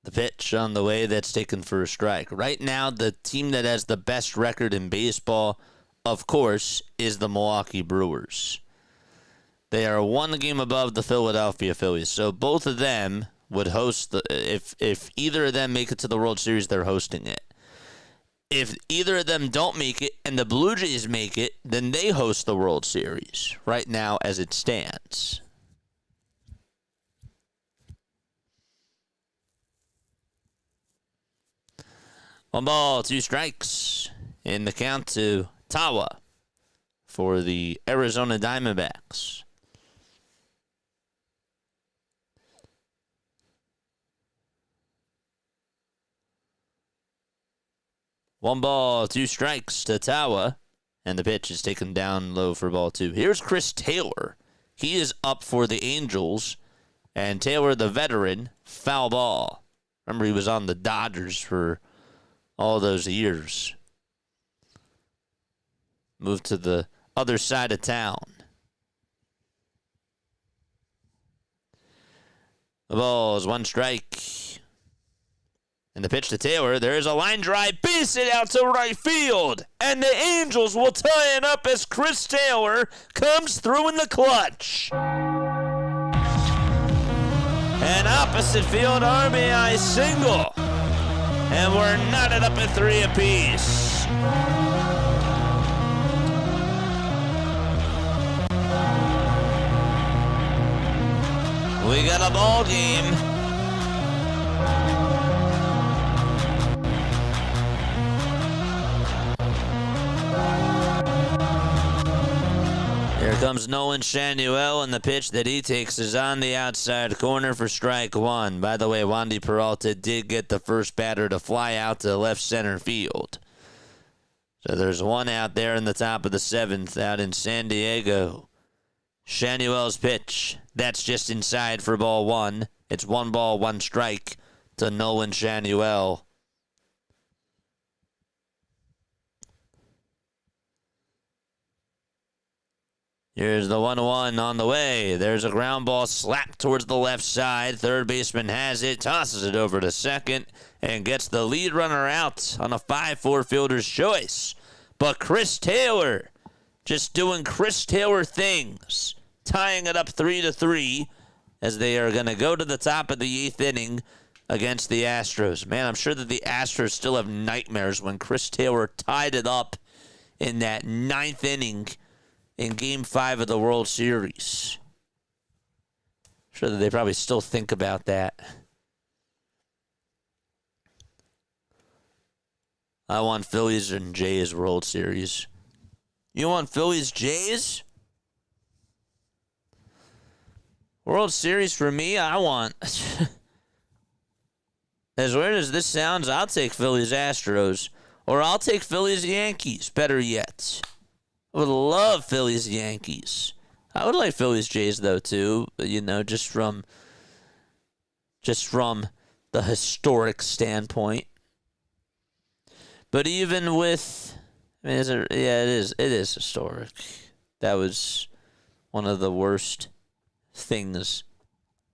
The pitch on the way, that's taken for a strike. Right now, the team that has the best record in baseball, of course, is the Milwaukee Brewers. They are one game above the Philadelphia Phillies. So both of them would host if either of them make it to the World Series, they're hosting it. If either of them don't make it and the Blue Jays make it, then they host the World Series right now as it stands. One ball, 2 strikes in the count to Tawa for the Arizona Diamondbacks. One ball, 2 strikes to Tawa, and the pitch is taken down low for ball 2. Here's Chris Taylor. He is up for the Angels, and Taylor, the veteran, foul ball. Remember, he was on the Dodgers for all those years. Moved to the other side of town. The ball is 1 strike. And the pitch to Taylor, there is a line drive, base it out to right field. And the Angels will tie it up as Chris Taylor comes through in the clutch. An opposite field RBI single. And we're knotted up at 3 apiece. We got a ball game. Here comes Nolan Shanuel, and the pitch that he takes is on the outside corner for strike 1. By the way, Wandy Peralta did get the first batter to fly out to left center field. So there's 1 out there in the top of the 7th out in San Diego. Shanuel's pitch, that's just inside for ball 1. It's 1 ball, 1 strike to Nolan Shanuel. Here's the 1-1 on the way. There's a ground ball slapped towards the left side. Third baseman has it, tosses it over to second, and gets the lead runner out on a 5-4 fielder's choice. But Chris Taylor, just doing Chris Taylor things, tying it up 3-3 as they are going to go to the top of the 8th inning against the Astros. Man, I'm sure that the Astros still have nightmares when Chris Taylor tied it up in that 9th inning in Game 5 of the World Series. I'm sure that they probably still think about that. I want Phillies and Jays World Series. You want Phillies Jays? World Series for me, I want. As weird as this sounds, I'll take Phillies Astros. Or I'll take Phillies Yankees, better yet. I would love Phillies Yankees. I would like Phillies Jays though too, you know, just from the historic standpoint. But even with, I mean, it is historic. That was one of the worst things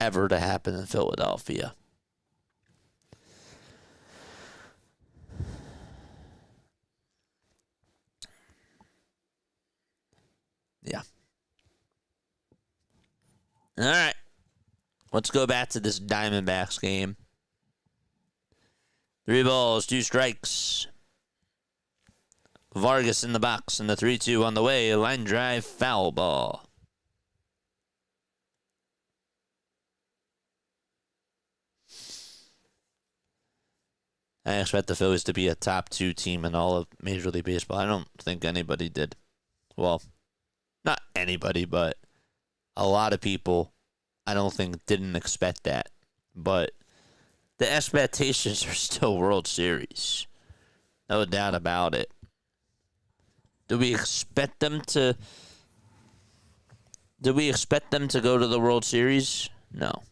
ever to happen in Philadelphia. Yeah. All right. Let's go back to this Diamondbacks game. 3 balls, 2 strikes. Vargas in the box, and the 3-2 on the way. Line drive, foul ball. I expect the Phillies to be a top 2 team in all of Major League Baseball. I don't think anybody did. Well, not anybody, but a lot of people, I don't think, didn't expect that. But the expectations are still World Series. No doubt about it. Do we expect them to go to the World Series? No.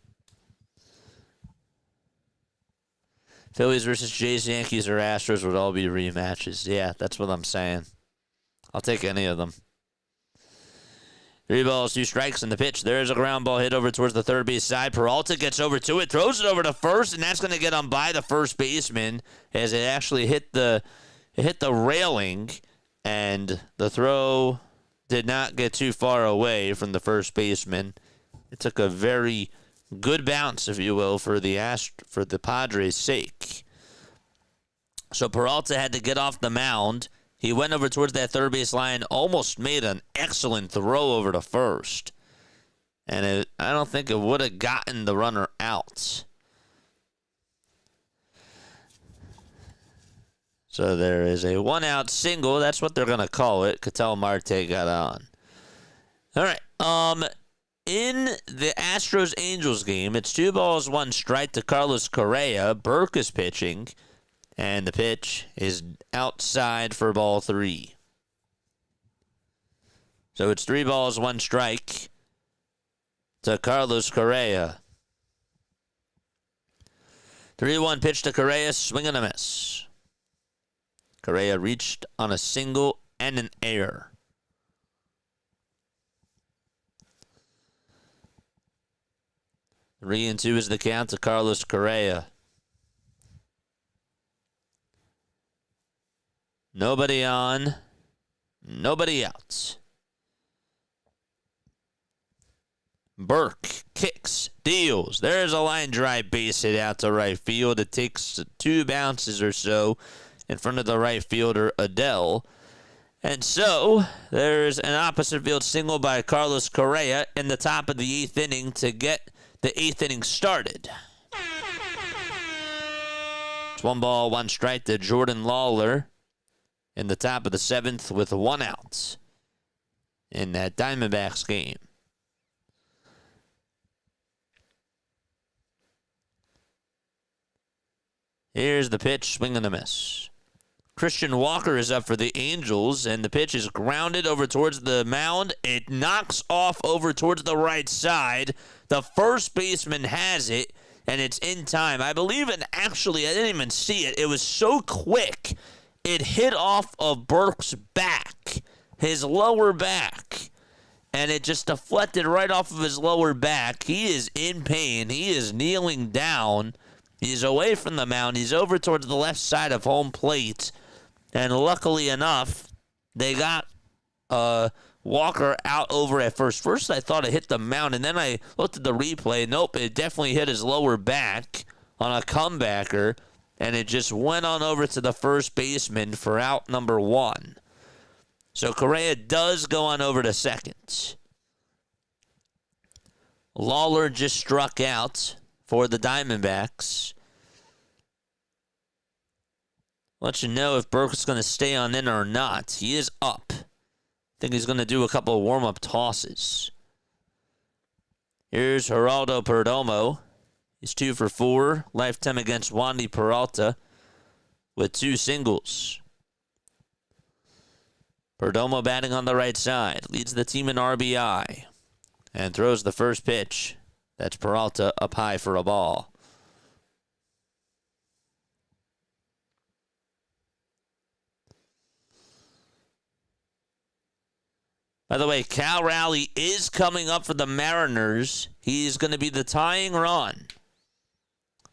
Phillies versus Jays, Yankees, or Astros would all be rematches. Yeah, that's what I'm saying. I'll take any of them. 3 balls, 2 strikes, and the pitch. There's a ground ball hit over towards the third base side. Peralta gets over to it, throws it over to first, and that's going to get on by the first baseman as it actually hit the railing, and the throw did not get too far away from the first baseman. It took a very good bounce, if you will, for the Padres' sake. So Peralta had to get off the mound. He went over towards that third base line, almost made an excellent throw over to first. And I don't think it would have gotten the runner out. So there is a 1-out single. That's what they're going to call it. Ketel Marte got on. All right. In the Astros-Angels game, it's 2 balls, 1 strike to Carlos Correa. Burke is pitching. And the pitch is outside for ball 3. So it's 3 balls, 1 strike to Carlos Correa. 3-1 pitch to Correa, swing and a miss. Correa reached on a single and an error. Three and 2 is the count to Carlos Correa. Nobody on, nobody out. Burke kicks, deals. There's a line drive base hit out to right field. It takes 2 bounces or so in front of the right fielder, Adele. And so there's an opposite field single by Carlos Correa in the top of the 8th inning to get the 8th inning started. It's 1 ball, 1 strike to Jordan Lawler in the top of the 7th with 1 out in that Diamondbacks game. Here's the pitch, swing and a miss. Christian Walker is up for the Angels, and the pitch is grounded over towards the mound. It knocks off over towards the right side. The first baseman has it, and it's in time. I believe it actually, I didn't even see it. It was so quick. It hit off of Burke's back, his lower back, and it just deflected right off of his lower back. He is in pain. He is kneeling down. He's away from the mound. He's over towards the left side of home plate. And luckily enough, they got Walker out over at first. First, I thought it hit the mound, and then I looked at the replay. Nope, it definitely hit his lower back on a comebacker, and it just went on over to the first baseman for out number 1. So Correa does go on over to second. Lawler just struck out for the Diamondbacks. Let you know if Burke is going to stay on in or not. He is up. I think he's going to do a couple of warm-up tosses. Here's Geraldo Perdomo. He's 2 for 4. Lifetime against Wandy Peralta with 2 singles. Perdomo batting on the right side. Leads the team in RBI. And throws the first pitch. That's Peralta up high for a ball. By the way, Cal Raleigh is coming up for the Mariners. He's going to be the tying run.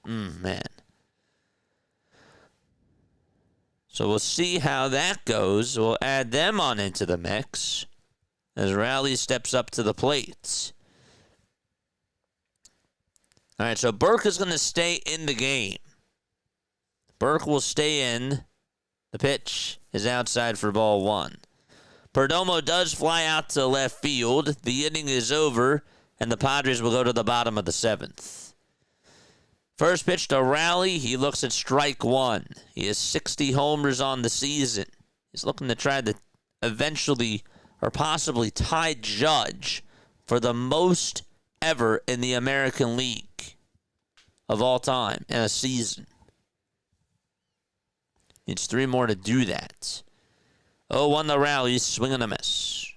Man. So we'll see how that goes. We'll add them on into the mix as Raleigh steps up to the plate. All right, so Burke is going to stay in the game. Burke will stay in. The pitch is outside for ball 1. Perdomo does fly out to left field. The inning is over, and the Padres will go to the bottom of the 7th. First pitch to Raleigh. He looks at strike 1. He has 60 homers on the season. He's looking to try to eventually or possibly tie Judge for the most ever in the American League of all time in a season. Needs 3 more to do that. 0-1 the Raleigh, swing and a miss.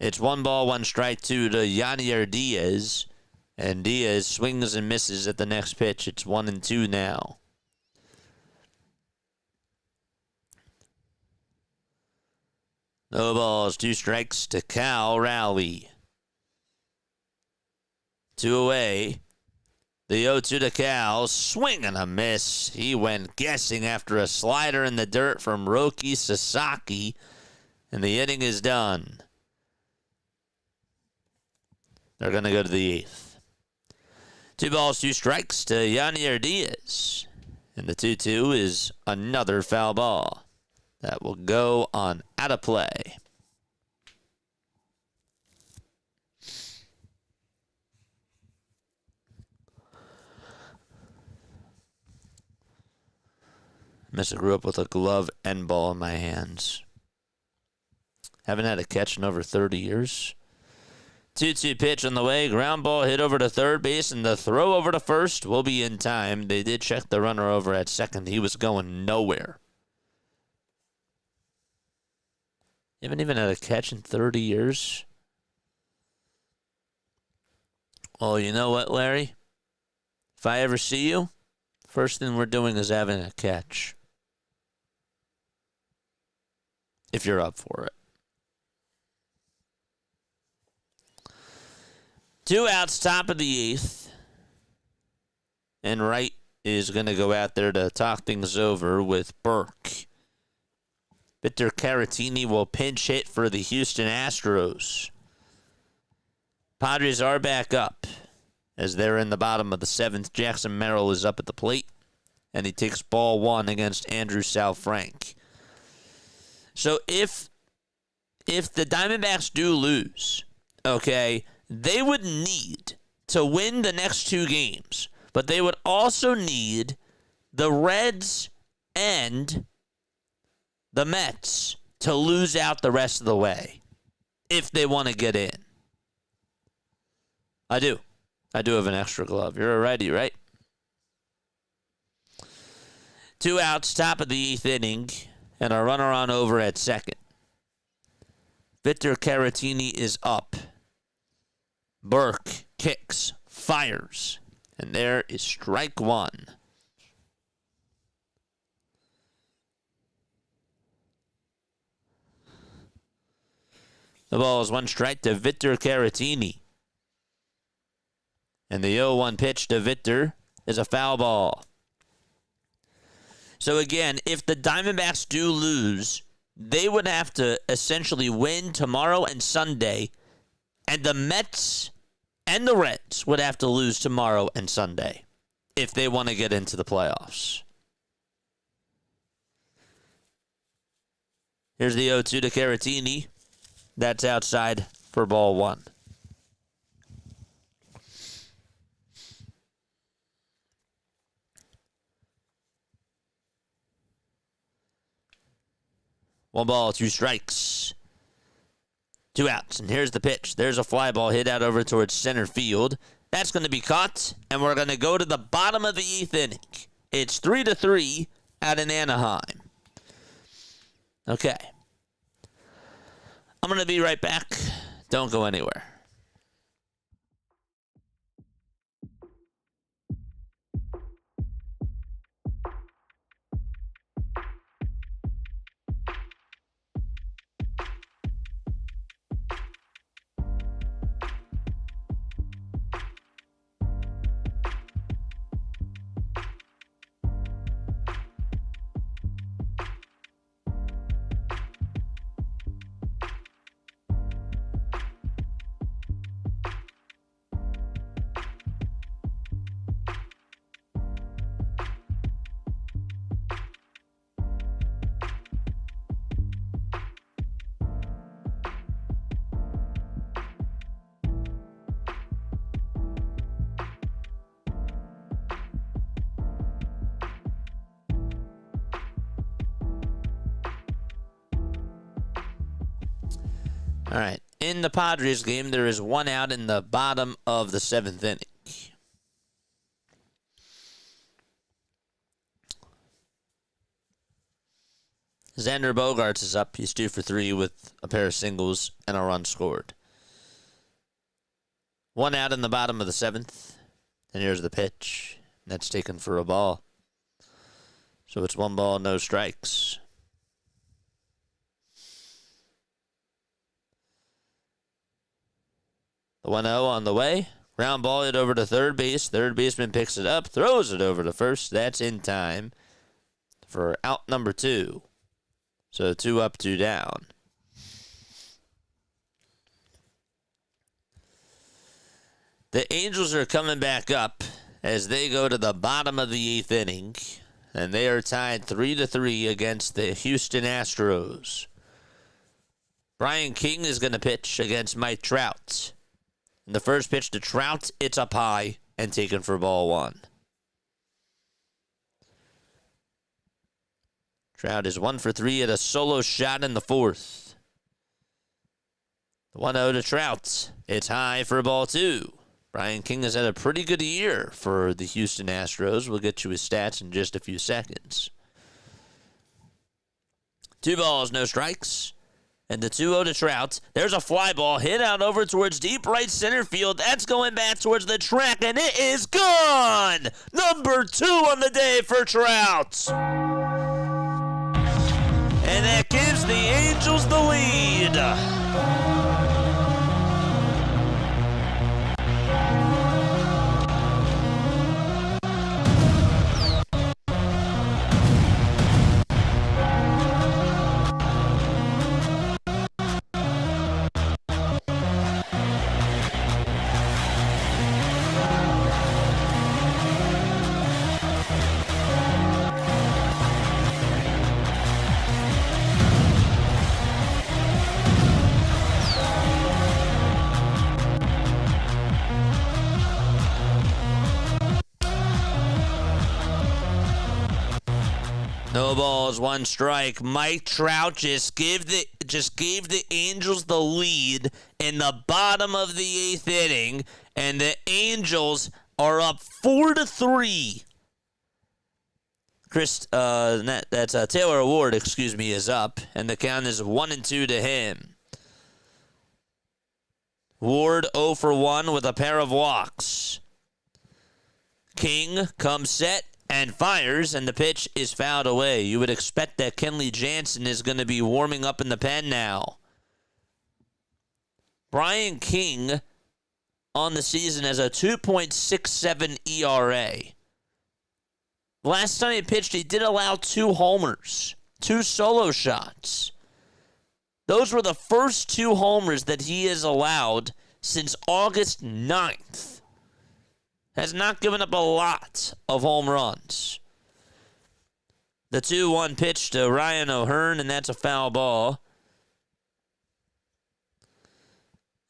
It's 1 ball, 1 strike, 2 to Yanier Diaz. And Diaz swings and misses at the next pitch. It's 1-2 now. No balls, 2 strikes to Cal Raleigh. 2 away. The 0-2 to Cal, swing and a miss. He went guessing after a slider in the dirt from Roki Sasaki, and the inning is done. They're going to go to the 8th. 2 balls, 2 strikes to Yanier Diaz, and the 2-2 is another foul ball. That will go on out of play. I grew up with a glove and ball in my hands. Haven't had a catch in over 30 years. 2-2 pitch on the way. Ground ball hit over to third base, and the throw over to first will be in time. They did check the runner over at second. He was going nowhere. You haven't even had a catch in 30 years? Well, you know what, Larry? If I ever see you, first thing we're doing is having a catch. If you're up for it. 2 outs, top of the 8th. And Wright is going to go out there to talk things over with Burke. Victor Caratini will pinch hit for the Houston Astros. Padres are back up as they're in the bottom of the 7th. Jackson Merrill is up at the plate, and he takes ball 1 against Andrew Salfrank. So if the Diamondbacks do lose, okay, they would need to win the next 2 games, but they would also need the Reds and the Mets to lose out the rest of the way if they want to get in. I do have an extra glove. You're a righty, right? 2 outs, top of the 8th inning, and a runner on over at second. Victor Caratini is up. Burke kicks, fires, and there is strike 1. The ball is 1 strike to Victor Caratini. And the 0-1 pitch to Victor is a foul ball. So again, if the Diamondbacks do lose, they would have to essentially win tomorrow and Sunday, and the Mets and the Reds would have to lose tomorrow and Sunday if they want to get into the playoffs. Here's the 0-2 to Caratini. That's outside for ball one. One ball, two strikes. Two outs, and here's the pitch. There's a fly ball hit out over towards center field. That's going to be caught, and we're going to go to the bottom of the eighth inning. It's 3-3 out in Anaheim. Okay. I'm going to be right back. Don't go anywhere. All right. In the Padres game, there is one out in the bottom of the seventh inning. Xander Bogaerts is up. He's 2 for 3 with a pair of singles and a run scored. One out in the bottom of the seventh. And here's the pitch. That's taken for a ball. So it's 1 ball, no strikes. The 1-0 on the way. Ground ball hit over to third base. Third baseman picks it up, throws it over to first. That's in time for out number 2. So 2 up, 2 down. The Angels are coming back up as they go to the bottom of the eighth inning, and they are tied 3-3 against the Houston Astros. Brian King is going to pitch against Mike Trout. In the first pitch to Trout, it's up high and taken for ball 1. Trout is 1 for 3 at a solo shot in the fourth. The 1-0 to Trout. It's high for ball 2. Brian King has had a pretty good year for the Houston Astros. We'll get you his stats in just a few seconds. 2 balls, no strikes. And the 2-0 to Trout. There's a fly ball hit out over towards deep right center field. That's going back towards the track, and it is gone! Number 2 on the day for Trout. And that gives the Angels the lead. No balls, 1 strike. Mike Trout just gave the Angels the lead in the bottom of the 8th inning, and the Angels are up 4-3. Taylor Ward, is up, and the count is 1-2 to him. Ward 0 for 1 with a pair of walks. King comes set and fires, and the pitch is fouled away. You would expect that Kenley Jansen is going to be warming up in the pen now. Brian King on the season has a 2.67 ERA. Last time he pitched, he did allow 2 homers, 2 solo shots. Those were the first 2 homers that he has allowed since August 9th. Has not given up a lot of home runs. The 2-1 pitch to Ryan O'Hearn, and that's a foul ball.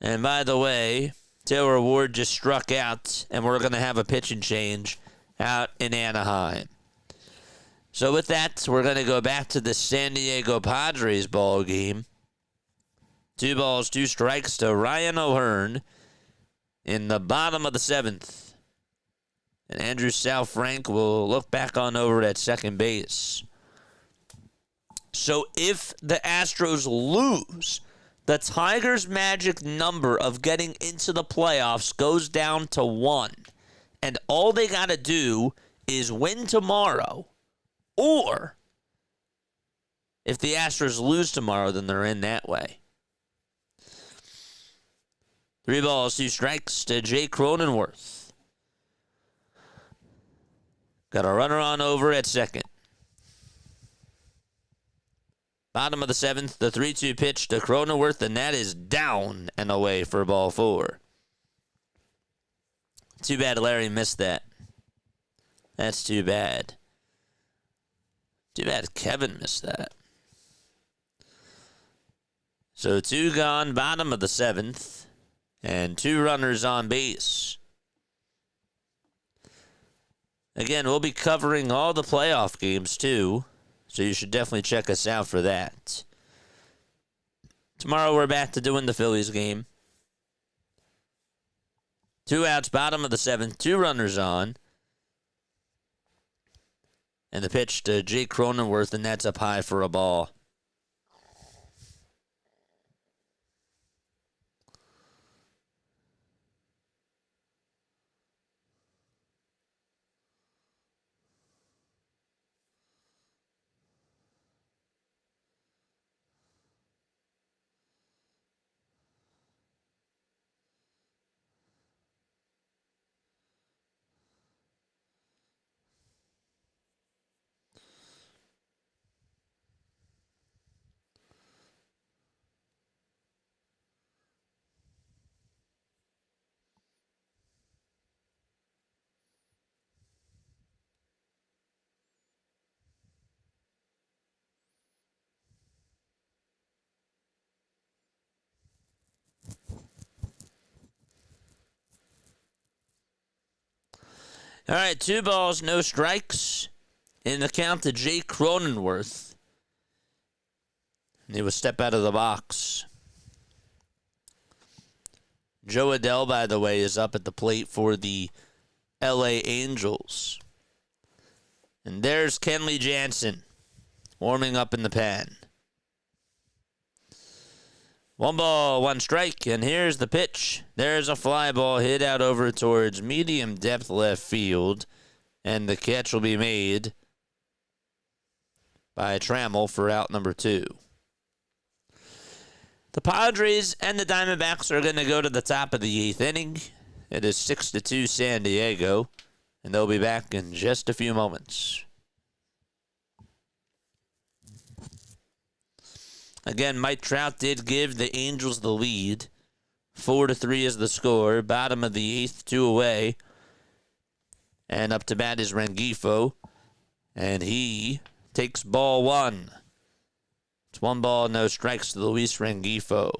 And by the way, Taylor Ward just struck out, and we're going to have a pitching change out in Anaheim. So with that, we're going to go back to the San Diego Padres ball game. 2 balls, 2 strikes to Ryan O'Hearn in the bottom of the 7th. And Andrew Sal-Frank will look back on over at second base. So if the Astros lose, the Tigers' magic number of getting into the playoffs goes down to 1. And all they got to do is win tomorrow. Or if the Astros lose tomorrow, then they're in that way. 3 balls, 2 strikes to Jake Cronenworth. Got a runner on over at second. Bottom of the 7th, the 3-2 pitch to Cronenworth, and that is down and away for ball 4. Too bad Larry missed that. That's too bad. Too bad Kevin missed that. So 2 gone, bottom of the 7th, and 2 runners on base. Again, we'll be covering all the playoff games too, so you should definitely check us out for that. Tomorrow we're back to doing the Phillies game. 2 outs, bottom of the 7th, 2 runners on. And the pitch to Jake Cronenworth, and that's up high for a ball. All right, 2 balls, no strikes in the count to Jake Cronenworth. He will step out of the box. Joe Adell, by the way, is up at the plate for the LA Angels. And there's Kenley Jansen warming up in the pen. 1 ball, 1 strike, and here's the pitch. There's a fly ball hit out over towards medium depth left field, and the catch will be made by Trammell for out number 2. The Padres and the Diamondbacks are going to go to the top of the 8th inning. It is 6-2 San Diego, and they'll be back in just a few moments. Again, Mike Trout did give the Angels the lead. 4-3 is the score. Bottom of the 8th, 2 away. And up to bat is Rengifo. And he takes ball 1. It's 1 ball, no strikes to Luis Rengifo.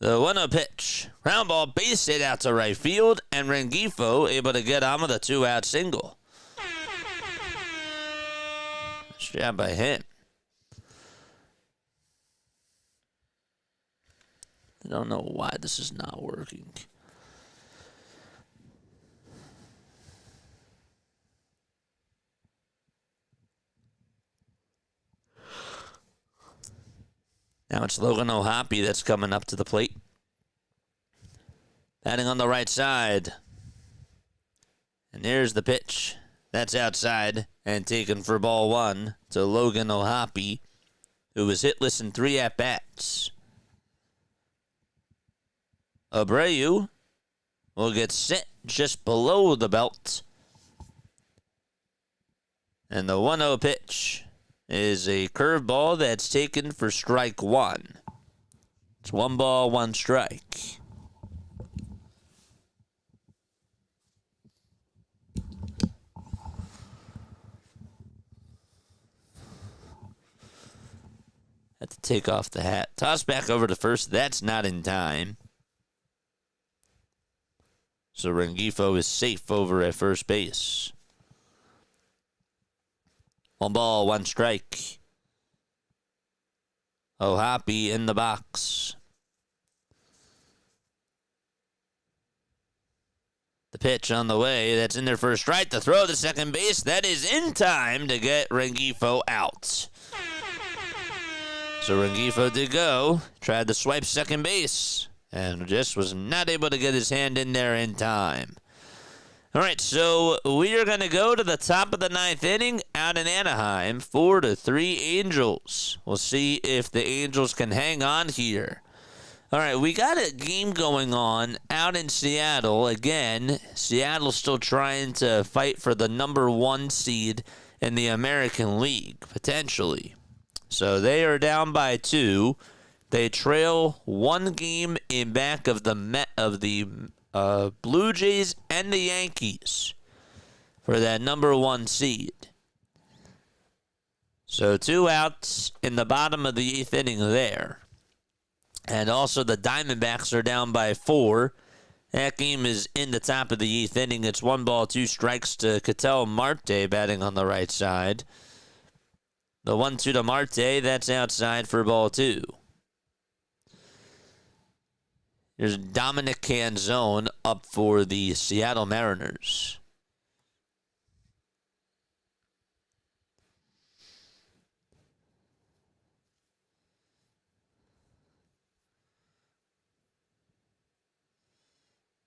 The 1-0 pitch. Ground ball, base hit out to right field, and Rengifo able to get on with a 2-out single. Nice job by him. I don't know why this is not working. Now it's Logan O'Hoppe that's coming up to the plate. Batting on the right side. And there's the pitch. That's outside and taken for ball 1 to Logan O'Hoppe, who was hitless in 3 at-bats. Abreu will get set just below the belt. And the 1-0 pitch is a curveball that's taken for strike one. It's 1 ball, 1 strike. Had to take off the hat. Toss back over to first. That's not in time. So Rengifo is safe over at first base. 1 ball, 1 strike. O'Hoppe in the box. The pitch on the way. That's in there for a strike. The throw to second base. That is in time to get Rengifo out. So Rengifo did go. Tried to swipe second base. And just was not able to get his hand in there in time. All right, so we are going to go to the top of the 9th inning out in Anaheim. 4-3 Angels. We'll see if the Angels can hang on here. All right, we got a game going on out in Seattle. Again, Seattle's still trying to fight for the number 1 seed in the American League, potentially. So they are down by 2. They trail 1 game in back of the Blue Jays and the Yankees for that number 1 seed. So 2 outs in the bottom of the 8th inning there. And also the Diamondbacks are down by 4. That game is in the top of the 8th inning. It's 1 ball, 2 strikes to Ketel Marte batting on the right side. The 1-2 to Marte, that's outside for ball 2. There's Dominic Canzone up for the Seattle Mariners.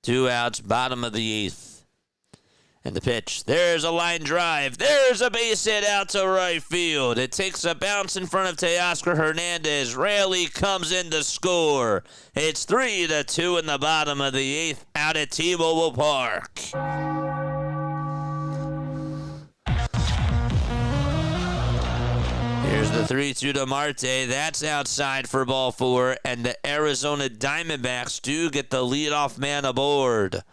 Two outs, bottom of the 8th. And the pitch. There's a line drive. There's a base hit out to right field. It takes a bounce in front of Teoscar Hernandez. Raley comes in to score. It's 3-2 in the bottom of the 8th out at T-Mobile Park. Here's the 3-2 to Marte. That's outside for ball 4. And the Arizona Diamondbacks do get the leadoff man aboard.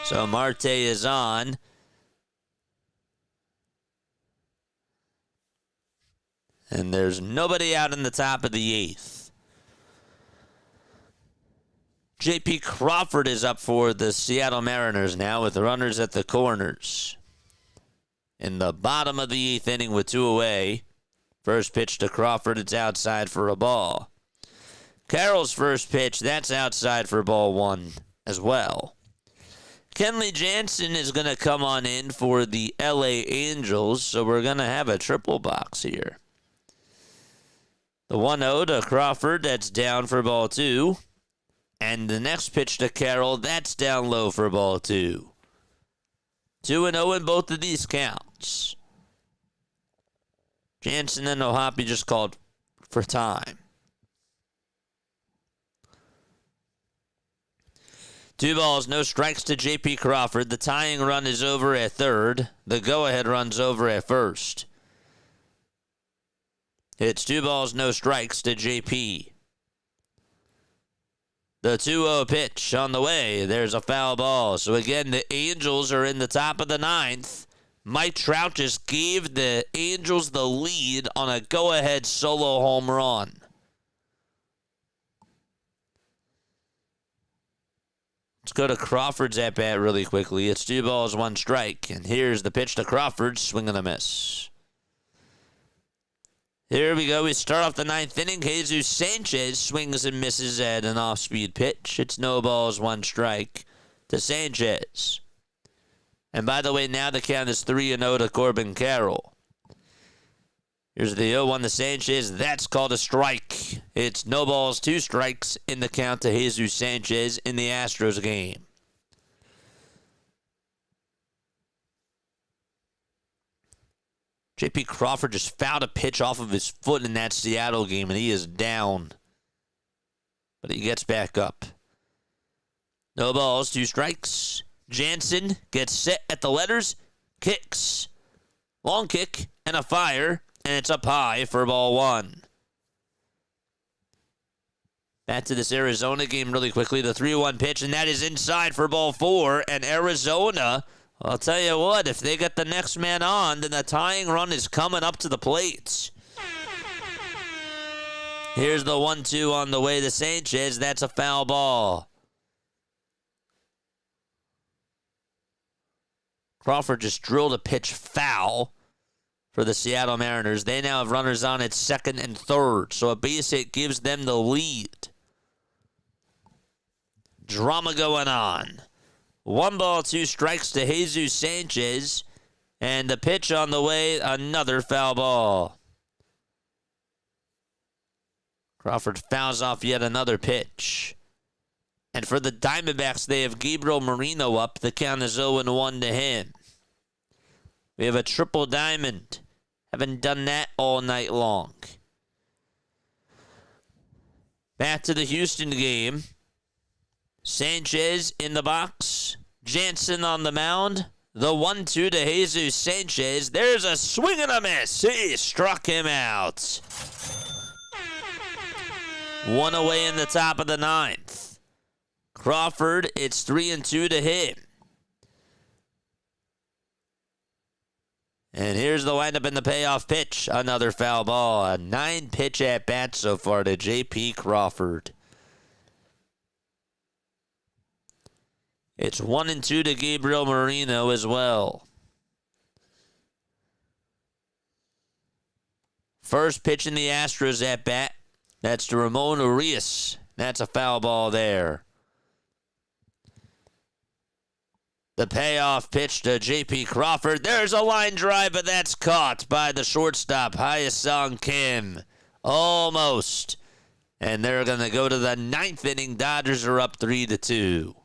So Marte is on. And there's nobody out in the top of the 8th. J.P. Crawford is up for the Seattle Mariners now with runners at the corners. In the bottom of the 8th inning with 2 away. First pitch to Crawford, it's outside for a ball. Carroll's first pitch, that's outside for ball 1 as well. Kenley Jansen is going to come on in for the LA Angels, so we're going to have a triple box here. The 1-0 to Crawford, that's down for ball 2. And the next pitch to Carroll, that's down low for ball 2. 2-0 in both of these counts. Jansen and O'Hoppe just called for time. 2 balls, no strikes to J.P. Crawford. The tying run is over at third. The go-ahead run's over at first. It's 2 balls, no strikes to J.P. The 2-0 pitch on the way. There's a foul ball. So again, the Angels are in the top of the 9th. Mike Trout just gave the Angels the lead on a go-ahead solo home run. Let's go to Crawford's at-bat really quickly. It's 2 balls, 1 strike. And here's the pitch to Crawford. Swing and a miss. Here we go. We start off the 9th inning. Jesus Sanchez swings and misses at an off-speed pitch. It's no balls, 1 strike to Sanchez. And by the way, now the count is 3-0 to Corbin Carroll. Here's the 0-1 to Sanchez. That's called a strike. It's no balls, 2 strikes in the count to Jesus Sanchez in the Astros game. J.P. Crawford just fouled a pitch off of his foot in that Seattle game, and he is down. But he gets back up. No balls, 2 strikes. Jansen gets set at the letters, kicks. Long kick and a fire, and it's up high for ball 1. Back to this Arizona game really quickly. The 3-1 pitch, and that is inside for ball 4. And Arizona, I'll tell you what, if they get the next man on, then the tying run is coming up to the plate. Here's the 1-2 on the way to Sanchez. That's a foul ball. Crawford just drilled a pitch foul for the Seattle Mariners. They now have runners on at second and third, so a base hit gives them the lead. Drama going on. 1 ball, 2 strikes to Jesus Sanchez, and the pitch on the way, another foul ball. Crawford fouls off yet another pitch. And for the Diamondbacks, they have Gabriel Moreno up. The count is 0-1 to him. We have a triple diamond. Haven't done that all night long. Back to the Houston game. Sanchez in the box. Jansen on the mound. The 1-2 to Jesus Sanchez. There's a swing and a miss. He struck him out. 1 away in the top of the 9th. Crawford, it's 3-2 to him. And here's the windup in the payoff pitch. Another foul ball. A 9-pitch at bat so far to J.P. Crawford. It's 1-2 to Gabriel Moreno as well. First pitch in the Astros at bat. That's to Ramon Urias. That's a foul ball there. The payoff pitch to J.P. Crawford. There's a line drive, but that's caught by the shortstop, Hyesung Kim. Almost. And they're going to go to the 9th inning. Dodgers are up 3-2.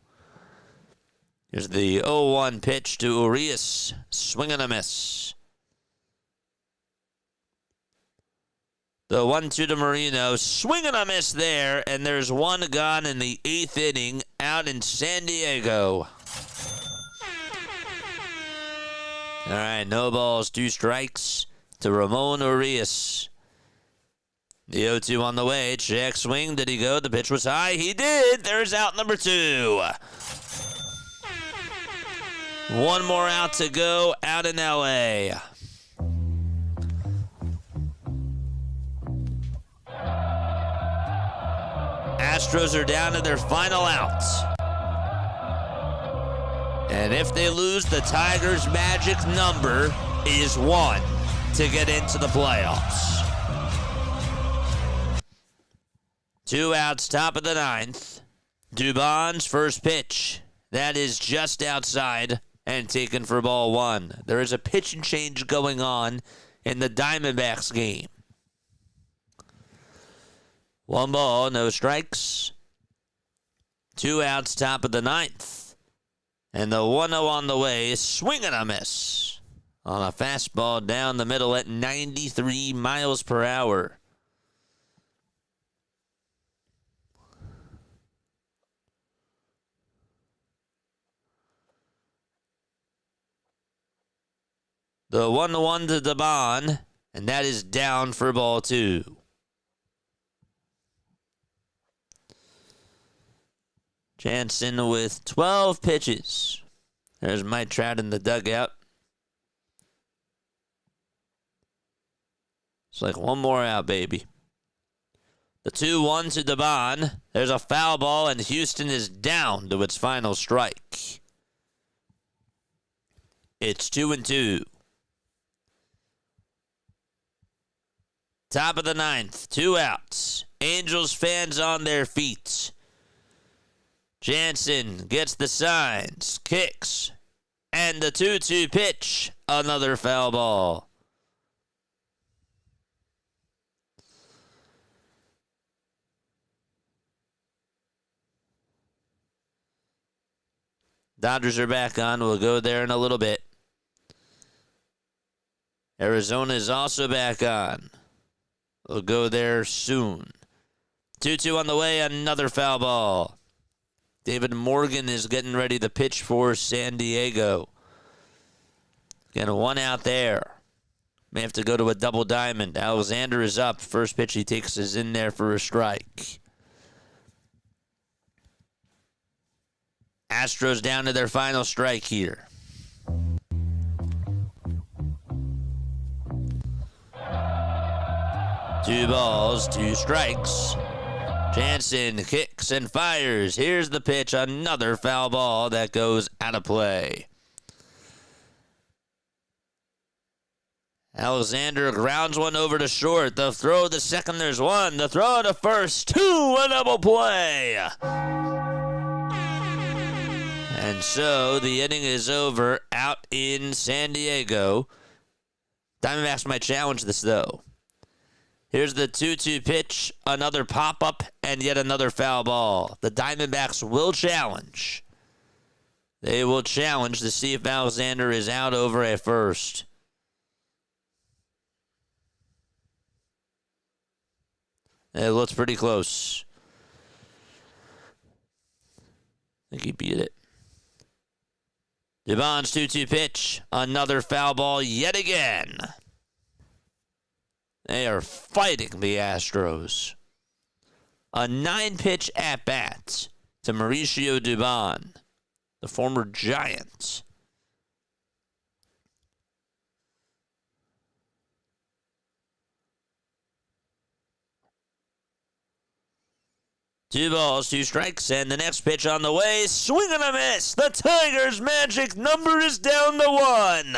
Here's the 0-1 pitch to Urias. Swing and a miss. The 1-2 to Moreno. Swing and a miss there. And there's 1 gone in the 8th inning out in San Diego. All right, no balls, 2 strikes to Ramon Urias. The 0-2 on the way. Check swing. Did he go? The pitch was high. He did. There's out number 2. 1 more out to go out in L.A. Astros are down to their final out. And if they lose, the Tigers' magic number is 1 to get into the playoffs. 2 outs, top of the 9th. Dubon's first pitch. That is just outside and taken for ball 1. There is a pitch and change going on in the Diamondbacks game. 1 ball, no strikes. 2 outs, top of the 9th. And the 1-0 on the way, swing and a miss on a fastball down the middle at 93 miles per hour. The 1-1 to Dubon, and that is down for ball 2. Jansen with 12 pitches. There's Mike Trout in the dugout. It's like 1 more out, baby. The 2-1 to Dubon. There's a foul ball, and Houston is down to its final strike. It's 2-2. Top of the 9th, 2 outs. Angels fans on their feet. Jansen gets the signs, kicks, and the 2-2 pitch, another foul ball. Dodgers are back on. We'll go there in a little bit. Arizona is also back on. We'll go there soon. 2-2 on the way, another foul ball. David Morgan is getting ready to pitch for San Diego. Got one out there. May have to go to a double diamond. Alexander is up. First pitch he takes is in there for a strike. Astros down to their final strike here. Two balls, two strikes. Jansen kicks and fires. Here's the pitch. Another foul ball that goes out of play. Alexander grounds one over to short. The throw to second, there's one. The throw to first, two, a double play. And so the inning is over out in San Diego. Diamondbacks might challenge this, though. Here's the 2-2 pitch, another pop-up, and yet another foul ball. The Diamondbacks will challenge. They will challenge to see if Alexander is out over at first. It looks pretty close. I think he beat it. Dubon's 2-2 pitch. Another foul ball yet again. They are fighting the Astros. A 9-pitch at-bat to Mauricio Dubon, the former Giant. Two balls, two strikes, and the next pitch on the way. Swing and a miss. The Tigers' magic number is down to 1.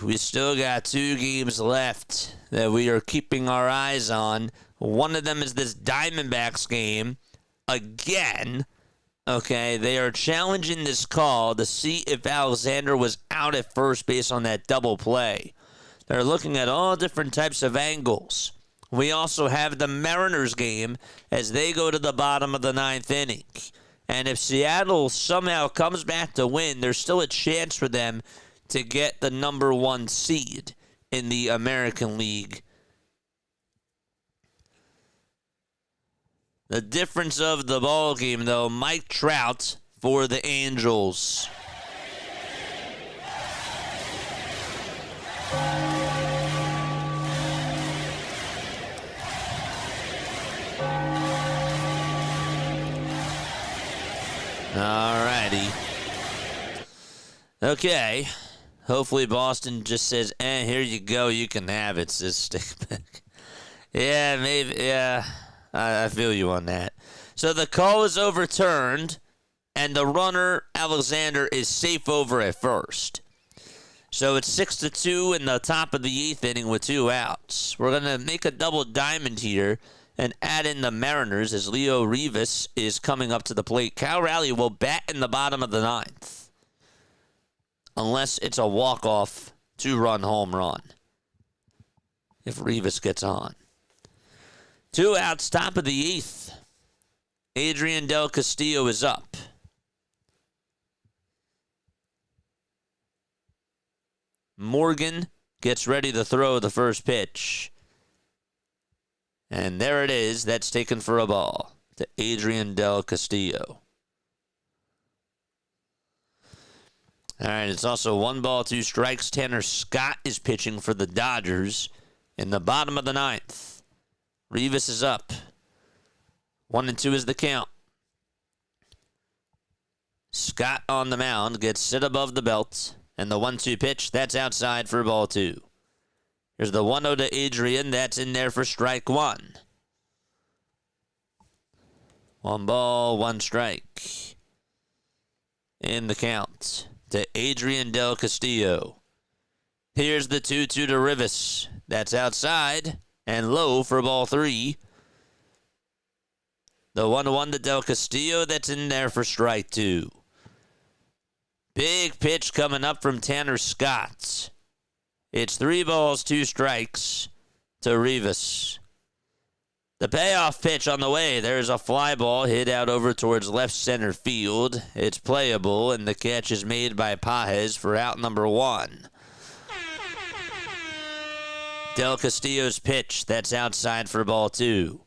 We still got 2 games left that we are keeping our eyes on. One of them is this Diamondbacks game. Again, okay, they are challenging this call to see if Alexander was out at first based on that double play. They're looking at all different types of angles. We also have the Mariners game as they go to the bottom of the 9th inning. And if Seattle somehow comes back to win, there's still a chance for them to get the number 1 seed in the American League. The difference of the ball game, though, Mike Trout for the Angels. All righty. Okay. Hopefully Boston just says, here you go, you can have it, says Stickback. Yeah, maybe, yeah, I feel you on that. So the call is overturned, and the runner, Alexander, is safe over at first. So it's 6-2 in the top of the 8th inning with 2 outs. We're going to make a double diamond here and add in the Mariners as Leo Rivas is coming up to the plate. Cal Raleigh will bat in the bottom of the 9th. Unless it's a walk-off 2-run home run. If Rivas gets on. 2 outs, top of the 8th. Adrian Del Castillo is up. Morgan gets ready to throw the first pitch. And there it is. That's taken for a ball to Adrian Del Castillo. All right, it's also 1 ball, 2 strikes. Tanner Scott is pitching for the Dodgers in the bottom of the 9th. Rivas is up. 1-2 is the count. Scott on the mound gets sit above the belt. And the 1-2 pitch, that's outside for ball 2. Here's the 1-0 to Adrian. That's in there for strike 1. 1 ball, 1 strike. In the count. to Adrian Del Castillo. Here's the 2-2 to Rivas. That's outside and low for ball 3. The 1-1 to Del Castillo, that's in there for strike 2. Big pitch coming up from Tanner Scott. It's 3 balls, 2 strikes to Rivas. The payoff pitch on the way. There's a fly ball hit out over towards left center field. It's playable, and the catch is made by Pages for out number 1. Del Castillo's pitch, that's outside for ball 2.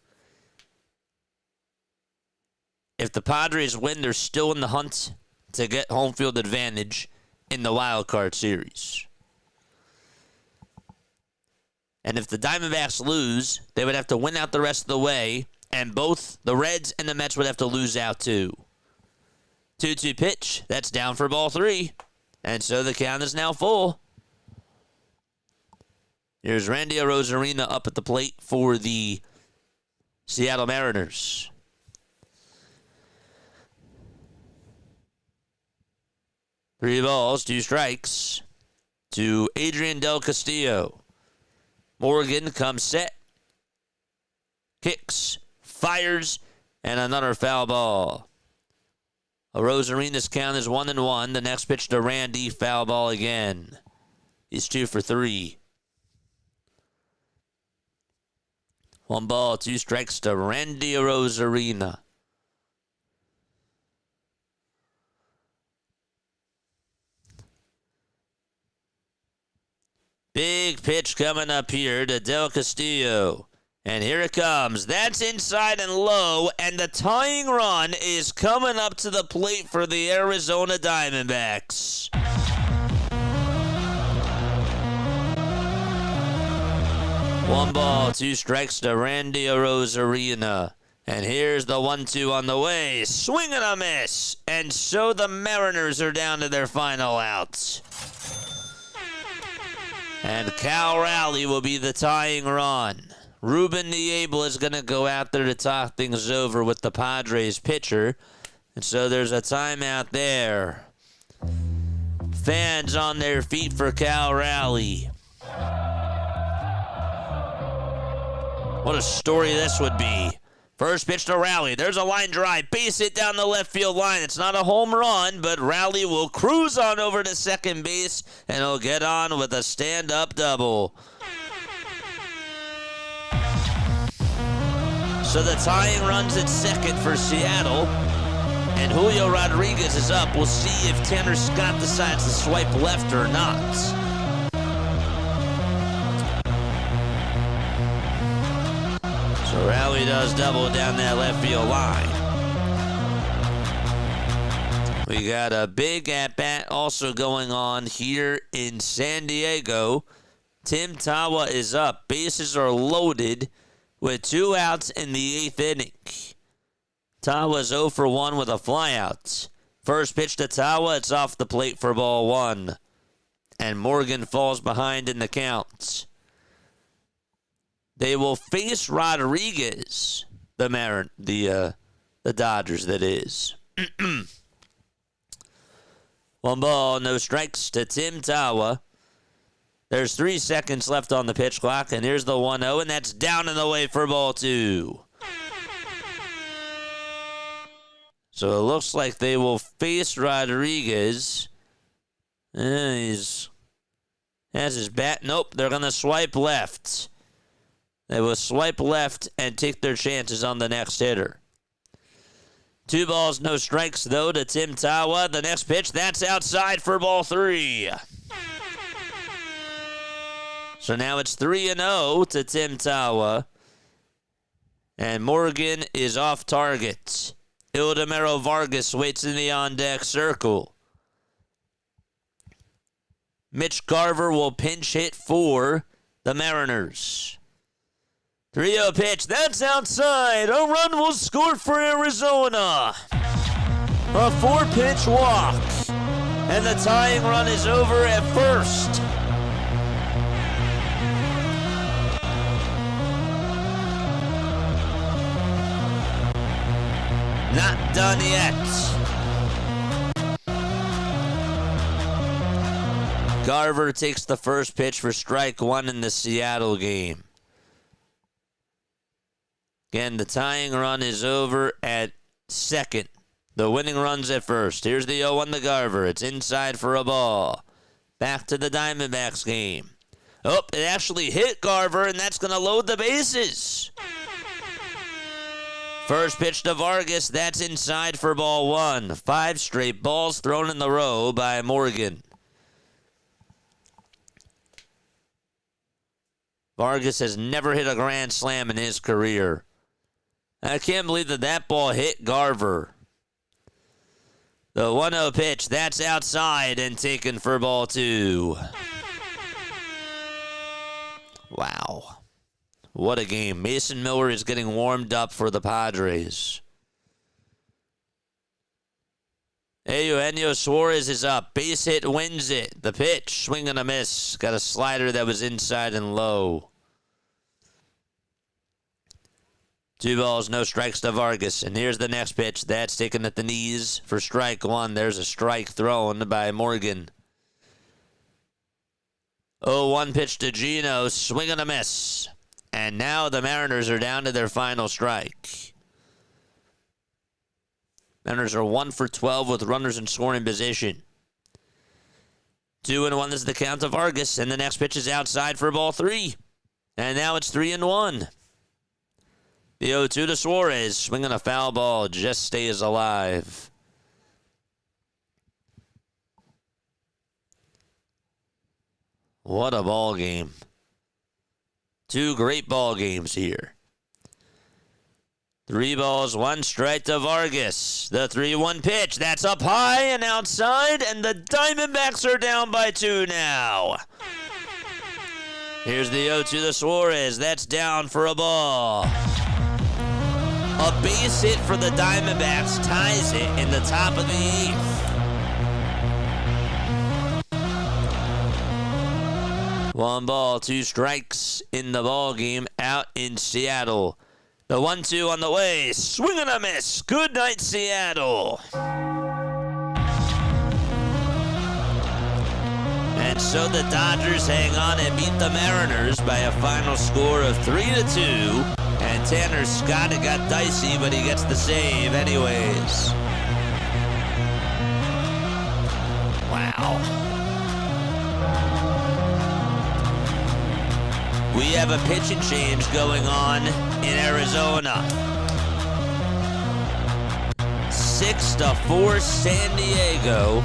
If the Padres win, they're still in the hunt to get home field advantage in the wild card series. And if the Diamondbacks lose, they would have to win out the rest of the way, and both the Reds and the Mets would have to lose out too. 2-2 pitch, that's down for ball 3. And so the count is now full. Here's Randy Arozarena up at the plate for the Seattle Mariners. Three balls, 2 strikes to Adrian Del Castillo. Morgan comes set, kicks, fires, and another foul ball. Arozarena's count is 1-1. The next pitch to Randy, foul ball again. He's 2 for 3. 1 ball, 2 strikes to Randy Arozarena. Big pitch coming up here to Del Castillo. And here it comes. That's inside and low, and the tying run is coming up to the plate for the Arizona Diamondbacks. One ball, 2 strikes to Randy Arozarena. And here's the 1-2 on the way. Swing and a miss. And so the Mariners are down to their final outs. And Cal Raleigh will be the tying run. Ruben Niebla is going to go out there to talk things over with the Padres pitcher. And so there's a timeout there. Fans on their feet for Cal Raleigh. What a story this would be. First pitch to Raleigh. There's a line drive. Base hit down the left field line. It's not a home run, but Raleigh will cruise on over to second base, and he'll get on with a stand-up double. So the tying run's at second for Seattle, and Julio Rodriguez is up. We'll see if Tanner Scott decides to swipe left or not. So Raleigh does double down that left field line. We got a big at-bat also going on here in San Diego. Tim Tawa is up. Bases are loaded with 2 outs in the 8th inning. Tawa's 0 for 1 with a flyout. First pitch to Tawa, it's off the plate for ball 1. And Morgan falls behind in the count. They will face Rodriguez, the Dodgers, that is. 1 ball, no strikes to Tim Tawa. There's 3 seconds left on the pitch clock, and here's the 1-0, and that's down and away for ball 2. So it looks like they will face Rodriguez. He has his bat. Nope, they're going to swipe left. They will swipe left and take their chances on the next hitter. 2 balls, no strikes, though, to Tim Tawa. The next pitch, that's outside for ball 3. So now it's 3-0 to Tim Tawa. And Morgan is off target. Ildemaro Vargas waits in the on-deck circle. Mitch Garver will pinch hit for the Mariners. 3-0 pitch, that's outside. A run will score for Arizona. A 4-pitch walk. And the tying run is over at first. Not done yet. Garver takes the first pitch for strike one in the Seattle game. Again, the tying run is over at second. The winning run's at first. Here's the 0-1 to Garver. It's inside for a ball. Back to the Diamondbacks game. Oh, it actually hit Garver, and that's going to load the bases. First pitch to Vargas. That's inside for ball one. 5 straight balls thrown in the row by Morgan. Vargas has never hit a grand slam in his career. I can't believe that ball hit Garver. The 1-0 pitch, that's outside and taken for ball two. Wow. What a game. Mason Miller is getting warmed up for the Padres. Eugenio Suarez is up. Base hit wins it. The pitch, swing and a miss. Got a slider that was inside and low. 2 balls, no strikes to Vargas. And here's the next pitch. That's taken at the knees for strike one. There's a strike thrown by Morgan. 0-1 pitch to Gino. Swing and a miss. And now the Mariners are down to their final strike. Mariners are 1 for 12 with runners in scoring position. 2-1 is the count to Vargas. And the next pitch is outside for ball 3. And now it's 3-1. The 0-2 to Suarez, swinging a foul ball, just stays alive. What a ball game. 2 great ball games here. 3 balls, 1 strike to Vargas. The 3-1 pitch, that's up high and outside, and the Diamondbacks are down by 2 now. Here's the 0-2 to Suarez, that's down for a ball. A base hit for the Diamondbacks ties it in the top of the 8th. 1 ball, 2 strikes in the ball game out in Seattle. The 1-2 on the way. Swing and a miss. Good night, Seattle. And so the Dodgers hang on and beat the Mariners by a final score of 3-2. And Tanner Scott, it got dicey, but he gets the save anyways. Wow. We have a pitching change going on in Arizona. 6-4 San Diego,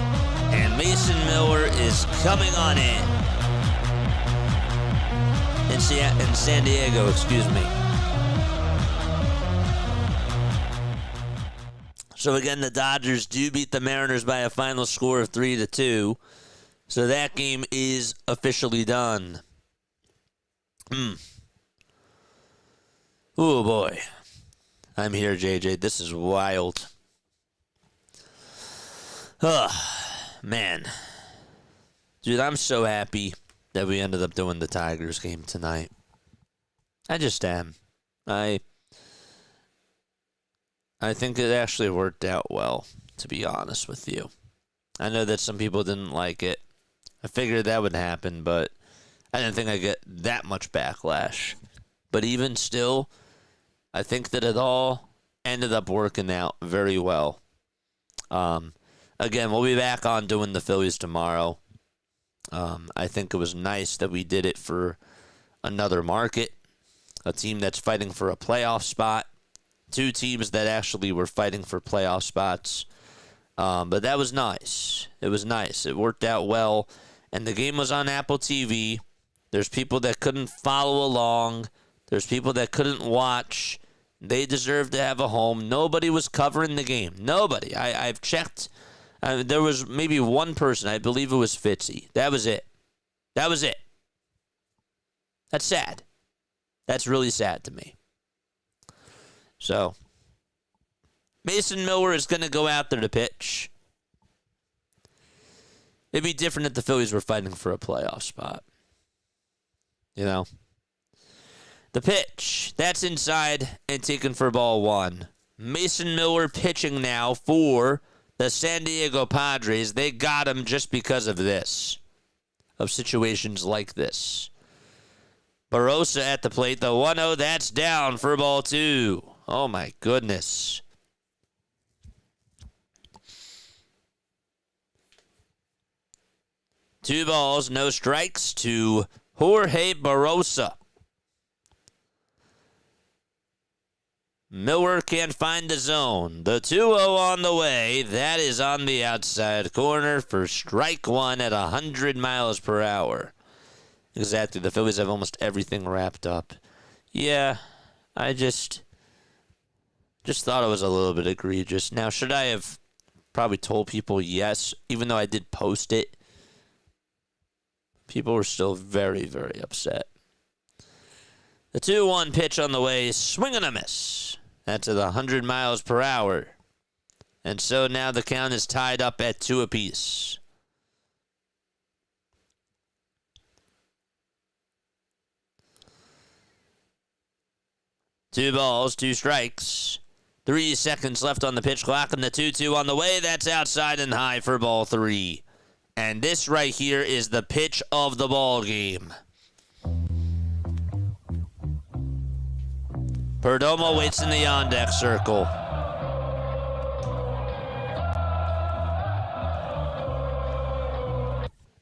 and Mason Miller is coming on in San Diego, excuse me. So again, the Dodgers do beat the Mariners by a final score of 3-2. So that game is officially done. Oh boy. I'm here, JJ. This is wild. Man. Dude, I'm so happy that we ended up doing the Tigers game tonight. I just am. I think it actually worked out well, to be honest with you. I know that some people didn't like it. I figured that would happen, but I didn't think I'd get that much backlash. But even still, I think that it all ended up working out very well. Again, we'll be back on doing the Phillies tomorrow. I think it was nice that we did it for another market, a team that's fighting for a playoff spot. 2 teams that actually were fighting for playoff spots. But that was nice. It was nice. It worked out well. And the game was on Apple TV. There's people that couldn't follow along. There's people that couldn't watch. They deserve to have a home. Nobody was covering the game. Nobody. I've checked. There was maybe one person. I believe it was Fitzy. That was it. That was it. That's sad. That's really sad to me. So, Mason Miller is going to go out there to pitch. It'd be different if the Phillies were fighting for a playoff spot. You know? The pitch. That's inside and taken for ball 1. Mason Miller pitching now for the San Diego Padres. They got him just because of this. of situations like this. Barossa at the plate. The 1-0, that's down for ball 2. Oh, my goodness. Two balls, no strikes to Jorge Barossa. Miller can't find the zone. The 2-0 on the way. That is on the outside corner for strike one at 100 miles per hour. Exactly. The Phillies have almost everything wrapped up. Yeah, I just thought it was a little bit egregious. Now, should I have probably told people yes, even though I did post it? People were still very, very upset. The 2-1 pitch on the way, swing and a miss. That's at 100 miles per hour. And so now the count is tied up at 2 apiece. Two balls, 2 strikes. 3 seconds left on the pitch clock, and the 2-2 on the way. That's outside and high for ball 3. And this right here is the pitch of the ball game. Perdomo waits in the on-deck circle.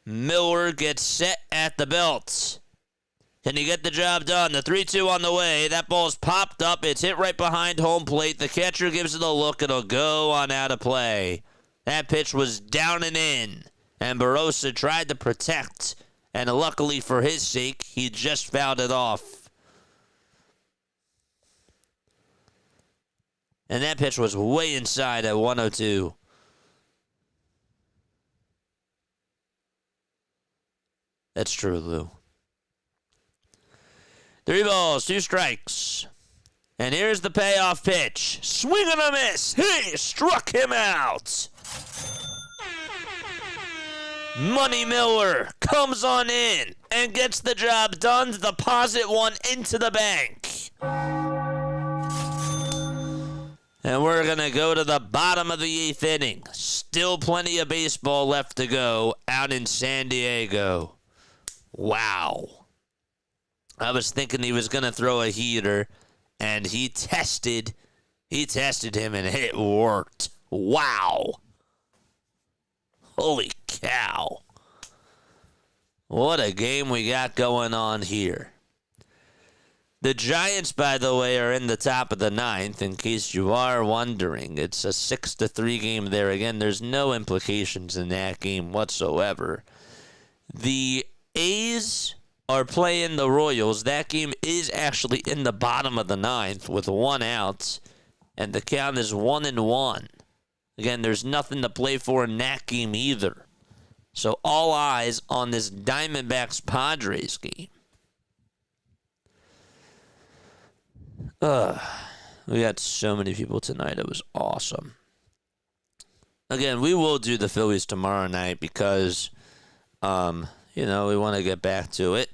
Miller gets set at the belt. Can he get the job done? The 3-2 on the way. That ball's popped up. It's hit right behind home plate. The catcher gives it a look. It'll go on out of play. That pitch was down and in. And Barossa tried to protect. And luckily for his sake, he just fouled it off. And that pitch was way inside at 102. That's true, Lou. 3 balls, 2 strikes. And here's the payoff pitch. Swing and a miss. He struck him out. Money Miller comes on in and gets the job done to deposit one into the bank. And we're going to go to the bottom of the 8th inning. Still plenty of baseball left to go out in San Diego. Wow. I was thinking he was going to throw a heater, and he tested him, and it worked. Wow. Holy cow. What a game we got going on here. The Giants, by the way, are in the top of the 9th, in case you are wondering. It's a 6-3 game there. Again, there's no implications in that game whatsoever. The A's are playing the Royals. That game is actually in the bottom of the 9th with 1 out, and the count is 1-1. Again, there's nothing to play for in that game either. So all eyes on this Diamondbacks Padres game. We got so many people tonight. It was awesome. Again, we will do the Phillies tomorrow night because, we want to get back to it.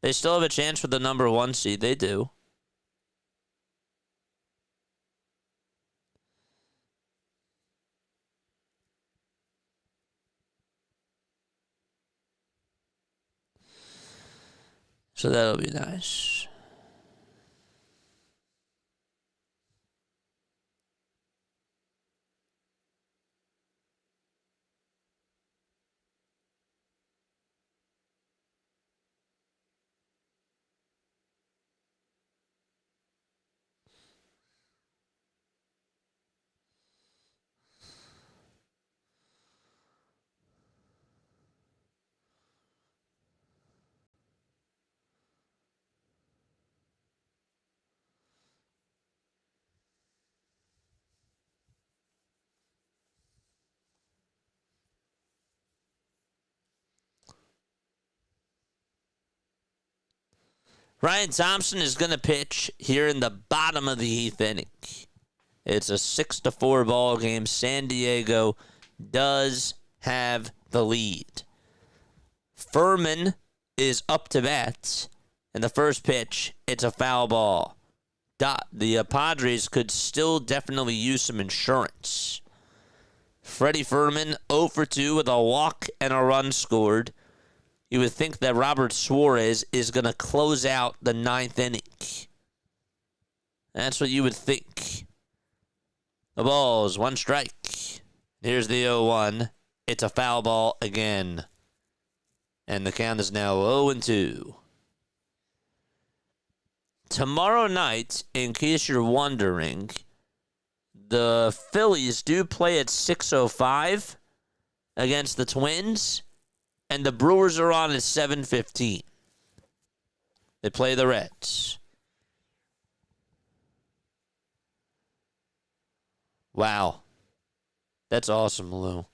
They still have a chance for the number 1 seed. They do. So that'll be nice. Ryan Thompson is going to pitch here in the bottom of the 8th inning. It's a 6-4 ball game. San Diego does have the lead. Furman is up to bat. And the first pitch, it's a foul ball. The Padres could still definitely use some insurance. Freddie Fermin 0 for 2 with a walk and a run scored. You would think that Robert Suarez is going to close out the 9th inning. That's what you would think. The ball's 1 strike. Here's the 0-1. It's a foul ball again. And the count is now 0-2. Tomorrow night, in case you're wondering, the Phillies do play at 6:05 against the Twins, and the Brewers are on at 7:15. They play the Reds. Wow. That's awesome, Lou.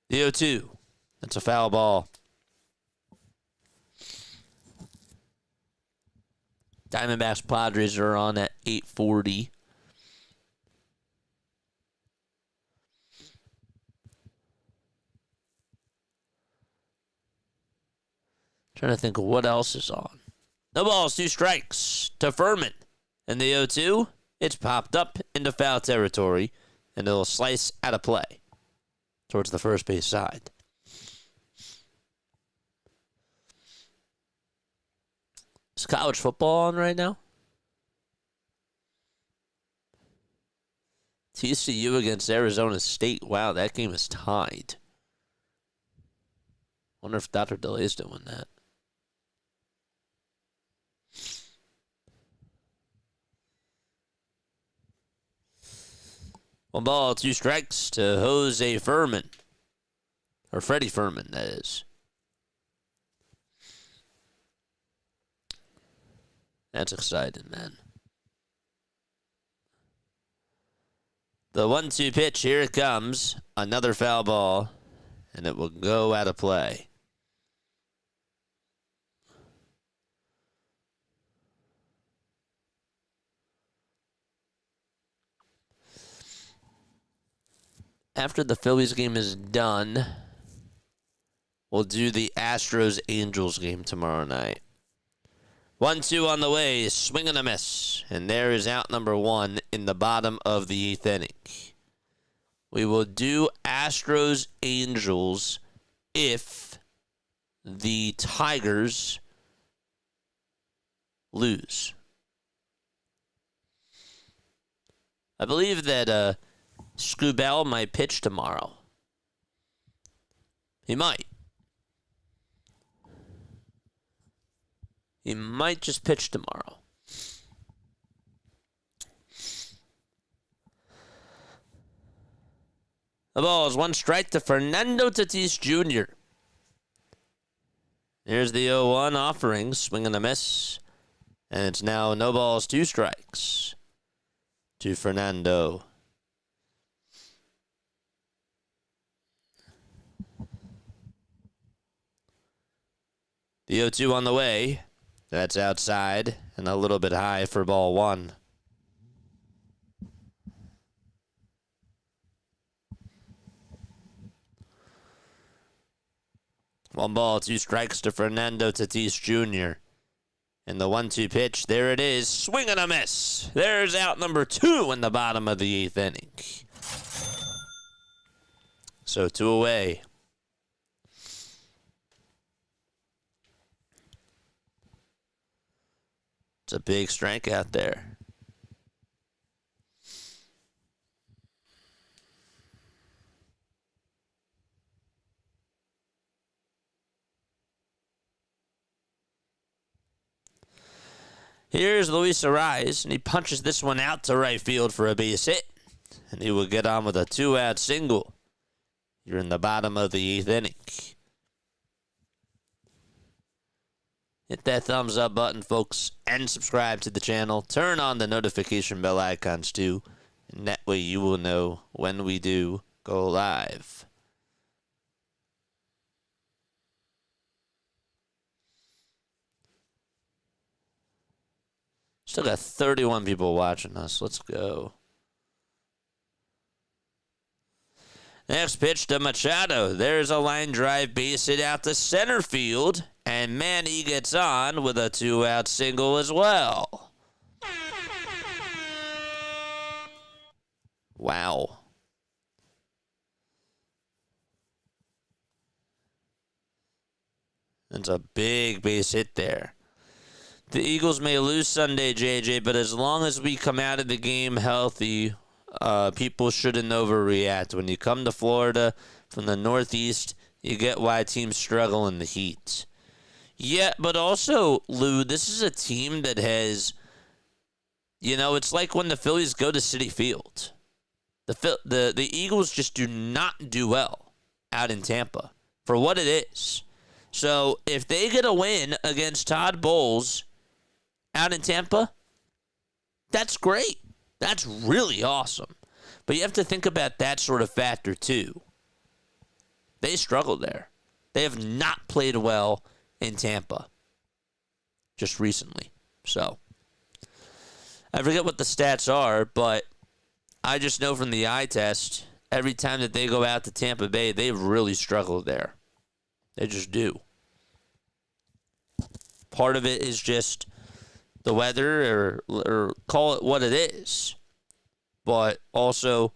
The 0-2. That's a foul ball. Diamondbacks Padres are on at 8:40. Trying to think of what else is on. No balls, 2 strikes to Furman. And the 0-2, it's popped up into foul territory, and it'll slice out of play towards the first base side. Is college football on right now? TCU against Arizona State. Wow, that game is tied. Wonder if Dr. DeLay's doing that. One ball, 2 strikes to Jose Furman. Or Freddie Furman, that is. That's exciting, man. The 1-2 pitch, here it comes. Another foul ball, and it will go out of play. After the Phillies game is done, we'll do the Astros-Angels game tomorrow night. 1-2 on the way, swing and a miss. And there is out number 1 in the bottom of the 8th inning. We will do Astros-Angels if the Tigers lose. I believe that Scubell might pitch tomorrow. He might. He might just pitch tomorrow. The ball is 1 strike to Fernando Tatis Jr. Here's the 0-1 offering, swing and a miss. And it's now no balls, 2 strikes to Fernando. The 0-2 on the way. That's outside and a little bit high for ball 1. One ball, 2 strikes to Fernando Tatis Jr. And the 1-2 pitch, there it is. Swing and a miss. There's out number 2 in the bottom of the 8th inning. So 2 away. It's a big strikeout there. Here's Luis Ariz, and he punches this one out to right field for a base hit. And he will get on with a 2-out single. You're in the bottom of the 8th inning. Hit that thumbs up button, folks, and subscribe to the channel. Turn on the notification bell icons, too. And that way you will know when we do go live. Still got 31 people watching us. Let's go. Next pitch to Machado. There's a line drive base hit out to center field. And Manny gets on with a 2-out single as well. Wow. That's a big base hit there. The Eagles may lose Sunday, JJ, but as long as we come out of the game healthy, people shouldn't overreact. When you come to Florida from the Northeast, you get why teams struggle in the heat. Yeah, but also, Lou, this is a team that has, it's like when the Phillies go to Citi Field. The Eagles just do not do well out in Tampa for what it is. So if they get a win against Todd Bowles out in Tampa, that's great. That's really awesome. But you have to think about that sort of factor too. They struggled there. They have not played well in Tampa just recently. So I forget what the stats are, but I just know from the eye test, every time that they go out to Tampa Bay, they've really struggled there. They just do. Part of it is just the weather, or call it what it is, but also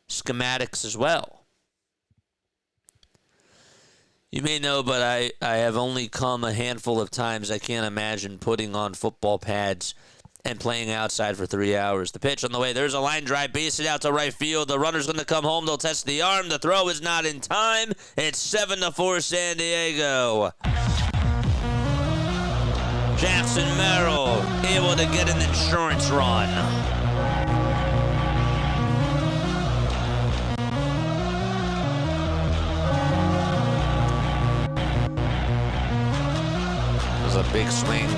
schematics as well. You may know, but I have only come a handful of times. I can't imagine putting on football pads and playing outside for 3 hours. The pitch on the way. There's a line drive. Base it out to right field. The runner's going to come home. They'll test the arm. The throw is not in time. It's 7-4 San Diego. Jackson Merrill able to get an insurance run. It was a big swing.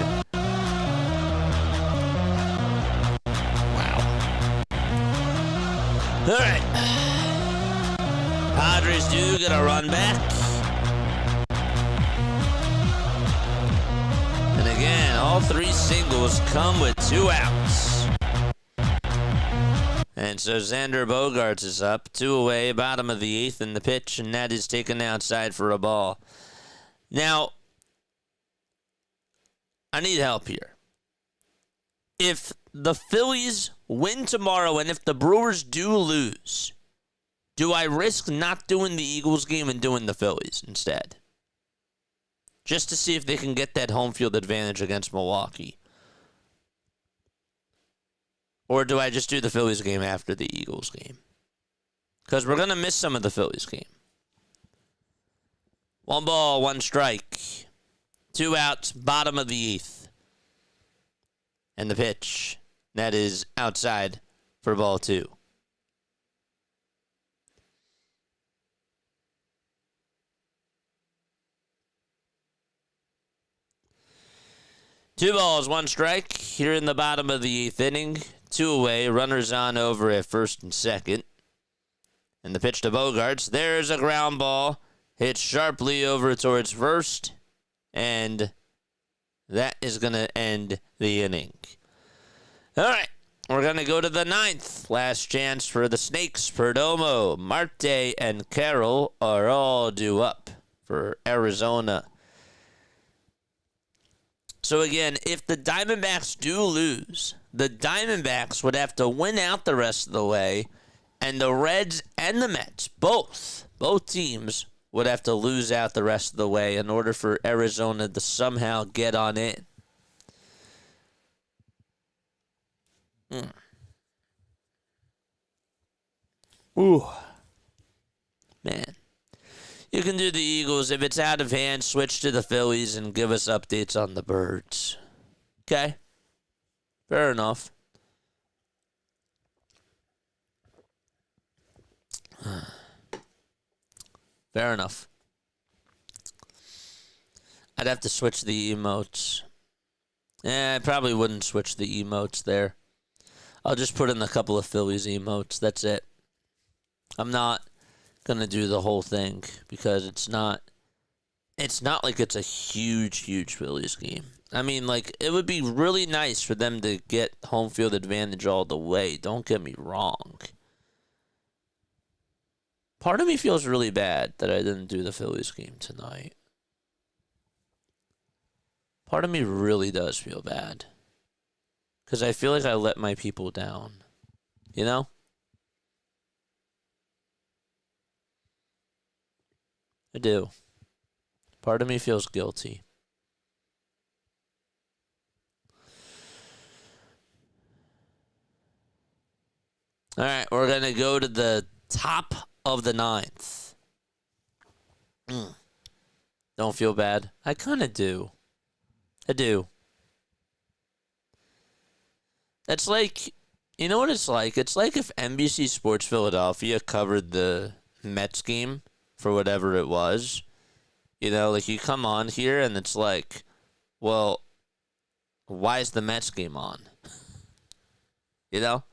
All right. Padres do get a run back. And again, all three singles come with 2 outs. And so Xander Bogaerts is up, 2 away, bottom of the 8th in the pitch, and that is taken outside for a ball. Now, I need help here. If the Phillies win tomorrow and if the Brewers do lose, do I risk not doing the Eagles game and doing the Phillies instead? Just to see if they can get that home field advantage against Milwaukee. Or do I just do the Phillies game after the Eagles game? Because we're going to miss some of the Phillies game. 1 ball, 1 strike. 2 outs, bottom of the 8th. And the pitch. That is outside for ball 2. Two balls, 1 strike here in the bottom of the 8th inning. 2 away, runners on over at first and second. And the pitch to Bogaerts. There's a ground ball. Hit sharply over towards first. And that is going to end the inning. All right, we're going to go to the 9th. Last chance for the Snakes. Perdomo, Marte, and Carroll are all due up for Arizona. So again, if the Diamondbacks do lose, the Diamondbacks would have to win out the rest of the way, and the Reds and the Mets, both teams, would have to lose out the rest of the way in order for Arizona to somehow get on in. Ooh. Man. You can do the Eagles. If it's out of hand, switch to the Phillies and give us updates on the Birds. Okay. Fair enough. Fair enough. I'd have to switch the emotes. I probably wouldn't switch the emotes there. I'll just put in a couple of Phillies emotes. That's it. I'm not going to do the whole thing because it's not like it's a huge Phillies game. I mean, like, it would be really nice for them to get home field advantage all the way. Don't get me wrong. Part of me feels really bad that I didn't do the Phillies game tonight. Part of me really does feel bad. Because I feel like I let my people down. You know? I do. Part of me feels guilty. All right, we're going to go to the top of the ninth. Don't feel bad. I kind of do. I do. It's like, you know what it's like? It's like if NBC Sports Philadelphia covered the Mets game for whatever it was. You know, like you come on here and it's like, well, why is the Mets game on? You know?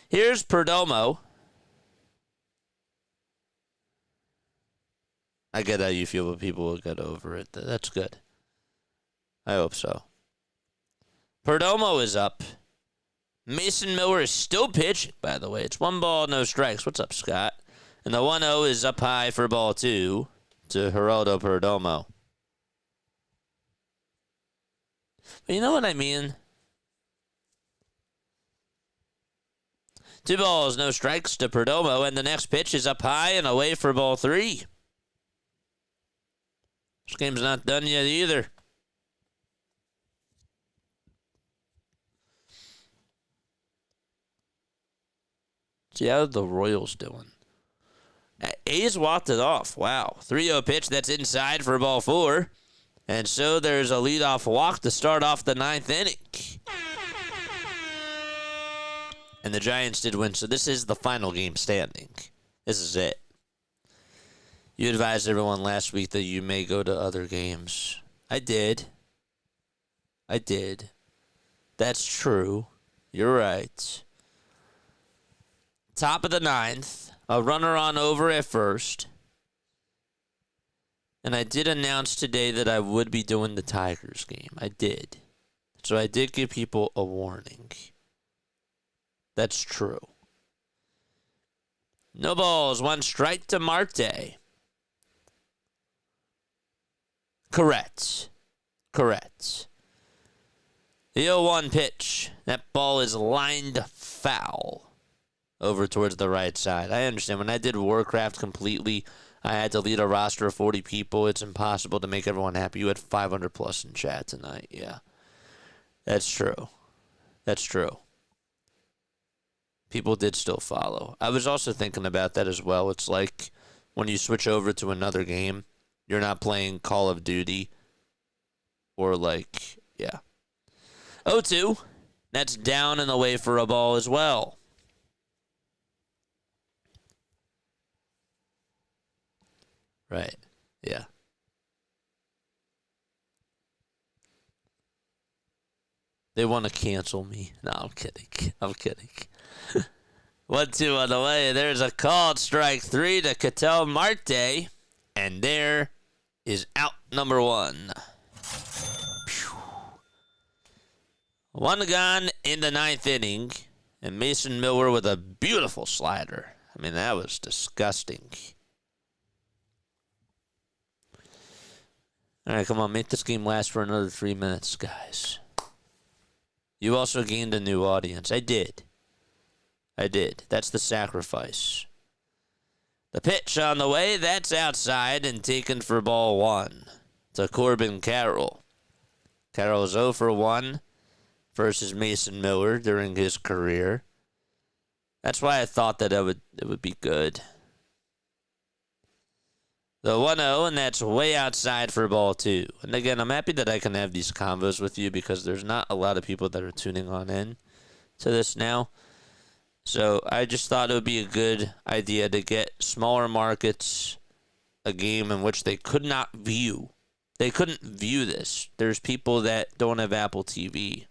Here's Perdomo. I get how you feel, but people will get over it. That's good. I hope so. Perdomo is up. Mason Miller is still pitching, by the way. It's 1 ball, no strikes. What's up, Scott? And the 1-0 is up high for ball 2 to Geraldo Perdomo. But you know what I mean? 2 balls, no strikes to Perdomo, and the next pitch is up high and away for ball 3. This game's not done yet either. See how the Royals doing. A's walked it off. Wow. 3-0 pitch that's inside for ball 4. And so there's a leadoff walk to start off the 9th inning. And the Giants did win, so this is the final game standing. This is it. You advised everyone last week that you may go to other games. I did. That's true. You're right. Top of the 9th. A runner on over at first. And I did announce today that I would be doing the Tigers game. I did. So I did give people a warning. That's true. No balls. 1 strike to Marte. Correct. The 0-1 pitch. That ball is lined foul over towards the right side. I understand. When I did Warcraft completely, I had to lead a roster of 40 people. It's impossible to make everyone happy. You had 500 plus in chat tonight. Yeah. That's true. People did still follow. I was also thinking about that as well. It's like when you switch over to another game, you're not playing Call of Duty or like, yeah. 0-2. That's down and away for a ball as well. Right. Yeah. They want to cancel me. No, I'm kidding. 1-2 on the way. There's a called strike 3 to Ketel Marte. And there is out number 1. 1 gone in the 9th inning. And Mason Miller with a beautiful slider. I mean, that was disgusting. All right, come on. Make this game last for another 3 minutes, guys. You also gained a new audience. I did. That's the sacrifice. The pitch on the way. That's outside and taken for ball 1 to Corbin Carroll. Carroll is 0 for 1 versus Mason Miller during his career. That's why I thought that it would be good. The 1-0, and that's way outside for ball 2. And again, I'm happy that I can have these combos with you because there's not a lot of people that are tuning on in to this now. So I just thought it would be a good idea to get smaller markets a game in which they could not view. They couldn't view this. There's people that don't have Apple TV.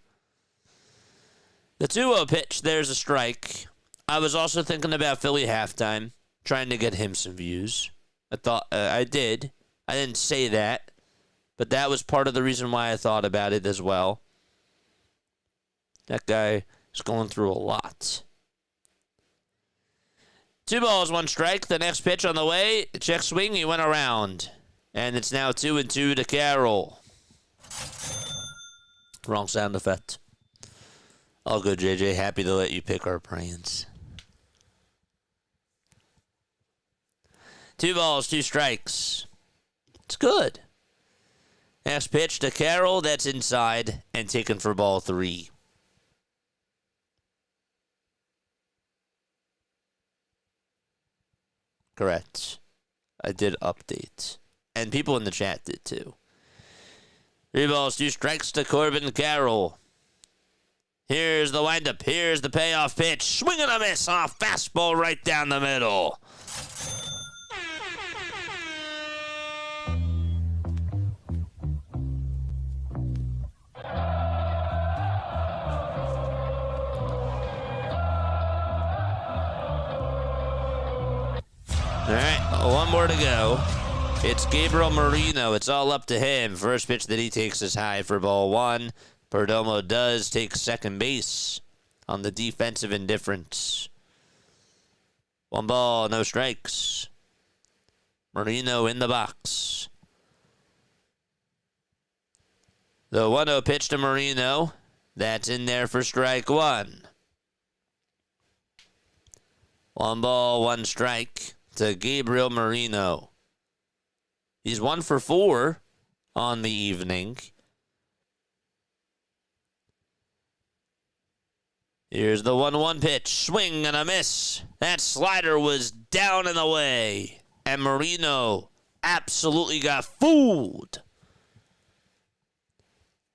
The 2-0 pitch, there's a strike. I was also thinking about Philly halftime, trying to get him some views. I thought I did. I didn't say that, but that was part of the reason why I thought about it as well. That guy is going through a lot. 2 balls, 1 strike. The next pitch on the way. Check swing. He went around. And it's now 2-2 to Carroll. Wrong sound effect. All good, JJ. Happy to let you pick our brains. 2 balls, 2 strikes. It's good. Next pitch to Carroll. That's inside and taken for ball 3. Correct. I did update. And people in the chat did too. 3 balls, 2 strikes to Corbin Carroll. Here's the windup. Here's the payoff pitch. Swing and a miss on a fastball right down the middle. All right, 1 more to go. It's Gabriel Marino. It's all up to him. First pitch that he takes is high for ball 1. Perdomo does take second base on the defensive indifference. 1 ball, no strikes. Marino in the box. The 1-0 pitch to Marino. That's in there for strike 1. 1 ball, 1 strike to Gabriel Marino. He's 1 for 4 on the evening. Here's the 1-1 pitch. Swing and a miss. That slider was down and away. And Marino absolutely got fooled.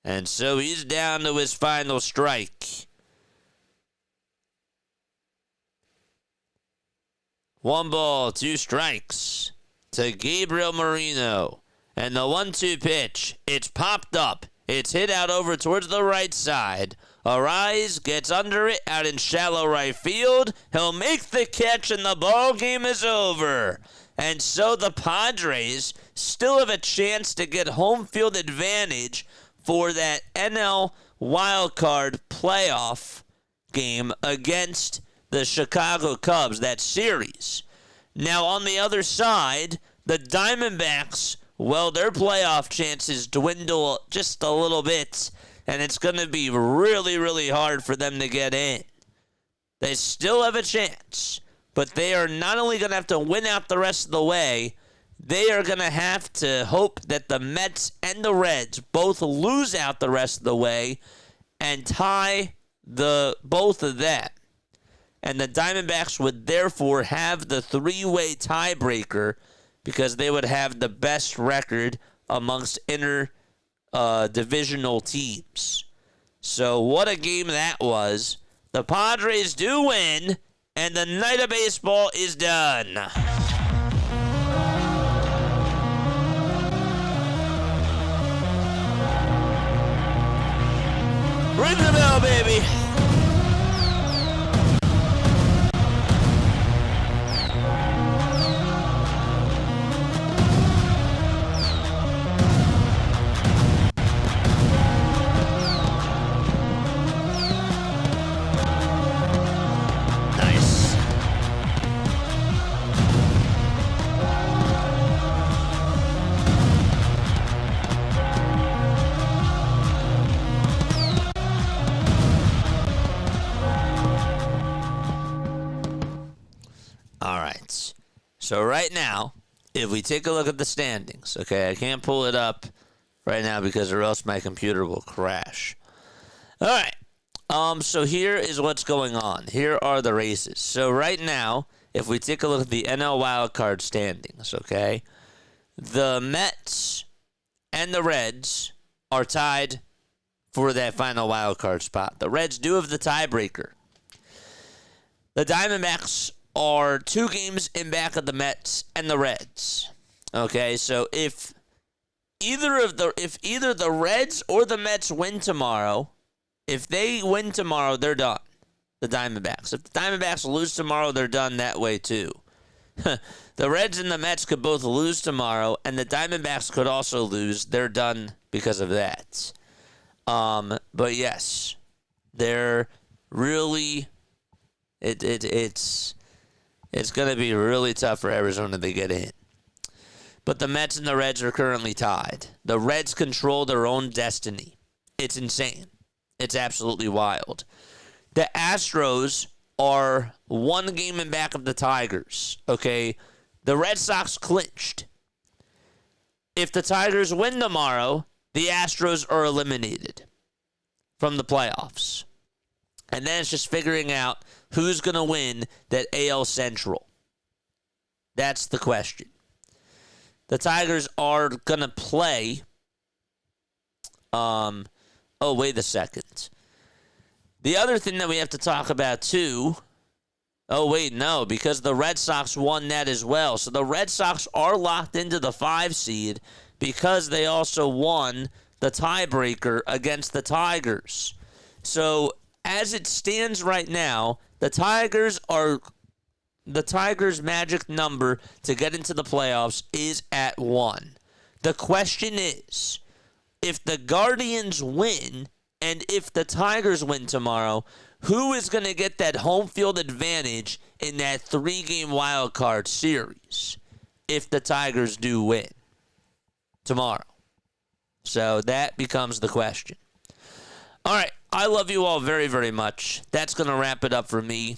And so he's down to his final strike. 1 ball, 2 strikes to Gabriel Marino. And the 1-2 pitch, it's popped up. It's hit out over towards the right side. Arise gets under it out in shallow right field. He'll make the catch and the ball game is over. And so the Padres still have a chance to get home field advantage for that NL wildcard playoff game against the Chicago Cubs, that series. Now, on the other side, the Diamondbacks, well, their playoff chances dwindle just a little bit, and it's going to be really, really hard for them to get in. They still have a chance, but they are not only going to have to win out the rest of the way, they are going to have to hope that the Mets and the Reds both lose out the rest of the way and tie both of them. And the Diamondbacks would therefore have the 3-way tiebreaker because they would have the best record amongst divisional teams. So what a game that was. The Padres do win, and the night of baseball is done. Ring the bell, baby. So right now, if we take a look at the standings, okay, I can't pull it up right now because or else my computer will crash. All right. So here is what's going on. Here are the races. So right now, if we take a look at the NL wildcard standings, okay, the Mets and the Reds are tied for that final wildcard spot. The Reds do have the tiebreaker. The Diamondbacks are 2 games in back of the Mets and the Reds. Okay, so if either the Reds or the Mets win tomorrow, if they win tomorrow, they're done. The Diamondbacks. If the Diamondbacks lose tomorrow, they're done that way too. The Reds and the Mets could both lose tomorrow, and the Diamondbacks could also lose. They're done because of that. But yes, they're really it's going to be really tough for Arizona to get in. But the Mets and the Reds are currently tied. The Reds control their own destiny. It's insane. It's absolutely wild. The Astros are 1 game in back of the Tigers. Okay, The Red Sox clinched. If the Tigers win tomorrow, the Astros are eliminated from the playoffs. And then it's just figuring out who's going to win that AL Central. That's the question. The Tigers are going to play. Wait a second. The other thing that we have to talk about, too. Because the Red Sox won that as well. So the Red Sox are locked into the 5 seed because they also won the tiebreaker against the Tigers. So as it stands right now, the Tigers' magic number to get into the playoffs is at 1. The question is, if the Guardians win and if the Tigers win tomorrow, who is going to get that home field advantage in that 3-game wild card series if the Tigers do win tomorrow? So that becomes the question. All right. I love you all very, very much. That's going to wrap it up for me.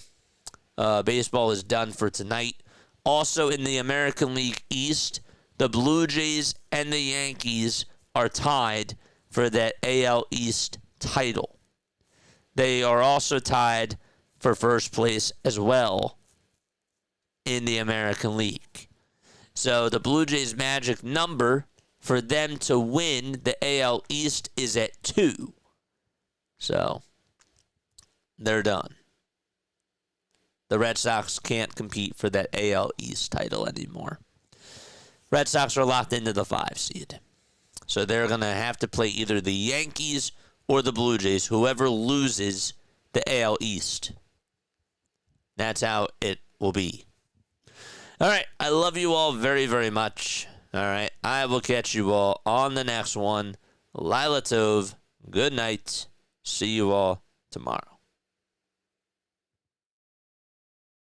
Baseball is done for tonight. Also in the American League East, the Blue Jays and the Yankees are tied for that AL East title. They are also tied for first place as well in the American League. So the Blue Jays' magic number for them to win the AL East is at 2. So they're done. The Red Sox can't compete for that AL East title anymore. Red Sox are locked into the 5 seed. So they're going to have to play either the Yankees or the Blue Jays, whoever loses the AL East. That's how it will be. All right. I love you all very, very much. All right. I will catch you all on the next one. Lila Tov. Good night. See you all tomorrow.